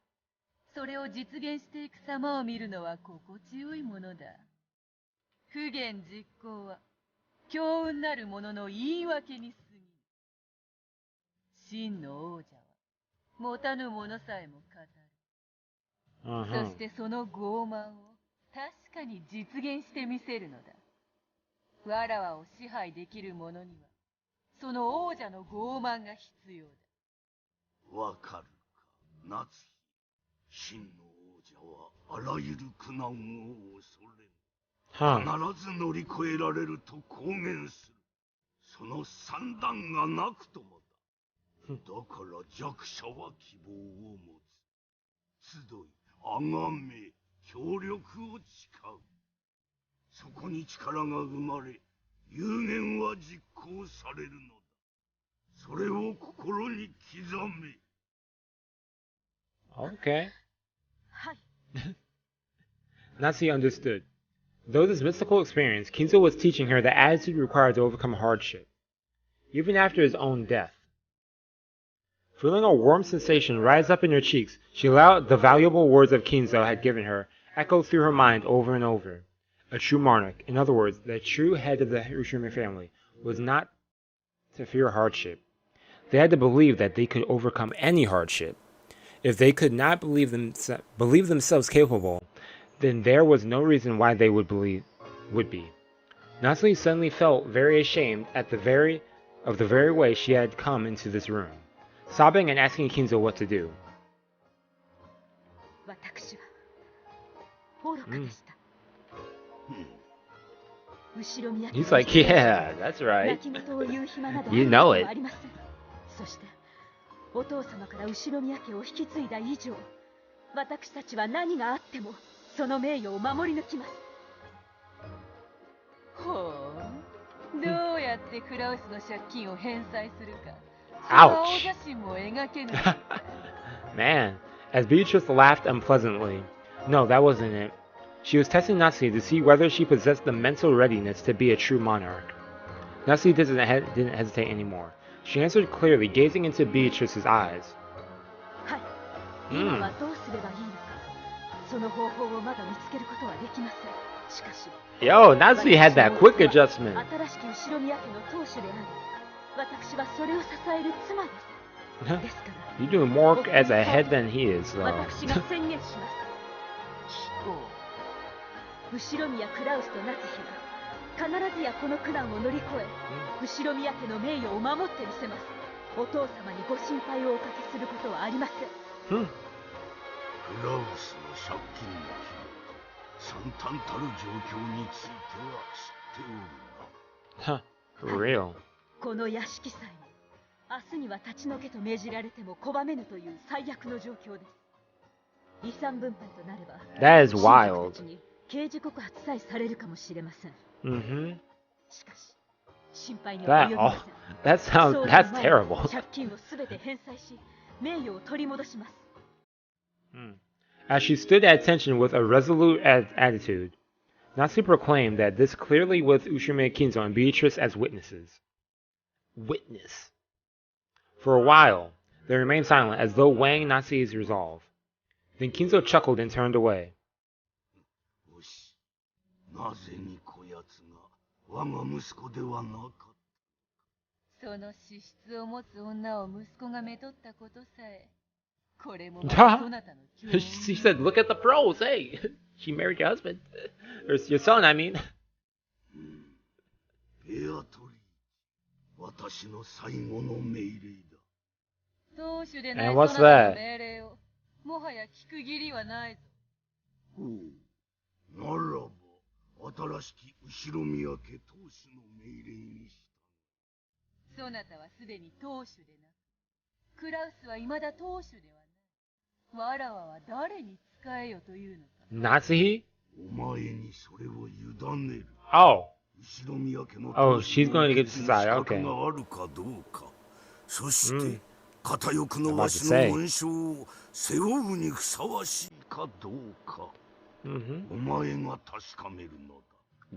それを実現していく様を見るのは心地よいものだ。不言実行は強運なる者の言い訳に過ぎぬ。真の王者は持たぬ者さえも語る。そしてその傲慢を確かに実現してみせるのだ。わらわを支配できる者にはその王者の傲慢が必要だ。わかるか、夏日。真の王者はあらゆる苦難を恐れぬ。必ず乗り越えられると公言する。その算段がなくともだ。だから弱者は希望を持つ。集い、あがめ、協力を誓う。そこに力が生まれ、有言は実行されるのだ。それを心に刻め。Okay. Natsu understood. Though this mystical experience, Kinzo was teaching her the attitude required to overcome hardship, even after his own death. Feeling a warm sensation rise up in her cheeks, she allowed the valuable words of Kinzo had given her echo through her mind over and over. A true monarch, in other words, the true head of the Ushiromiya family, was not to fear hardship. They had to believe that they could overcome any hardship. If they could not believe themselves capable, then there was no reason why they would be. Natsu suddenly felt very ashamed at the very way she had come into this room, sobbing and asking Kinzo what to do. He's like, yeah, that's right. You know it. そしてお父様からUshiromiya家を引き継いだ以上、私たちは何があってもその名誉を守り抜きます。ほう、どうやってクラウスの借金を返済するか、青写真も描けぬ。Man, as Beatrice laughed unpleasantly. No, that wasn't it. She was testing Natsu to see whether she possessed the mental readiness to be a true monarch. Natsu didn't hesitate anymore. She answered clearly, gazing into Beatrice's eyes. Yo, Natsu had that quick adjustment. You're doing more as a head than he is, though. Ushiromiyaクラウスと夏日は必ずやこの苦難を乗り越え、Ushiromiya家の名誉を守ってみせます。お父様にご心配をおかけすることはありません。クラウスの借金の規模と惨憺たる状況については知っておるな。For real. この屋敷さえも明日には立ち退けと命じられても拒めぬという最悪の状況です。遺産分配となれば That is wild. 刑事告発さえされるかもしれません。しかし心配には及びません。That's terrible. 借金をすべて返済し名誉を取り戻します。As she stood at attention with a resolute attitude, Natsu proclaimed that this clearly with Ushiromiya, Kinzo, and Beatrice as witnesses. Witness. For a while, they remained silent as though weighing Natsu's resolve. Then Kinzo chuckled and turned away. なぜにこやつが我が息子ではなかった。その資質を持つ女を息子がめとったことさえ、これもそなたの教訓。She said, "Look at the pros. Hey, she married your husband, or your son. I mean." ベアトリー、私の最後の命令だ。当主でない And そ what's なたの that? 命令をもはや聞く義理はないぞ。ほう、ならば新しき後ろ宮家当主の命令にした。そなたはすでに当主でなく、クラウスは未だ当主ではない。わらわは誰に仕えよというのか。Natsuhi? お前にそれを委ねる。Oh. 後ろ宮家の Oh, she's going to get to decide. 資 Okay. 格があるかどうか。そして、片翼のわしの紋章を背負うにふさわしいかどうか。お前が確かめるのだ。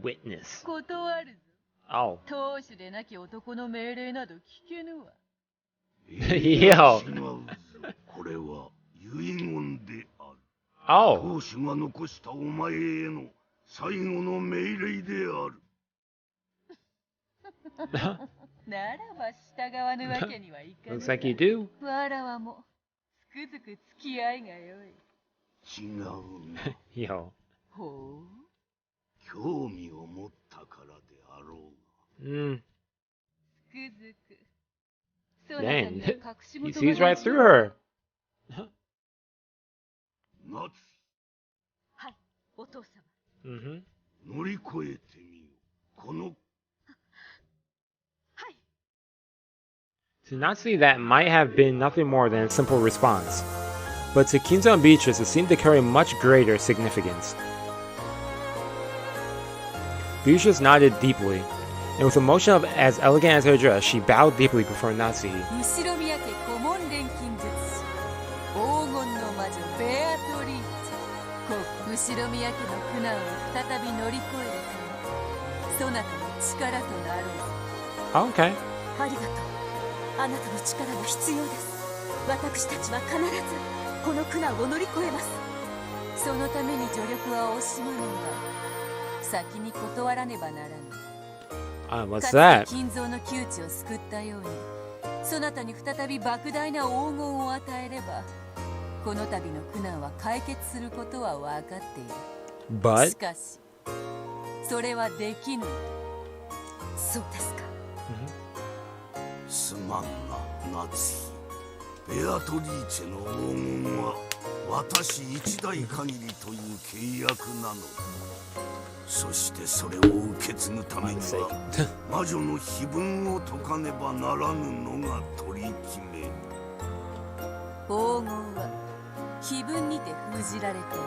Witness. 断るぞ。Oh. 当主でなき男の命令など聞けぬわ。Yo. 違うぞ。これは遺言である。Oh. 当主が残したお前への最後の命令である。ならば従わぬわけにはいかぬ。Looks like you do. わらわもつくづく付き合いがよい。違うな。Yo. ほう。興味を持ったからであろうが。つくづく。そなた Dang. には隠し He 事 sees が right through her. 夏、はい、お父様。乗り越えてみよう。このTo Natsu, that might have been nothing more than a simple response, but to Kinzo and Beatrice, it seemed to carry much greater significance. Beatrice nodded deeply, and with a motion of as elegant as her dress, she bowed deeply before Natsu. 後ろ宮家顧問錬金術師黄金の魔女ベアトリーチ。後ろ宮家の苦難を再び乗り越えるため、そなたの力となろう。 Oh, okay. ありがとう。あなたの力が必要です。私たちは必ずこの苦難を乗り越えます。そのために助力は惜しまぬが、先に断らねばならぬ。What's that? 金蔵の窮地を救ったように、そなたに再び莫大な黄金を与えれば、この度の苦難は解決することは分かっている。But しかし、それはできぬ。そうですか。すまんな、夏日。ベアトリーチェの黄金は私一代限りという契約なのだ。そしてそれを受け継ぐためには魔女の碑文を解かねばならぬのが取り決め。黄金は碑文にて封じられてい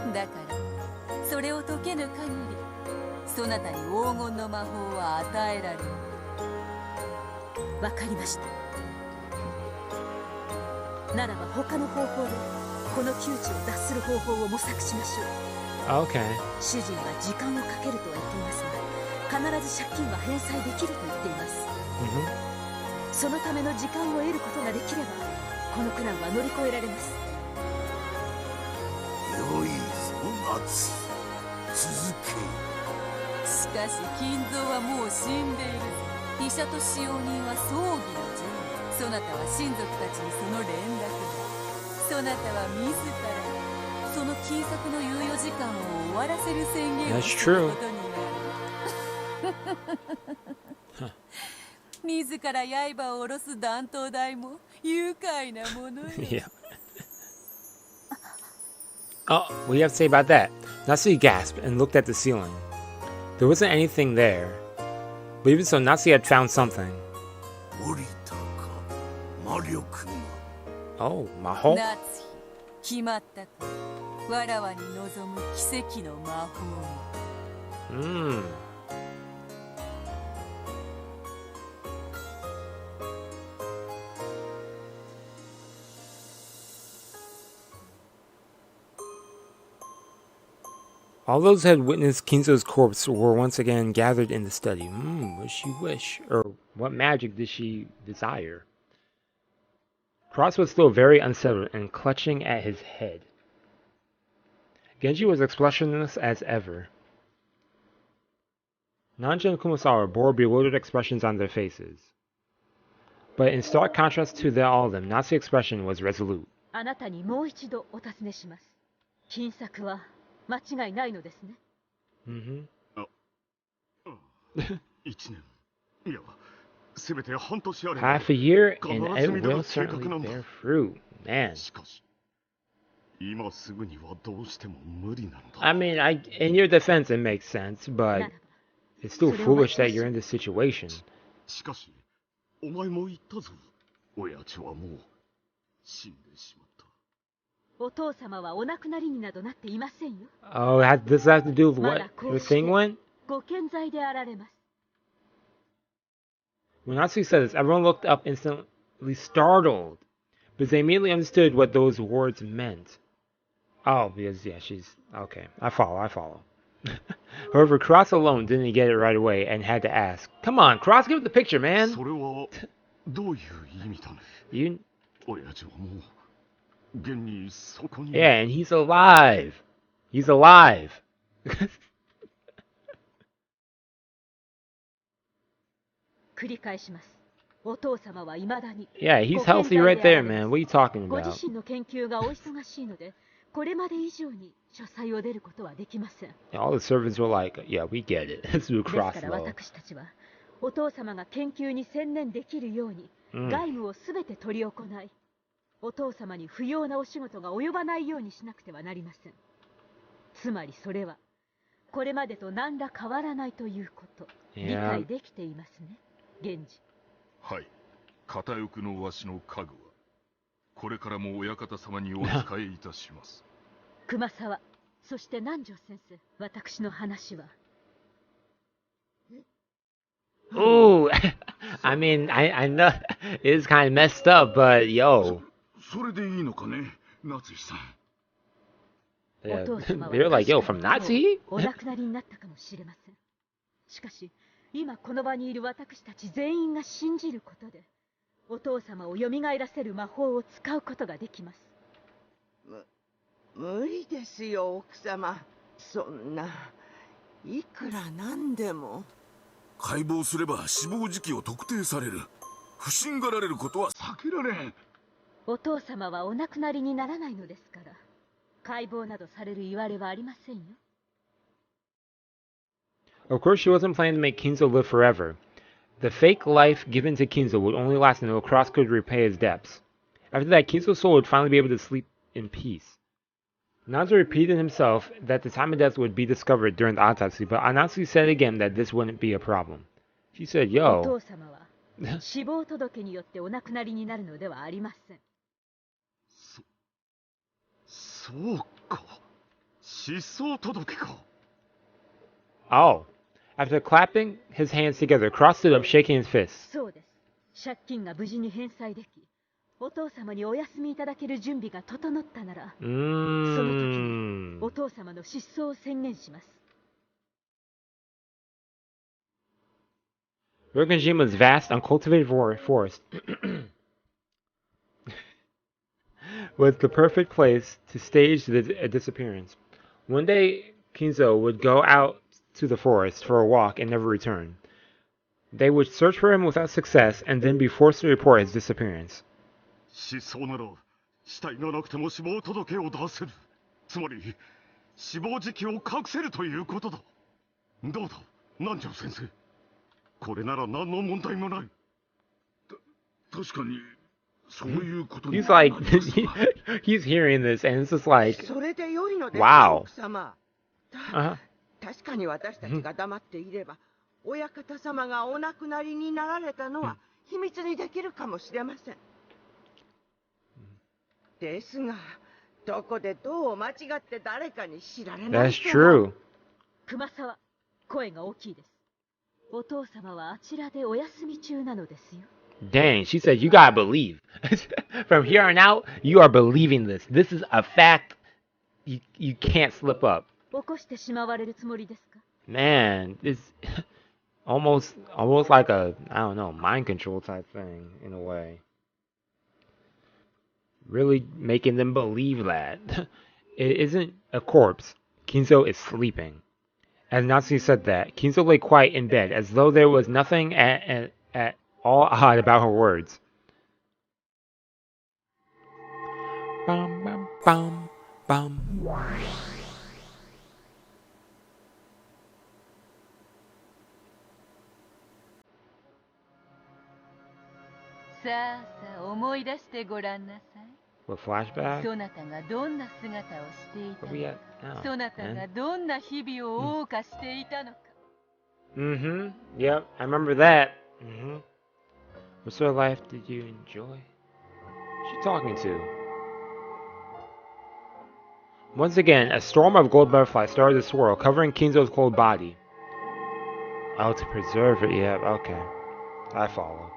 る。だからそれを解けぬ限り、そなたに黄金の魔法は与えられる。わかりました。ならば他の方法でこの窮地を脱する方法を模索しましょう。 okay. 主人は時間をかけるとは言っていますが、必ず借金は返済できると言っています。そのための時間を得ることができれば、この苦難は乗り越えられます。よいぞ、夏日。続け。しかし金蔵はもう死んでいるぞ。医者と使用人は葬儀の準備。そなたは親族たちにその連絡だ。そなたは自らその金策の猶予時間を終わらせる宣言をすることになる。自ら刃を下ろす断頭台も愉快なものよ。Yeah. Oh, what do you have to say about that? Natsu gasped and looked at the ceiling. There wasn't anything there. But even so, Natsu had found something. Oh, Maho? 夏日、決まったか。わらわに望む奇跡の魔法。All those who had witnessed Kinzo's corpse were once again gathered in the study. What does she wish? Or what magic did she desire? Cross was still very unsettled and clutching at his head. Genji was expressionless as ever. Nanja and Kumasawa bore bewildered expressions on their faces. But in stark contrast to all of them, Natsu's expression was resolute. あなたにもう一度お尋ねします。金策は間違いないのですね。Half a year and it will certainly bear fruit. Man. I mean, in your defense it makes sense, but it's still foolish that you're in this situation. Oh, does that have to do with what the thing went? When Natsu said this, everyone looked up instantly startled, because they immediately understood what those words meant. Oh, because, yeah, she's... Okay, I follow. However, Cross alone didn't get it right away and had to ask. Come on, Cross, give it the picture, man! You... Yeah, and he's alive! He's alive! Yeah, he's healthy right there, man. What are you talking about? All the servants were like, yeah, we get it. Let's do Cross flow. お父様が研究に専念できるように、外務をすべて執り行い、お父様に不要なお仕事が及ばないようにしなくてはなりません。つまりそれは、これまでと何ら変わらないということ、理解できていますね、源氏。はい、片翼のわしの家具は、これからも親方様にお仕えいたします。熊沢、そして南條先生、私の話は。Ooh, I mean, I know it's kind of messed up, but yo. それでいいのかね、夏井さん。Yeah, they're like, yo, from Natsu? お亡くなりになったかもしれません。しかし、今この場にいる私たち全員が信じることで、お父様を蘇らせる魔法を使うことができます。無理ですよ、奥様。そんな、いくらなんでも。解剖すれば死亡時期を特定される。不審がられることは避けられん。お父様はお亡くなりにならないのですから、解剖などされる言われはありませんよ。Of course, she wasn't planning to make Kinzo live forever. The fake life given to Kinzo would only last until Cross could repay his debts. After that, Kinzo's soul would finally be able to sleep in peace. Natsu repeated himself that the time of death would be discovered during the autopsy, but Natsu said again that this wouldn't be a problem. She said, yo. お父様は死亡届によってお亡くなりになるのではありません。そうか。失踪届か。Oh. After clapping his hands together, Cross stood up, shaking his fists. そうです。借金が無事に返済でき、お父様にお休みいただける準備が整ったなら、その時にお父様の失踪を宣言します。Rokkenjima's vast, uncultivated forest was the perfect place to stage a disappearance. One day, Kinzo would go out to the forest for a walk and never return. They would search for him without success and then be forced to report his disappearance. 失踪なら死体がなくても死亡届を出せる。つまり死亡時期を隠せるということだ。どうだ、南條先生。これなら何の問題もない。He's like, he's hearing this, and it's just like, wow. 確かに私たちが黙っていれば、親方様がお亡くなりになられたのは秘密にできるかもしれません。ですが、どこでどう間違って誰かに知られない That's true. 熊沢、声が大きいです。お父様はあちらでお休み中なのですよ。Dang, she said you gotta believe. From here on out, you are believing this. This is a fact. You can't slip up. 起こしてしまわれるつもりですか? Man, it's almost like a, I don't know, mind control type thing in a way. Really making them believe that. It isn't a corpse. Kinzo is sleeping. As Natsu said that, Kinzo lay quiet in bed as though there was nothing at all odd about her words. Bum, bum, bum, bum. さあさあ思い出してごらんなさい。 What flashback? そなたがどんな姿をしていたの Where we か。 at now? そなたがどんな日々を謳歌していたのか。Mm-hmm. Yep, I remember that. Mm-hmm. What sort of life did you enjoy? Who's she talking to? Once again, a storm of gold butterflies started to swirl, covering Kinzo's cold body. Oh, to preserve it, yeah, okay. I follow.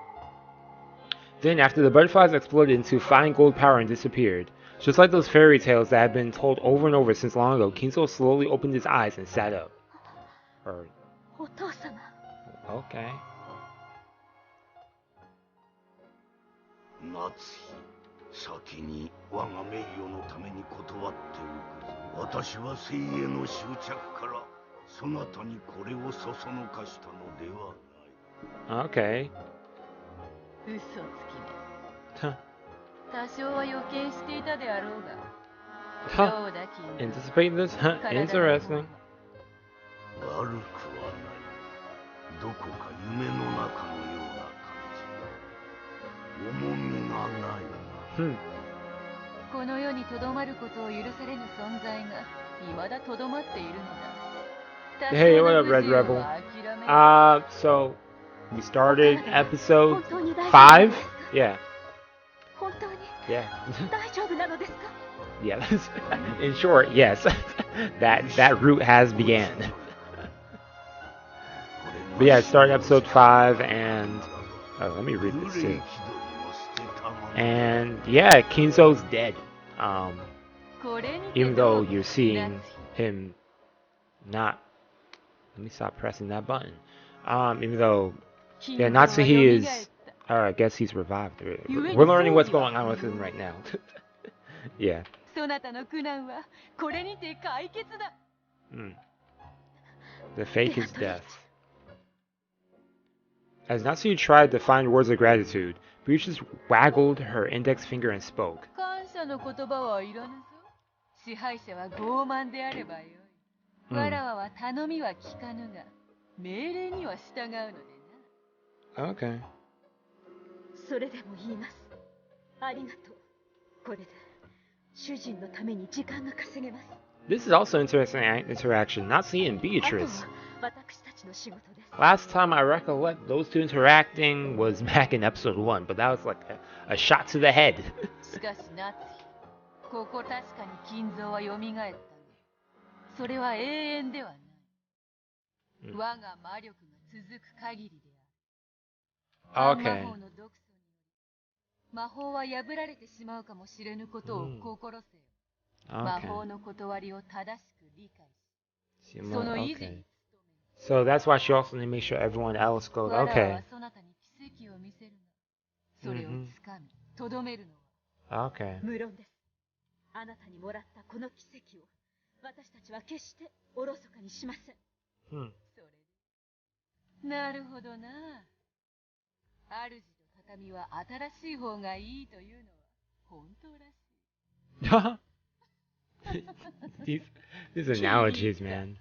Then, after the butterflies exploded into fine gold powder and disappeared, just like those fairy tales that had been told over and over since long ago, Kinzo slowly opened his eyes and sat up. Or... お父様。 Okay. 夏日、先に我が名誉のために断っておくぞ。私は生への執着からそなたにこれをそそのかしたのではない。Okay. 嘘つきめ。多少は予見していたであろうが。 Huh. Anticipate this? Huh. Interesting. 悪くはない。どこか夢の中のような感じ。重みがないな。この世にとどまることを許されぬ存在が未だとどまっているのだ。 Hey, what up, Red Rebel? So we started episode 5? Yeah. 本当に Yeah. 大丈夫なのですか? Yeah. In short, yes. that route has began. But yeah, it started episode 5 and let me read this too. And yeah, Kinzo's dead. Even though you're seeing him not, let me stop pressing that button. Even though, yeah, Natsu is, I guess he's revived. We're learning what's going on with him right now. Yeah. The fake is death. As Natsu tried to find words of gratitude, Breach just waggled her index finger and spoke. Okay. This is also interesting interaction, Natsu and Beatrice. Last time I recollect those two interacting was back in episode 1, but that was like a shot to the head. Okay. Okay. So that's why she also needs to make sure everyone else goes. Okay. Okay. These analogies, man.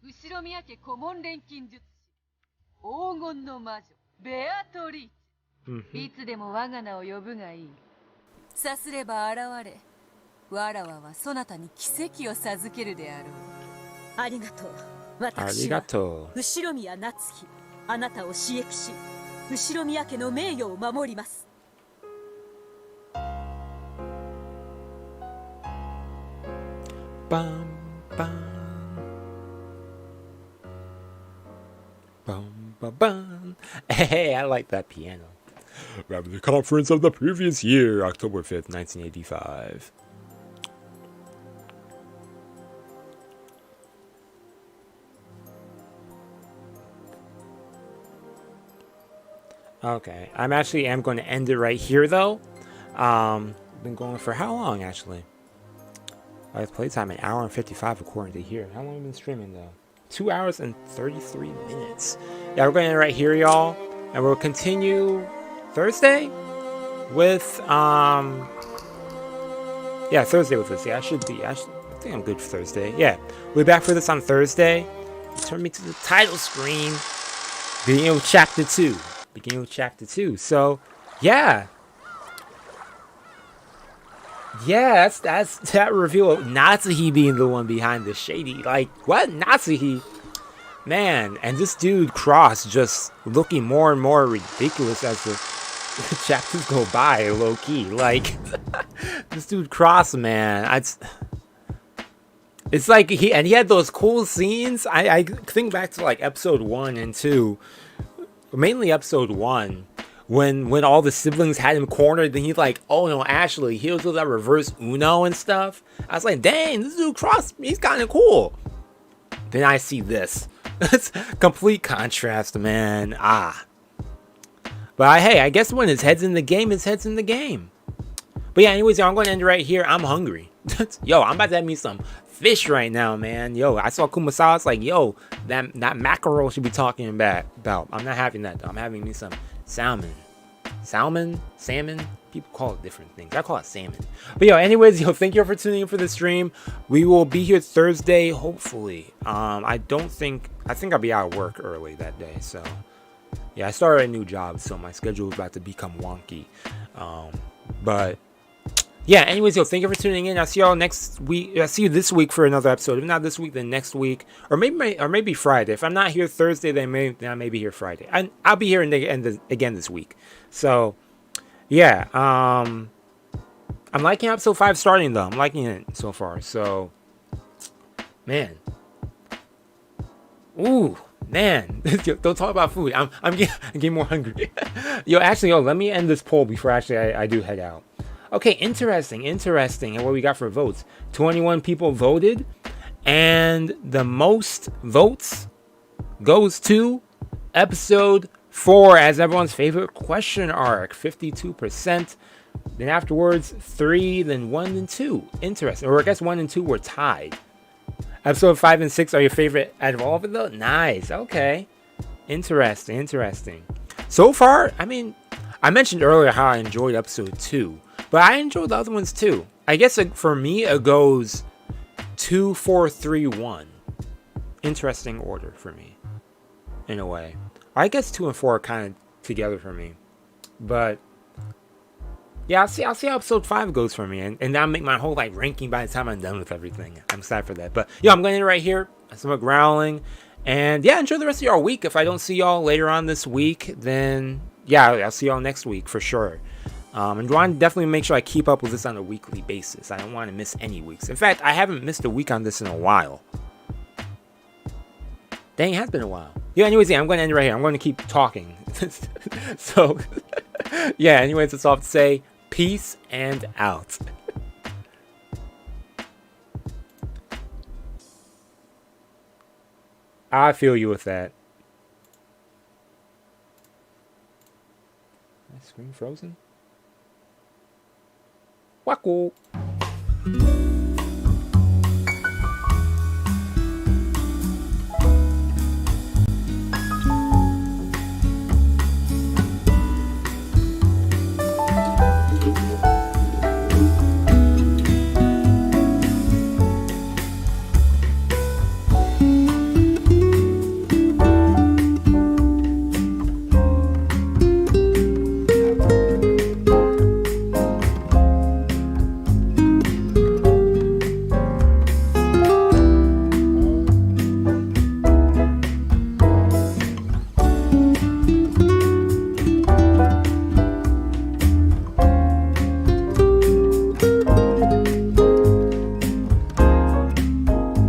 Ushiromiya家顧問錬金術師黄金の魔女ベアトリーチェ、いつでも我が名を呼ぶがいい。さすれば現れ、わらわはそなたに奇跡を授けるであろう。ありがとう。私は後宮夏日、あなたを刺激し、後宮家の名誉を守ります。バンバンBum, ba, bum. Hey, I like that piano. Rather the conference of the previous year, October 5th, 1985. Okay, I am going to end it right here, though. Been going for how long, actually? I've played time an hour and 55 according to here. How long have I been streaming, though? 2 hours and 33 minutes. Yeah, we're going to end right here, y'all. And we'll continue Thursday with, yeah, Thursday with this. Yeah, I think I'm good for Thursday. Yeah, we'll be back for this on Thursday. Turn me to the title screen. Beginning with Chapter 2. Beginning with Chapter 2. So, yeah. Yeah, that's that reveal of Natsu being the one behind the shady. Like, what? Natsu? Man, and this dude Cross just looking more and more ridiculous as the chapters go by, low key. Like, this dude Cross, man. It's like he had those cool scenes. I think back to like episode 1 and 2, mainly episode 1. When all the siblings had him cornered, then he's like, oh no, actually, he was with that reverse Uno and stuff. I was like, dang, this dude Cross, he's kind of cool. Then I see this. It's complete contrast, man. But hey, I guess when his head's in the game, his head's in the game. But yeah, anyways, I'm going to end it right here. I'm hungry. Yo, I'm about to have me some fish right now, man. Yo, I saw Kumasawa. It's like, yo, that mackerel should be talking about. I'm not having that, though. I'm having me some salmon. Salmon? People call it different things. I call it salmon. But yo, anyways, yo, thank you for tuning in for the stream. We will be here Thursday, hopefully. I think I'll be out of work early that day. So yeah, I started a new job, so my schedule is about to become wonky. But yeah, anyways, yo, thank you for tuning in. I'll see y'all next week. I'll see you this week for another episode. If not this week, then next week, or maybe Friday. If I'm not here Thursday, then I may be here Friday. And I'll be here again this week. So yeah, I'm liking episode 5 starting though. I'm liking it so far. So man, ooh man, don't talk about food. I'm getting more hungry. Yo, let me end this poll before I do head out. Okay, interesting. And what we got for votes? 21 people voted, and the most votes goes to episode 4 as everyone's favorite question arc, 52%. Then afterwards, 3, then 1 and 2. Interesting. Or I guess 1 and 2 were tied. Episode 5 and 6 are your favorite out of all of it, though? Nice. Okay. Interesting. So far, I mean, I mentioned earlier how I enjoyed episode 2. But I enjoyed the other ones too. I guess for me, it goes 2, 4, 3, 1. Interesting order for me, in a way. I guess 2 and 4 are kind of together for me. But yeah, I'll see how episode 5 goes for me, and that'll make my whole ranking by the time I'm done with everything. I'm excited for that. But yeah, I'm going to end it right here. Some growling, and yeah, enjoy the rest of your week. If I don't see y'all later on this week, then yeah, I'll see y'all next week for sure. And I want to definitely make sure I keep up with this on a weekly basis. I don't want to miss any weeks. In fact, I haven't missed a week on this in a while. Dang, it has been a while. Yeah, anyways, I'm going to end it right here. I'm going to keep talking. So, yeah, anyways, that's all I have to say. Peace and out. I feel you with that. My screen frozen? Wacko.